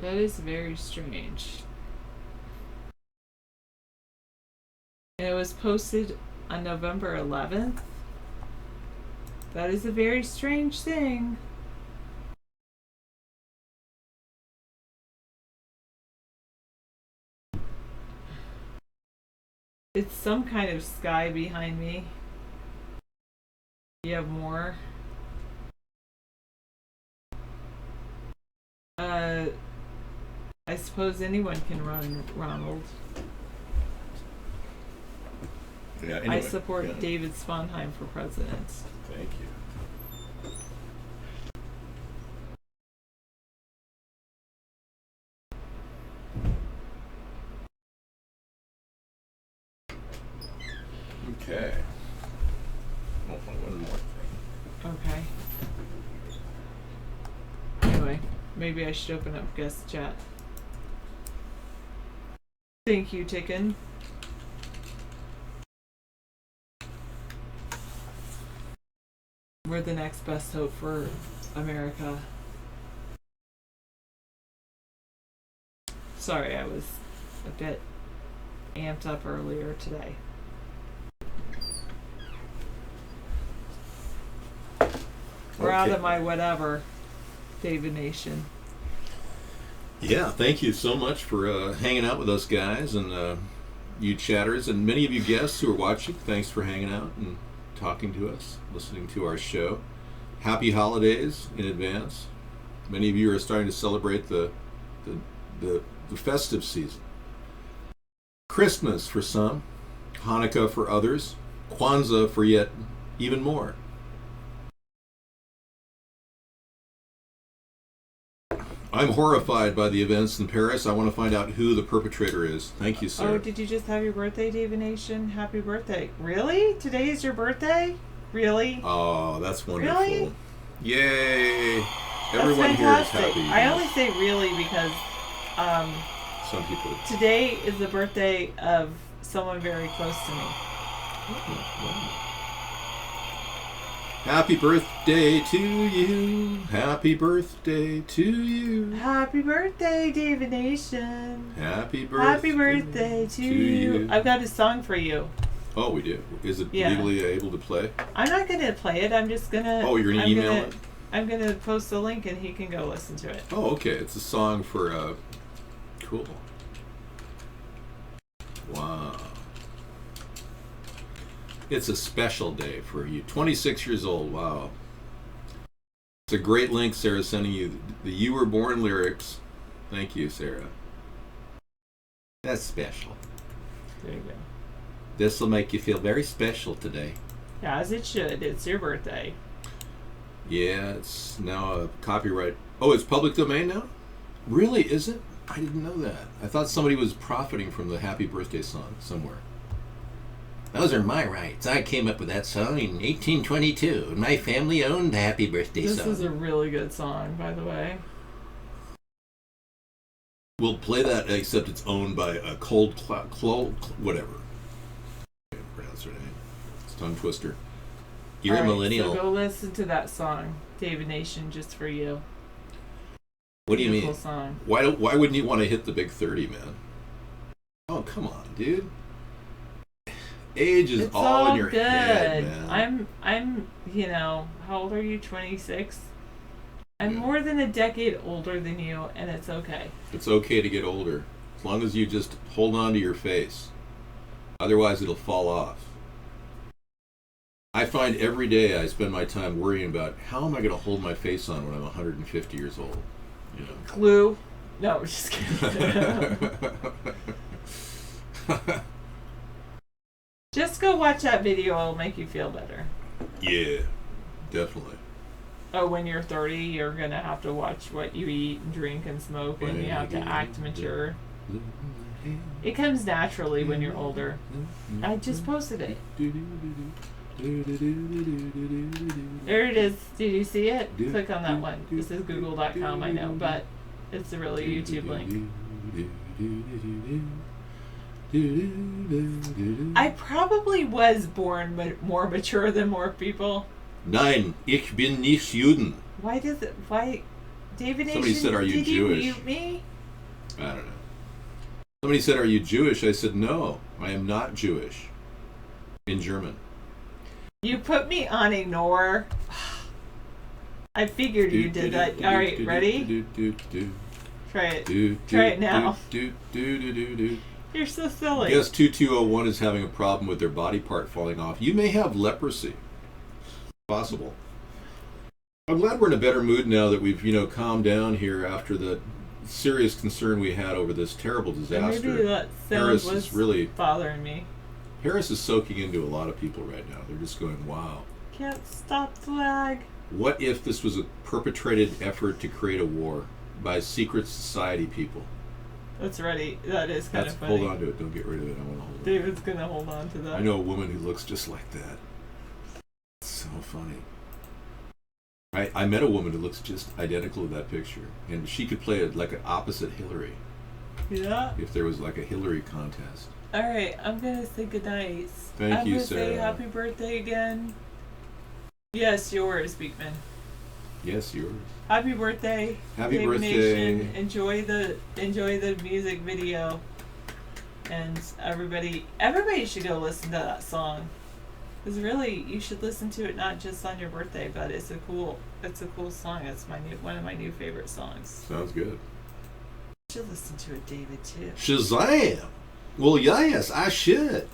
Speaker 9: That is very strange. And it was posted on November 11th. That is a very strange thing. It's some kind of sky behind me. You have more. suppose anyone can run, Ronald.
Speaker 1: Yeah, anyway,
Speaker 9: I support David Sponheim for president.
Speaker 1: Thank you. Okay. Oh, one more thing.
Speaker 9: Okay. Anyway, maybe I should open up guest chat. Thank you, Ticken. We're the next best hope for America. Sorry, I was a bit amped up earlier today. We're out of my whatever, David Nation.
Speaker 1: Yeah, thank you so much for hanging out with us guys and you chatters and many of you guests who are watching. Thanks for hanging out and talking to us, listening to our show. Happy holidays in advance. Many of you are starting to celebrate the festive season. Christmas for some, Hanukkah for others, Kwanzaa for yet even more. I'm horrified by the events in Paris. I want to find out who the perpetrator is. Thank you, sir.
Speaker 9: Oh, did you just have your birthday, David Nation? Happy birthday. Really? Today is your birthday? Really?
Speaker 1: Oh, that's wonderful.
Speaker 9: Really?
Speaker 1: Yay.
Speaker 9: That's
Speaker 1: Everyone
Speaker 9: fantastic.
Speaker 1: here is happy.
Speaker 9: I only say really because
Speaker 1: some people.
Speaker 9: Today is the birthday of someone very close to me.
Speaker 1: Happy birthday to you. Happy birthday to you.
Speaker 9: Happy birthday, David Nation.
Speaker 1: Happy birthday.
Speaker 9: Happy birthday to you. I've got a song for you.
Speaker 1: Oh, we do. Is it legally able to play?
Speaker 9: I'm not going to play it. I'm just going to...
Speaker 1: Oh, you're going to email it?
Speaker 9: I'm going to post the link and he can go listen to it.
Speaker 1: Oh, okay. It's a song for... cool. Wow. It's a special day for you. 26 years old. Wow. It's a great link, Sarah, sending you the You Were Born lyrics. Thank you, Sarah. That's special.
Speaker 9: There you go.
Speaker 1: This will make you feel very special today.
Speaker 9: As it should. It's your birthday.
Speaker 1: Yeah, it's now a copyright. Oh, it's public domain now? Really? Is it? I didn't know that. I thought somebody was profiting from the happy birthday song somewhere. Those are my rights. I came up with that song in 1822, and my family owned the Happy Birthday song.
Speaker 9: This is a really good song, by the way.
Speaker 1: We'll play that, except it's owned by a whatever. I can't pronounce her name. It's a tongue twister. You're a millennial.
Speaker 9: So go listen to that song, David Nation, just for you.
Speaker 1: What do you mean?
Speaker 9: Song.
Speaker 1: Why wouldn't you want to hit the big 30, man? Oh, come on, dude. Age is all in your head, man.
Speaker 9: I'm, how old are you? 26? I'm more than a decade older than you, and it's okay.
Speaker 1: It's okay to get older, as long as you just hold on to your face. Otherwise, it'll fall off. I find every day I spend my time worrying about how am I going to hold my face on when I'm 150 years old. You know.
Speaker 9: Glue. No, just kidding. Just go watch that video. It'll make you feel better.
Speaker 1: Yeah, definitely.
Speaker 9: Oh, when you're 30, you're going to have to watch what you eat and drink and smoke, and you have to act mature. It comes naturally when you're older. I just posted it. There it is. Did you see it? Click on that one. This is google.com, I know, but it's a really YouTube link. I probably was born more mature than more people.
Speaker 1: Nein, ich bin nicht Juden.
Speaker 9: Why David Nation,
Speaker 1: somebody said, are you
Speaker 9: did
Speaker 1: Jewish?
Speaker 9: You mute me?
Speaker 1: I don't know. Somebody said, are you Jewish? I said, no, I am not Jewish. In German.
Speaker 9: You put me on ignore. I figured you did that. All right, ready? Try it. Try it now. You're so silly.
Speaker 1: Guess 2201 is having a problem with their body part falling off. You may have leprosy. Possible. I'm glad we're in a better mood now that we've, calmed down here after the serious concern we had over this terrible disaster.
Speaker 9: Maybe that sound
Speaker 1: Harris
Speaker 9: was
Speaker 1: is really
Speaker 9: bothering me.
Speaker 1: Harris is soaking into a lot of people right now. They're just going, wow.
Speaker 9: Can't stop flag.
Speaker 1: What if this was a perpetrated effort to create a war by secret society people?
Speaker 9: That's ready. That is kind of funny.
Speaker 1: Hold on to it. Don't get rid of it. I want to hold it.
Speaker 9: David's going to hold on to that.
Speaker 1: I know a woman who looks just like that. It's so funny. I met a woman who looks just identical to that picture. And she could play it like an opposite Hillary.
Speaker 9: Yeah.
Speaker 1: If there was like a Hillary contest.
Speaker 9: All right. I'm going to say goodnight.
Speaker 1: Thank you, Sarah.
Speaker 9: I'm going to say happy birthday again. Yes, yours, Beekman.
Speaker 1: Yes, yours.
Speaker 9: Happy birthday.
Speaker 1: Happy
Speaker 9: Dave
Speaker 1: birthday.
Speaker 9: Nation. Enjoy the music video. And everybody should go listen to that song. Because really, you should listen to it not just on your birthday, but it's a cool song. It's one of my new favorite songs.
Speaker 1: Sounds good.
Speaker 9: You should listen to it, David, too.
Speaker 1: Shazam! Well, yes, I should.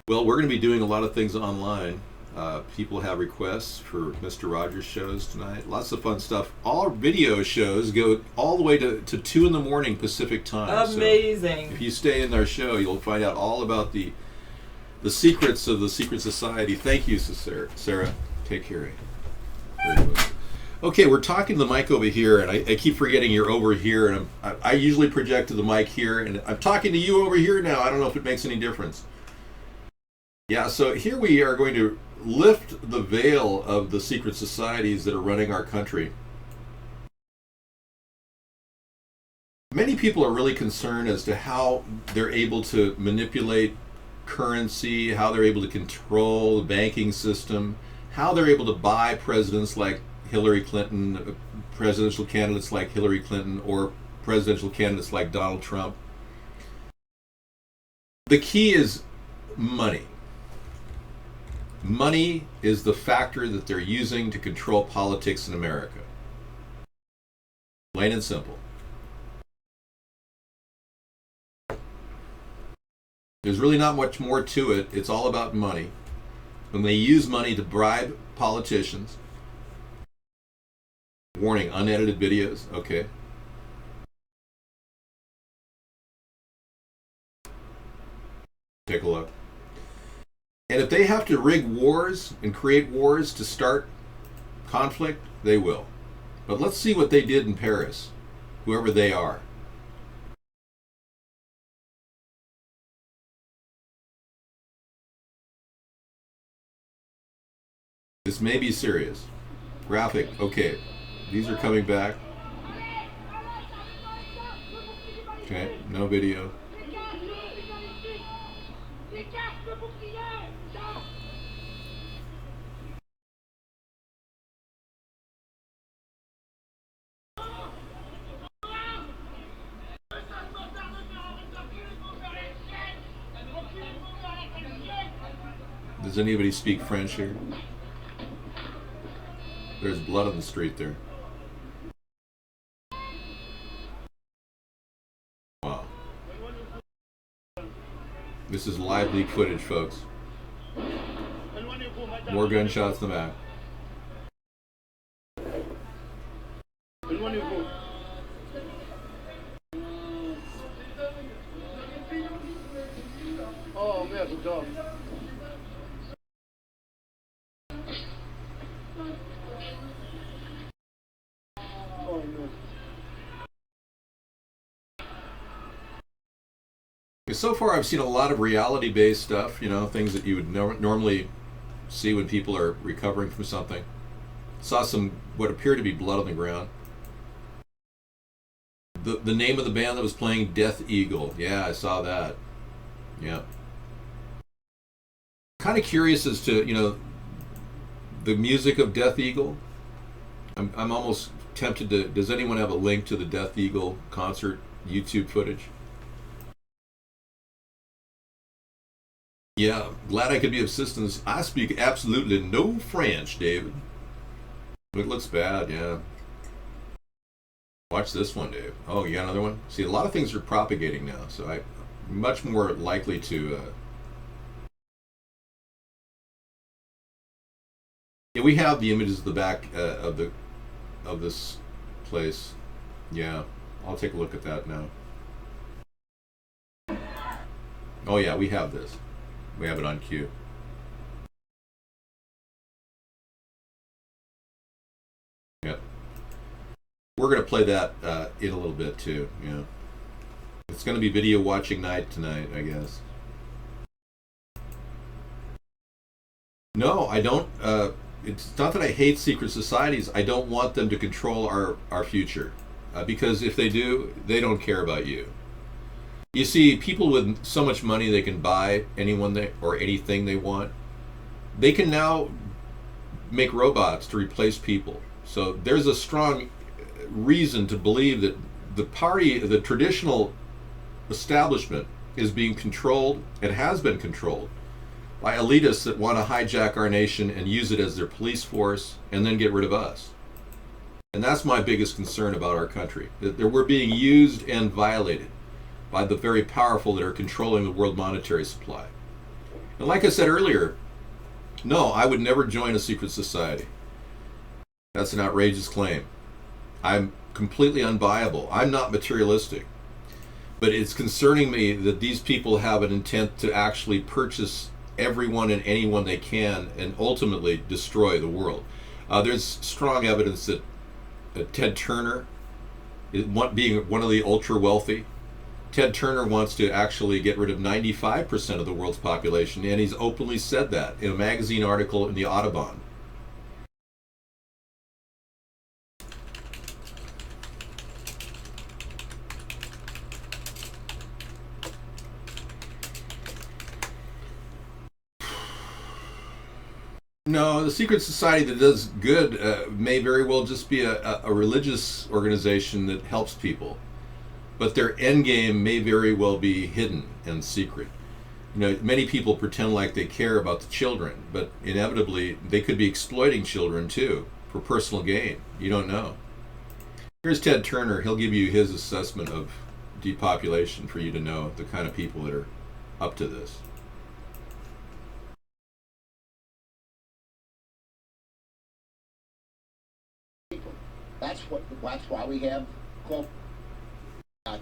Speaker 1: Well, we're going to be doing a lot of things online. People have requests for Mr. Rogers shows tonight. Lots of fun stuff. All our video shows go all the way to 2 in the morning Pacific time.
Speaker 9: Amazing.
Speaker 1: So if you stay in our show, you'll find out all about the secrets of the secret society. Thank you, Sarah. Take care. Very well. Okay, we're talking to the mic over here, and I keep forgetting you're over here, and I usually project to the mic here, and I'm talking to you over here now. I don't know if it makes any difference. Yeah, so here we are going to lift the veil of the secret societies that are running our country. Many people are really concerned as to how they're able to manipulate currency, how they're able to control the banking system, how they're able to buy presidents like Hillary Clinton, presidential candidates like Hillary Clinton, or presidential candidates like Donald Trump. The key is money. Money is the factor that they're using to control politics in America. Plain and simple. There's really not much more to it. It's all about money. When they use money to bribe politicians. Warning, unedited videos. Okay. Take a look. And if they have to rig wars and create wars to start conflict, they will. But let's see what they did in Paris, whoever they are. This may be serious. Graphic, okay. These are coming back. Okay, no video. Does anybody speak French here? There's blood on the street there. Wow. This is live leak footage, folks. More gunshots in the back.
Speaker 8: Oh, merde, dog. Oh, no.
Speaker 1: So far, I've seen a lot of reality-based stuff, things that you would normally see when people are recovering from something. Saw some, what appeared to be blood on the ground. The name of the band that was playing, Death Eagle. Yeah, I saw that. Yeah. Kind of curious as to, the music of Death Eagle. I'm almost tempted to, does anyone have a link to the Death Eagle concert YouTube footage? Yeah, glad I could be of assistance. I speak absolutely no French, David. It looks bad, yeah. Watch this one, Dave. Oh, you got another one? See, a lot of things are propagating now, so I'm much more likely to... Yeah, we have the images of the back of this place. Yeah. I'll take a look at that now. Oh yeah, we have this. We have it on cue. Yeah. We're going to play that in a little bit too. Yeah. It's going to be video watching night tonight, I guess. No, I don't. It's not that I hate secret societies. I don't want them to control our future. Because if they do, they don't care about you. You see, people with so much money they can buy anyone or anything they want. They can now make robots to replace people. So there's a strong reason to believe that the traditional establishment is being controlled and has been controlled by elitists that want to hijack our nation and use it as their police force and then get rid of us. And that's my biggest concern about our country, that we're being used and violated by the very powerful that are controlling the world monetary supply. And like I said earlier, no, I would never join a secret society. That's an outrageous claim. I'm completely unbuyable. I'm not materialistic. But it's concerning me that these people have an intent to actually purchase everyone and anyone they can and ultimately destroy the world. There's strong evidence that Ted Turner, being one of the ultra wealthy, Ted Turner wants to actually get rid of 95% of the world's population, and he's openly said that in a magazine article in the Audubon. No, the secret society that does good may very well just be a religious organization that helps people. But their end game may very well be hidden and secret. You know, many people pretend like they care about the children, but inevitably they could be exploiting children too for personal gain. You don't know. Here's Ted Turner. He'll give you his assessment of depopulation for you to know the kind of people that are up to this.
Speaker 13: That's why we have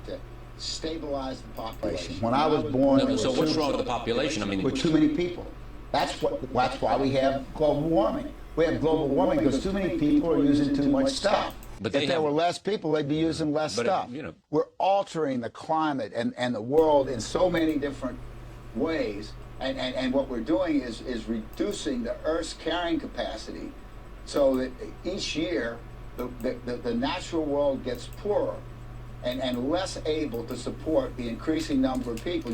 Speaker 13: to stabilize the population. When I was born,
Speaker 14: so what's wrong with the population? I mean,
Speaker 13: with too many people. That's why we have global warming. We have global warming because too many people are using too much stuff. But if there were less people, they'd be using less stuff. We're altering the climate and the world in so many different ways. And what we're doing is reducing the Earth's carrying capacity so that each year the natural world gets poorer and less able to support the increasing number of people.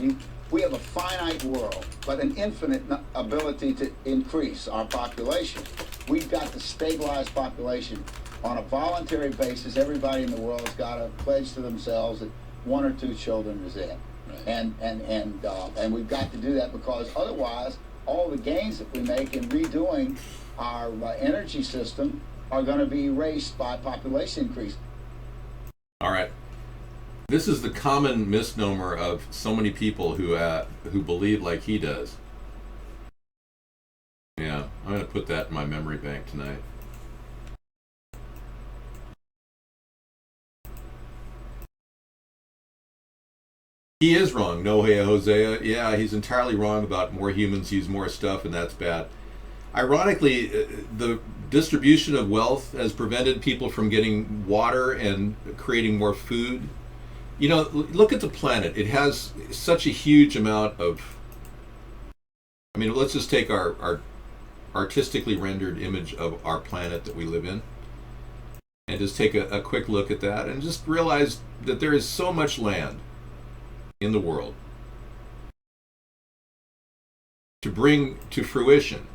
Speaker 13: We have a finite world, but an infinite ability to increase our population. We've got to stabilize population on a voluntary basis. Everybody in the world has got to pledge to themselves that 1 or 2 children is it. Right. And we've got to do that because otherwise all the gains that we make in redoing our energy system are going to be erased by population increase.
Speaker 1: All right. This is the common misnomer of so many people who believe like he does. Yeah, I'm going to put that in my memory bank tonight. He is wrong. No, hey, Hosea. Yeah, he's entirely wrong about more humans use more stuff, and that's bad. Ironically, the distribution of wealth has prevented people from getting water and creating more food. You know, look at the planet. It has such a huge amount of... I mean, let's just take our artistically rendered image of our planet that we live in and just take a quick look at that and just realize that there is so much land in the world to bring to fruition,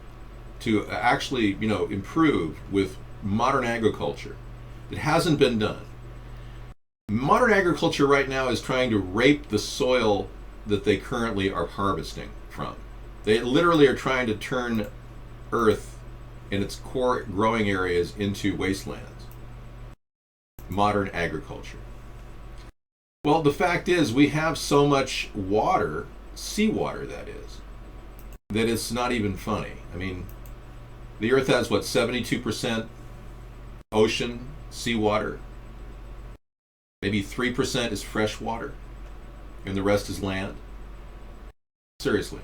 Speaker 1: to actually, improve with modern agriculture. It hasn't been done. Modern agriculture right now is trying to rape the soil that they currently are harvesting from. They literally are trying to turn Earth in its core growing areas into wastelands. Modern agriculture. Well, the fact is we have so much water, seawater that is, that it's not even funny. I mean, the Earth has, 72% ocean, seawater? Maybe 3% is fresh water, and the rest is land. Seriously.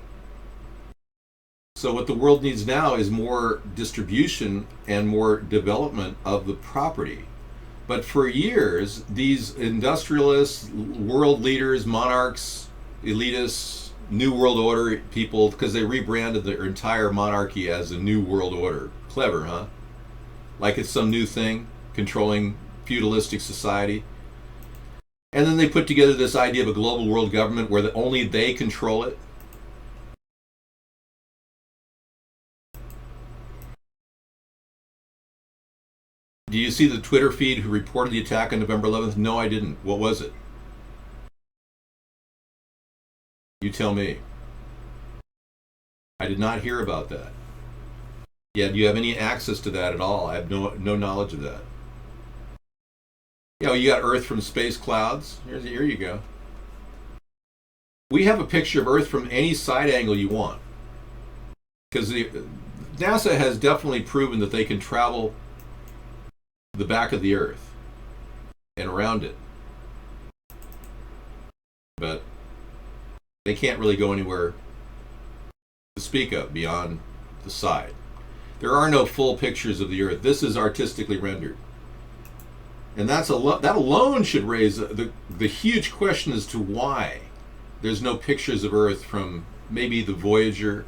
Speaker 1: So what the world needs now is more distribution and more development of the property. But for years, these industrialists, world leaders, monarchs, elitists, New World Order people, because they rebranded their entire monarchy as a New World Order. Clever, huh? Like it's some new thing, controlling feudalistic society. And then they put together this idea of a global world government where only they control it. Do you see the Twitter feed who reported the attack on November 11th? No, I didn't. What was it? You tell me. I did not hear about that. Yeah, do you have any access to that at all? I have no knowledge of that. You know, you got Earth from space clouds. Here you go. We have a picture of Earth from any side angle you want. Because NASA has definitely proven that they can travel the back of the Earth and around it. But they can't really go anywhere to speak of beyond the side. There are no full pictures of the Earth. This is artistically rendered. And that alone should raise the huge question as to why there's no pictures of Earth from maybe the Voyager.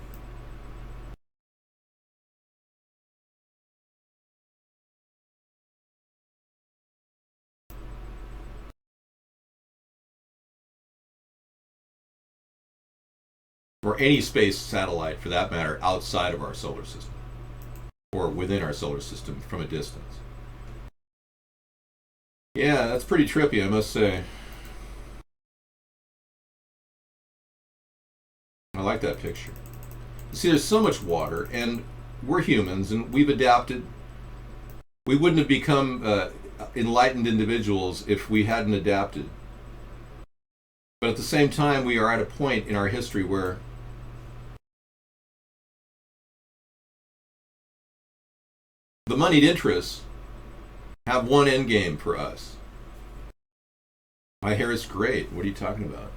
Speaker 1: Or any space satellite, for that matter, outside of our solar system. Or within our solar system from a distance. Yeah, that's pretty trippy, I must say. I like that picture. You see, there's so much water, and we're humans, and we've adapted. We wouldn't have become enlightened individuals if we hadn't adapted. But at the same time, we are at a point in our history where the moneyed interests have one end game for us. My hair is great. What are you talking about?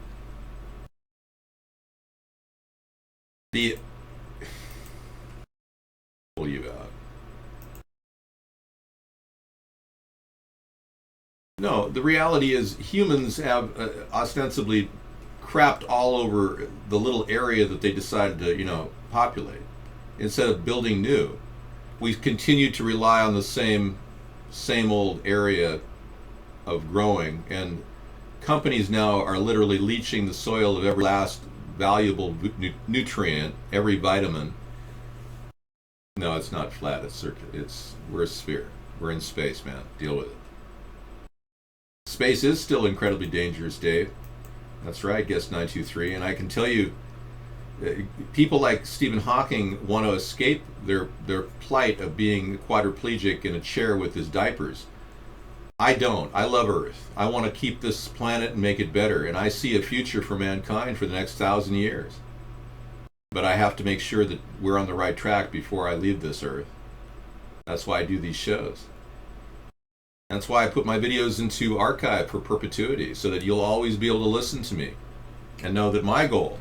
Speaker 1: Pull you out. No, the reality is humans have ostensibly crapped all over the little area that they decided to, populate. Instead of building new, we continue to rely on the same old area of growing, and companies now are literally leaching the soil of every last valuable nutrient, every vitamin. No, it's not flat, it's circular. We're a sphere. We're in space, man. Deal with it. Space is still incredibly dangerous, Dave. That's right, guest 923. And I can tell you, people like Stephen Hawking want to escape their plight of being quadriplegic in a chair with his diapers. I don't. I love Earth. I want to keep this planet and make it better. And I see a future for mankind for the next 1,000 years. But I have to make sure that we're on the right track before I leave this Earth. That's why I do these shows. That's why I put my videos into archive for perpetuity, so that you'll always be able to listen to me and know that my goal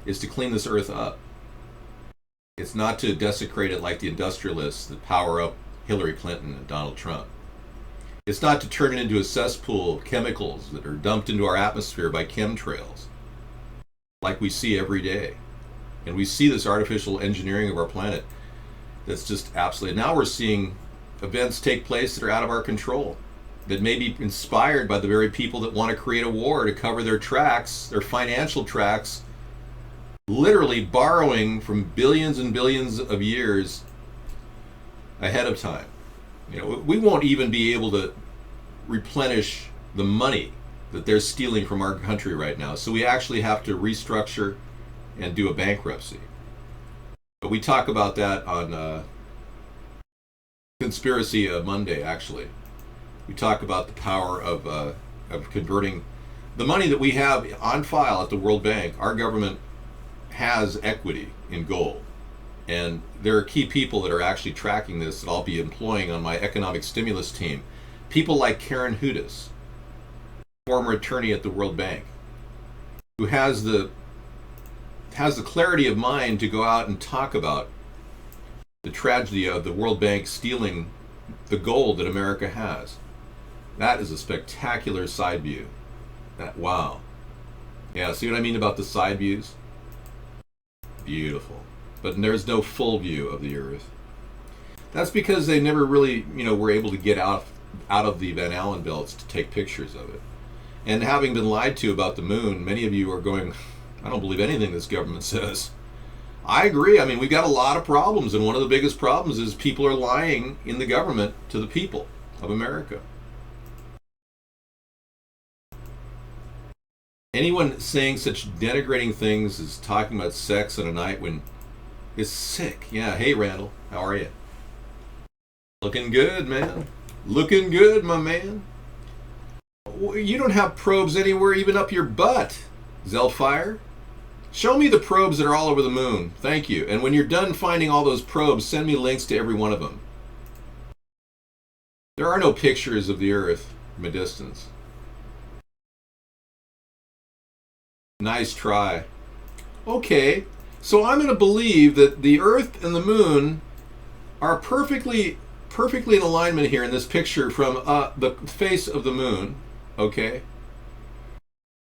Speaker 1: is to clean this Earth up. It's not to desecrate it like the industrialists that power up Hillary Clinton and Donald Trump. It's not to turn it into a cesspool of chemicals that are dumped into our atmosphere by chemtrails, like we see every day. And we see this artificial engineering of our planet that's just absolutely... Now we're seeing events take place that are out of our control, that may be inspired by the very people that want to create a war to cover their tracks, their financial tracks, literally borrowing from billions and billions of years ahead of time. We won't even be able to replenish the money that they're stealing from our country right now. So we actually have to restructure and do a bankruptcy. But we talk about that on Conspiracy Monday, actually. We talk about the power of converting the money that we have on file at the World Bank. Our government has equity in gold. And there are key people that are actually tracking this that I'll be employing on my economic stimulus team. People like Karen Hudis, former attorney at the World Bank, who has the clarity of mind to go out and talk about the tragedy of the World Bank stealing the gold that America has. That is a spectacular side view. Wow. Yeah, see what I mean about the side views? Beautiful. But there's no full view of the Earth. That's because they never really, were able to get out of the Van Allen belts to take pictures of it. And having been lied to about the moon, many of you are going, I don't believe anything this government says. I agree. I mean, we've got a lot of problems, and one of the biggest problems is people are lying in the government to the people of America. Anyone saying such denigrating things as talking about sex on a night when it's sick. Yeah, hey Randall, how are you? Looking good, man. Looking good, my man. You don't have probes anywhere, even up your butt, Zelfire. Show me the probes that are all over the moon. Thank you. And when you're done finding all those probes, send me links to every one of them. There are no pictures of the Earth from a distance. Nice try. Okay, so I'm going to believe that the Earth and the Moon are perfectly in alignment here in this picture from the face of the Moon. Okay.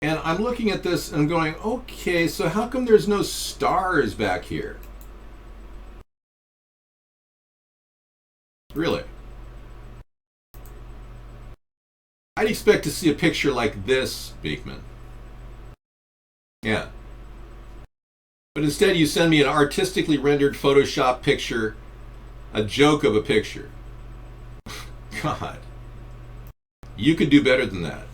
Speaker 1: And I'm looking at this and going, okay, so how come there's no stars back here? Really? I'd expect to see a picture like this, Beekman. Yeah. But instead you send me an artistically rendered Photoshop picture, a joke of a picture. God. You could do better than that.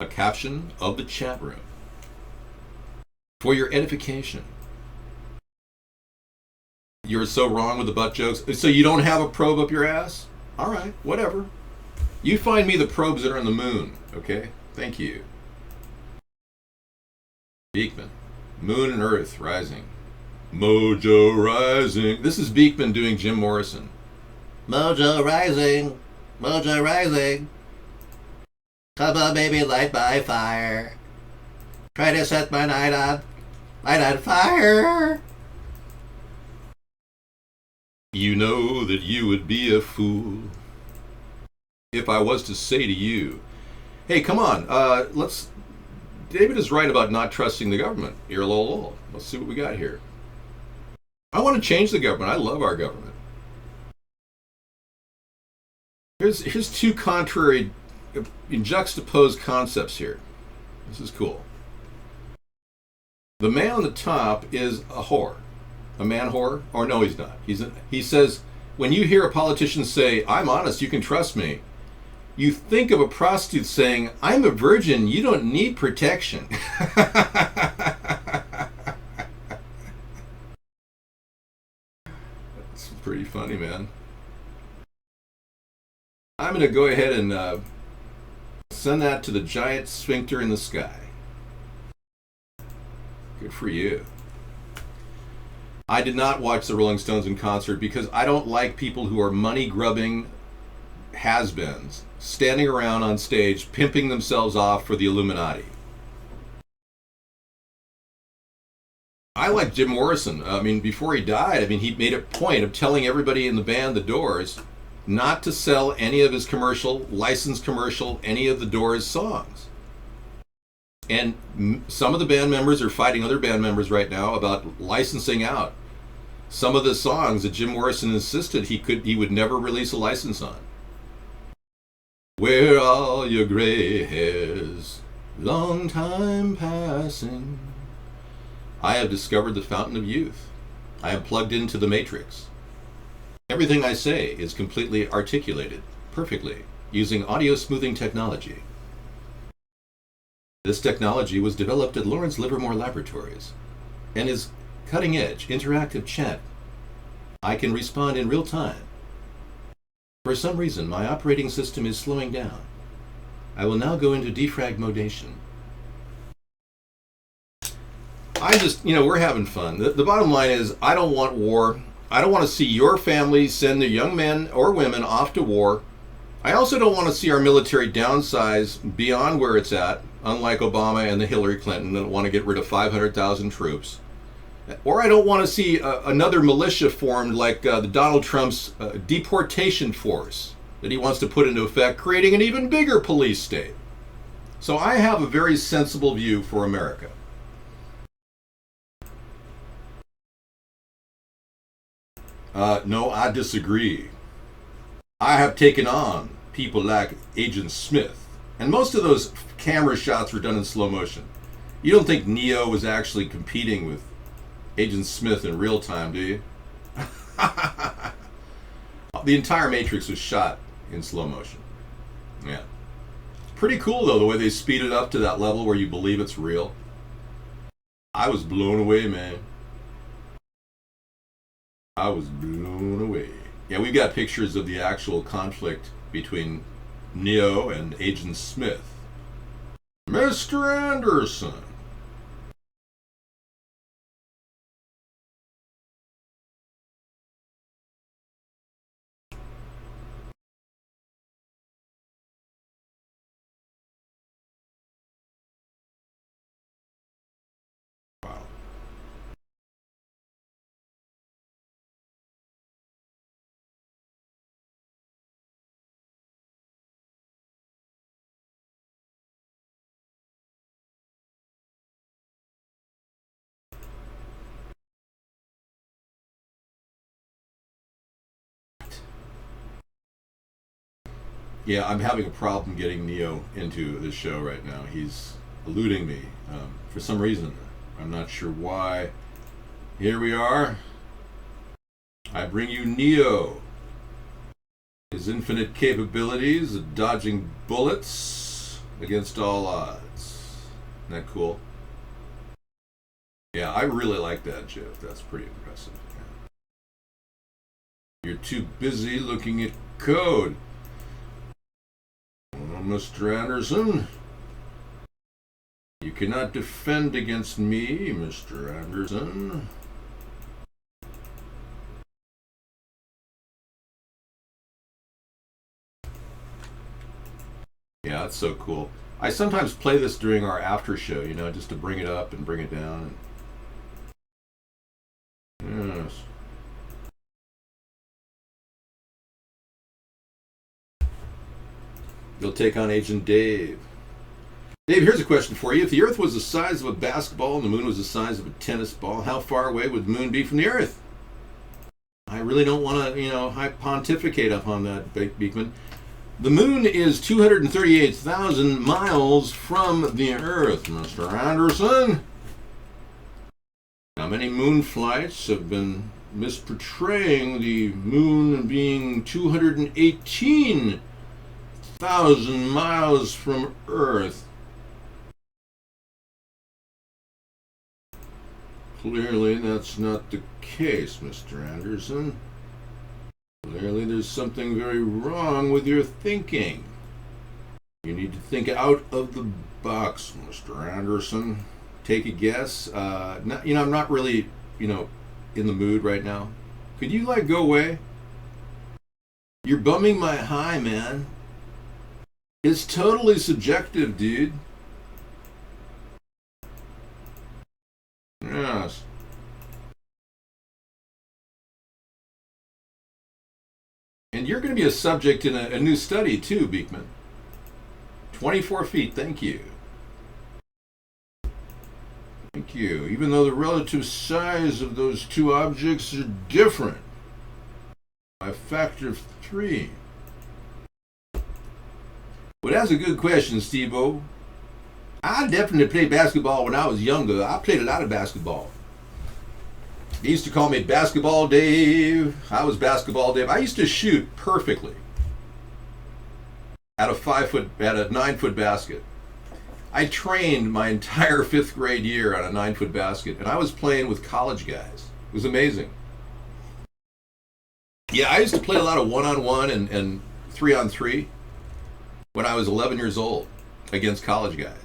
Speaker 1: A caption of the chat room. For your edification. You're so wrong with the butt jokes. So you don't have a probe up your ass? All right, whatever. You find me the probes that are on the moon, okay? Thank you. Beekman. Moon and Earth rising. Mojo rising. This is Beekman doing Jim Morrison. Mojo rising. Mojo rising. Come on, baby, light my fire. Try to set my night on fire. You know that you would be a fool if I was to say to you, hey, come on, David is right about not trusting the government. Let's see what we got here. I want to change the government. I love our government. Here's two contrary, juxtaposed concepts here. This is cool. The man on the top is a whore. A man whore? Or no, he's not. He says, when you hear a politician say, I'm honest, you can trust me, you think of a prostitute saying, I'm a virgin, you don't need protection. That's pretty funny, man. I'm going to go ahead and send that to the giant sphincter in the sky. Good for you. I did not watch the Rolling Stones in concert because I don't like people who are money-grubbing has-beens standing around on stage pimping themselves off for the Illuminati. I like Jim Morrison. I mean, before he died, he made a point of telling everybody in the band, The Doors, not to sell any of his licensed commercial, any of the Doors songs. And some of the band members are fighting other band members right now about licensing out some of the songs that Jim Morrison insisted he would never release a license on. Where all your gray hairs, long time passing, I have discovered the fountain of youth. I am plugged into the matrix. Everything I say is completely articulated, perfectly, using audio smoothing technology. This technology was developed at Lawrence Livermore Laboratories and is cutting-edge interactive chat. I can respond in real time. For some reason, my operating system is slowing down. I will now go into defragmentation. We're having fun. The bottom line is, I don't want war. I don't want to see your family send their young men or women off to war. I also don't want to see our military downsize beyond where it's at, unlike Obama and the Hillary Clinton that want to get rid of 500,000 troops. Or I don't want to see another militia formed like the Donald Trump's deportation force that he wants to put into effect, creating an even bigger police state. So I have a very sensible view for America. No, I disagree. I have taken on people like Agent Smith, and most of those camera shots were done in slow motion. You don't think Neo was actually competing with Agent Smith in real time, do you? The entire Matrix was shot in slow motion. Yeah. Pretty cool, though, the way they speed it up to that level where you believe it's real. I was blown away, man. I was blown away. Yeah, we've got pictures of the actual conflict between Neo and Agent Smith. Mr. Anderson. Yeah, I'm having a problem getting Neo into this show right now. He's eluding me for some reason. I'm not sure why. Here we are. I bring you Neo. His infinite capabilities of dodging bullets against all odds. Isn't that cool? Yeah, I really like that, Jeff. That's pretty impressive. Yeah. You're too busy looking at code. Mr. Anderson, you cannot defend against me, Mr. Anderson. Yeah, that's so cool. I sometimes play this during our after show, you know, just to bring it up and bring it down. Yes. You'll take on Agent Dave. Dave, here's a question for you. If the Earth was the size of a basketball and the moon was the size of a tennis ball, how far away would the moon be from the Earth? I really don't want to, pontificate up on that, Beekman. The moon is 238,000 miles from the Earth, Mr. Anderson. Now, many moon flights have been misportraying the moon being 218,000 miles from Earth. Clearly, that's not the case, Mr. Anderson. Clearly, there's something very wrong with your thinking. You need to think out of the box, Mr. Anderson. Take a guess. I'm not really, in the mood right now. Could you, go away? You're bumming my high, man. It's totally subjective, dude. Yes. And you're going to be a subject in a new study, too, Beekman. 24 feet, thank you. Thank you. Even though the relative size of those two objects are different by a factor of 3. Well, that's a good question, Steve-O. I definitely played basketball when I was younger. I played a lot of basketball. They used to call me Basketball Dave. I was Basketball Dave. I used to shoot perfectly at a 9-foot basket. I trained my entire 5th grade year on a 9-foot basket, and I was playing with college guys. It was amazing. Yeah, I used to play a lot of 1-on-1 and 3-on-3 when I was 11 years old against college guys.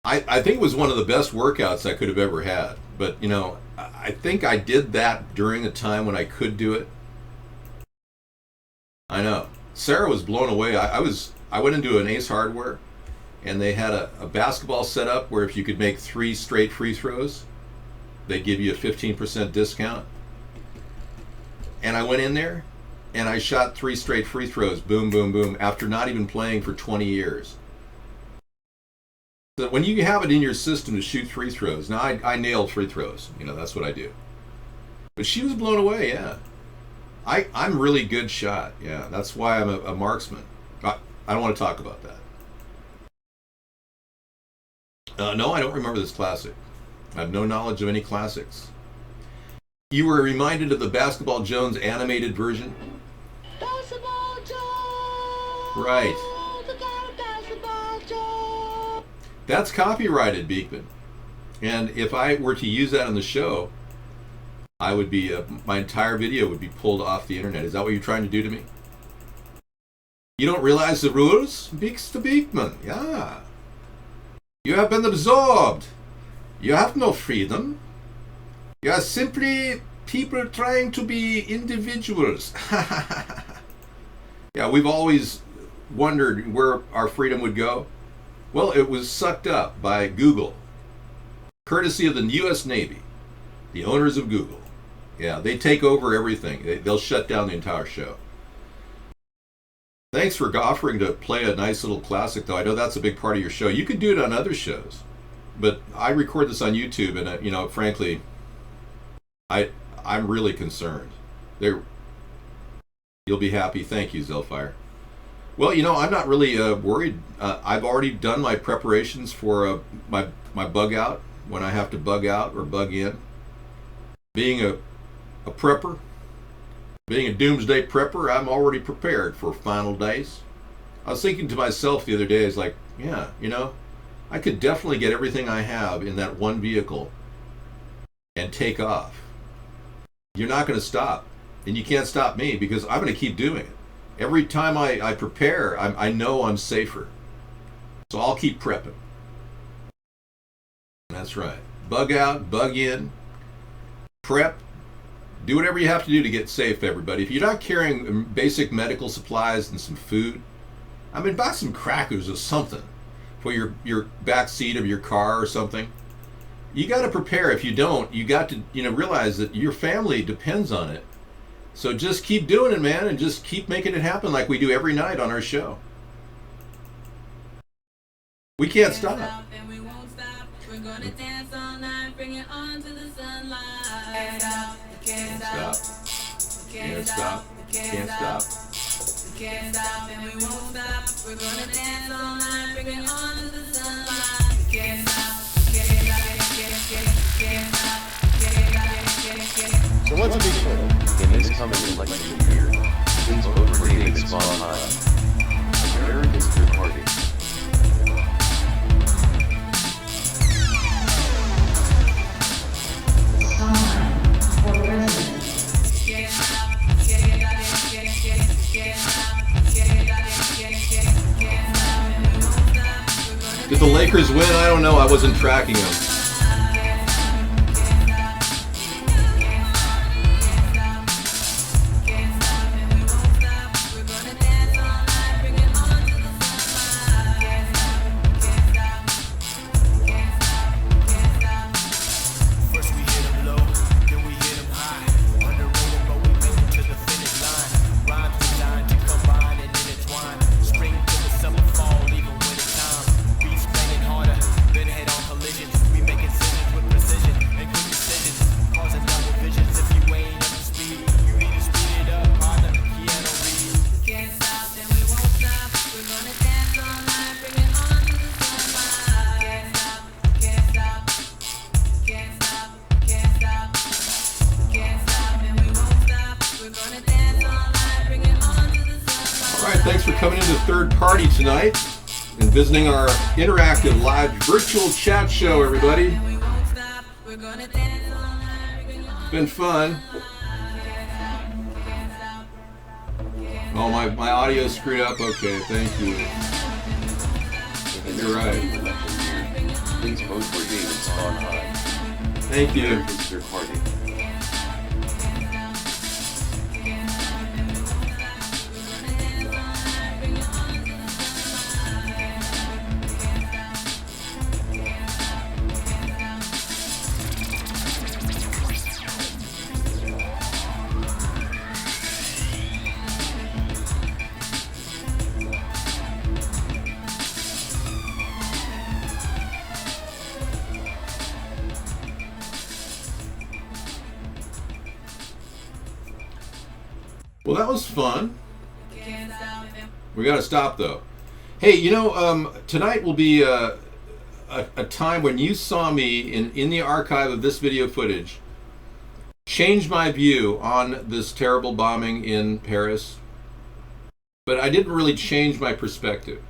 Speaker 1: I think it was one of the best workouts I could have ever had, But, you know, I think I did that during a time when I could do it. I know. Sarah was blown away. I went into an Ace Hardware, and they had a basketball setup where if you could make 3 straight free throws, they'd give you a 15% discount. And I went in there, and I shot 3 straight free throws, boom, boom, boom, after not even playing for 20 years. So when you have it in your system to shoot free throws, now I nailed free throws, you know, that's what I do. But she was blown away, yeah. I'm really good shot, yeah. That's why I'm a marksman. I don't want to talk about that. No, I don't remember this classic. I have no knowledge of any classics. You were reminded of the Basketball Jones animated version?
Speaker 15: Basketball Jones!
Speaker 1: Right. That's copyrighted, Beekman. And if I were to use that on the show, I would be, my entire video would be pulled off the internet. Is that what you're trying to do to me? You don't realize the rules? Beaks to Beekman, yeah. You have been absorbed. You have no freedom. You are simply people trying to be individuals. Yeah, we've always wondered where our freedom would go. Well, it was sucked up by Google, courtesy of the U.S. Navy, the owners of Google. Yeah, they take over everything. They'll shut down the entire show. Thanks for offering to play a nice little classic, though. I know that's a big part of your show. You could do it on other shows, but I record this on YouTube, and you know, frankly, I'm really concerned. You'll be happy. Thank you, Zelfire. Well, you know, I'm not really worried. I've already done my preparations for my bug out when I have to bug out or bug in. Being a prepper, being a doomsday prepper, I'm already prepared for final days. I was thinking to myself the other day, it's like, yeah, you know, I could definitely get everything I have in that one vehicle and take off. You're not going to stop, and you can't stop me because I'm going to keep doing it. Every time I prepare, I know I'm safer. So I'll keep prepping. That's right. Bug out, bug in, prep. Do whatever you have to do to get safe, everybody. If you're not carrying basic medical supplies and some food, I mean, buy some crackers or something for your back seat of your car or something. You got to prepare. If you don't, you got to, you know, realize that your family depends on it. So just keep doing it, man, and just keep making it happen like we do every night on our show. We can't stop.
Speaker 15: And we won't stop. We're gonna dance all night, bring it on to the sunlight. Can't stop. Can't stop. Can't stop. Can't stop. Can't stop, and we won't stop. We're gonna dance all night, bring it on to the sunlight. Can't stop. Can't stop.
Speaker 16: So let's be clear. In this coming election year, please vote for David Spawn, America's Third Party.
Speaker 1: Did the Lakers win? I don't know. I wasn't tracking them. Thanks for coming into Third Party tonight and visiting our interactive live virtual chat show, everybody. It's been fun. Oh, my audio's screwed up. Okay, thank you. You're right.
Speaker 16: Please vote for David Spawn.
Speaker 1: Thank you.
Speaker 16: America's Third Party.
Speaker 1: Well, that was fun. We got to stop, though. Hey, you know, tonight will be a time when you saw me in the archive of this video footage change my view on this terrible bombing in Paris. But I didn't really change my perspective.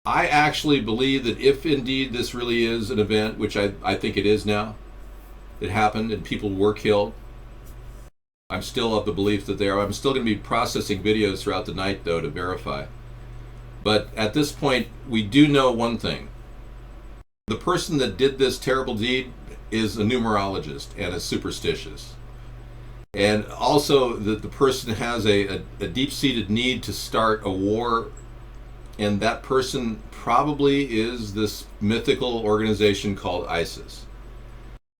Speaker 1: I actually believe that if indeed this really is an event, which I think it is now, it happened and people were killed. I'm still of the belief that they are. I'm still going to be processing videos throughout the night, though, to verify. But at this point, we do know one thing. The person that did this terrible deed is a numerologist and is superstitious. And also that the person has a deep-seated need to start a war, and that person probably is this mythical organization called ISIS.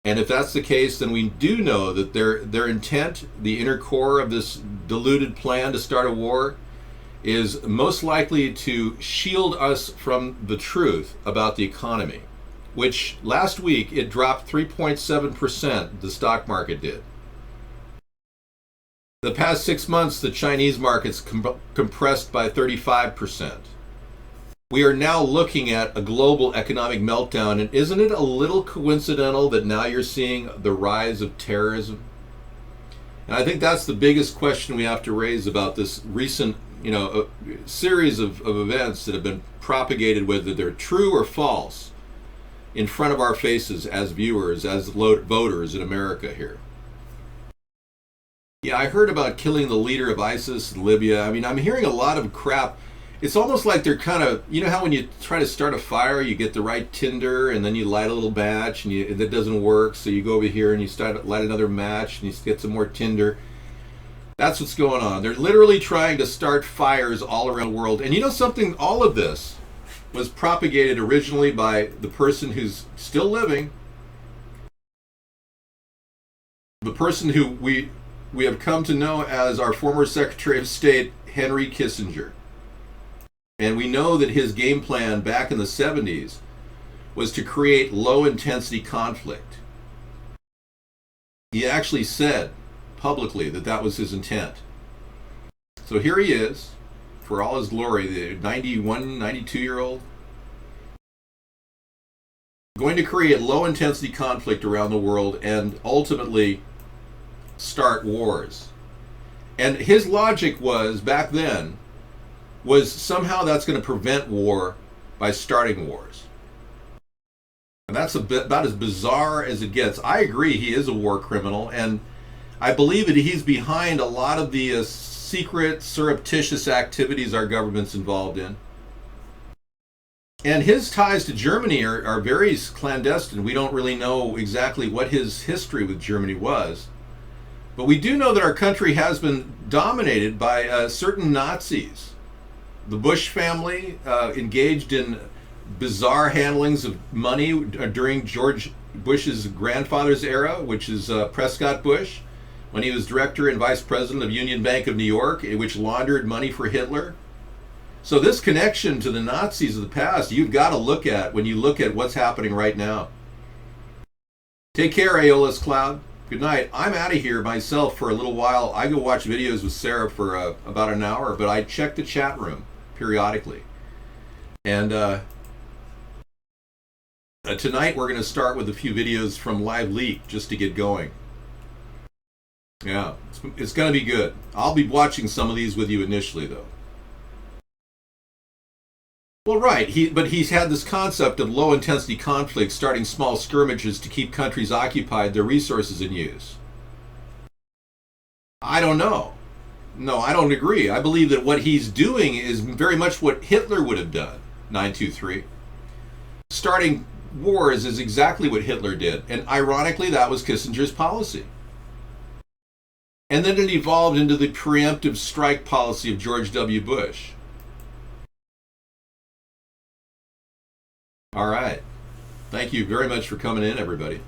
Speaker 1: And if that's the case, then we do know that their intent, the inner core of this deluded plan to start a war, is most likely to shield us from the truth about the economy, which last week it dropped 3.7%, the stock market did. The past 6 months, the Chinese market's compressed by 35%. We are now looking at a global economic meltdown, and isn't it a little coincidental that now you're seeing the rise of terrorism? And I think that's the biggest question we have to raise about this recent, series of events that have been propagated, whether they're true or false, in front of our faces as viewers, as voters in America here. Yeah, I heard about killing the leader of ISIS in Libya. I mean, I'm hearing a lot of crap. It's almost like they're kind of, you know how when you try to start a fire, you get the right tinder and then you light a little match and that doesn't work. So you go over here and you light another match and you get some more tinder. That's what's going on. They're literally trying to start fires all around the world. And you know something? All of this was propagated originally by the person who's still living. The person who we have come to know as our former Secretary of State, Henry Kissinger. And we know that his game plan back in the 70s was to create low-intensity conflict. He actually said publicly that that was his intent. So here he is, for all his glory, the 91, 92-year-old, going to create low-intensity conflict around the world and ultimately start wars. And his logic was, back then, was somehow that's going to prevent war by starting wars. And that's about as bizarre as it gets. I agree he is a war criminal, and I believe that he's behind a lot of the secret, surreptitious activities our government's involved in. And his ties to Germany are very clandestine. We don't really know exactly what his history with Germany was. But we do know that our country has been dominated by certain Nazis. The Bush family engaged in bizarre handlings of money during George Bush's grandfather's era, which is Prescott Bush, when he was director and vice president of Union Bank of New York, which laundered money for Hitler. So this connection to the Nazis of the past, you've got to look at when you look at what's happening right now. Take care, Aeolus Cloud. Good night. I'm out of here myself for a little while. I go watch videos with Sarah for about an hour, but I check the chat room periodically. And tonight we're going to start with a few videos from Live Leak just to get going. Yeah, it's going to be good. I'll be watching some of these with you initially, though. Well, right, but he's had this concept of low-intensity conflict, starting small skirmishes to keep countries occupied, their resources in use. I don't know. No, I don't agree. I believe that what he's doing is very much what Hitler would have done, 923. Starting wars is exactly what Hitler did. And ironically, that was Kissinger's policy. And then it evolved into the preemptive strike policy of George W. Bush. All right. Thank you very much for coming in, everybody.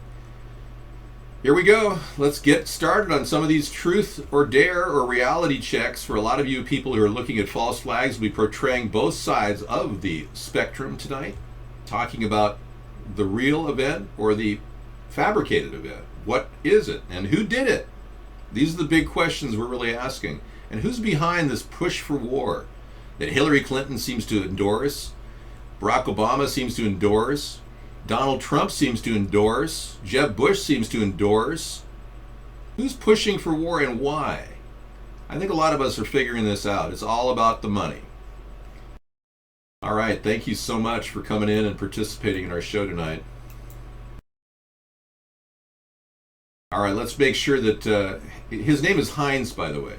Speaker 1: Here we go. Let's get started on some of these truth or dare or reality checks. For a lot of you people who are looking at false flags, we'll be portraying both sides of the spectrum tonight, talking about the real event or the fabricated event. What is it and who did it? These are the big questions we're really asking. And who's behind this push for war that Hillary Clinton seems to endorse, Barack Obama seems to endorse, Donald Trump seems to endorse, Jeb Bush seems to endorse? Who's pushing for war and why? I think a lot of us are figuring this out. It's all about the money. All right, thank you so much for coming in and participating in our show tonight. All right, let's make sure that his name is Heinz, by the way.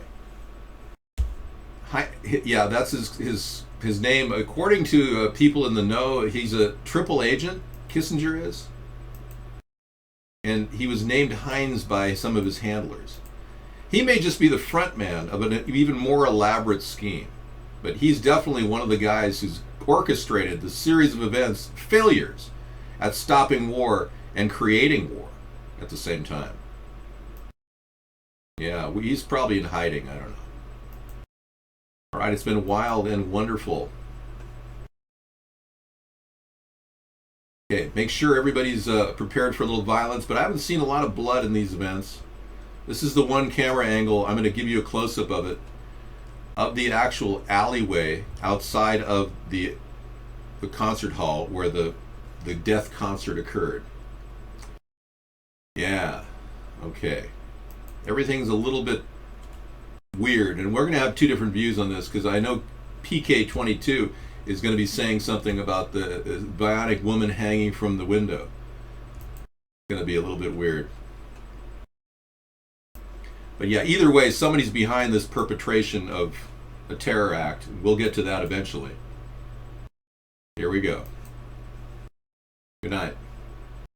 Speaker 1: Yeah, that's his name. According to people in the know, he's a triple agent. Kissinger is, and he was named Heinz by some of his handlers. He may just be the front man of an even more elaborate scheme, but he's definitely one of the guys who's orchestrated the series of events, failures at stopping war and creating war at the same time. Yeah, he's probably in hiding, I don't know. All right, it's been wild and wonderful. Okay, make sure everybody's prepared for a little violence, but I haven't seen a lot of blood in these events. This is the one camera angle. I'm going to give you a close-up of it, of the actual alleyway outside of the concert hall where the death concert occurred. Yeah, okay. Everything's a little bit weird, and we're going to have two different views on this because I know PK22 is going to be saying something about the bionic woman hanging from the window. It's going to be a little bit weird. But yeah, either way, somebody's behind this perpetration of a terror act. We'll get to that eventually. Here we go. Good night.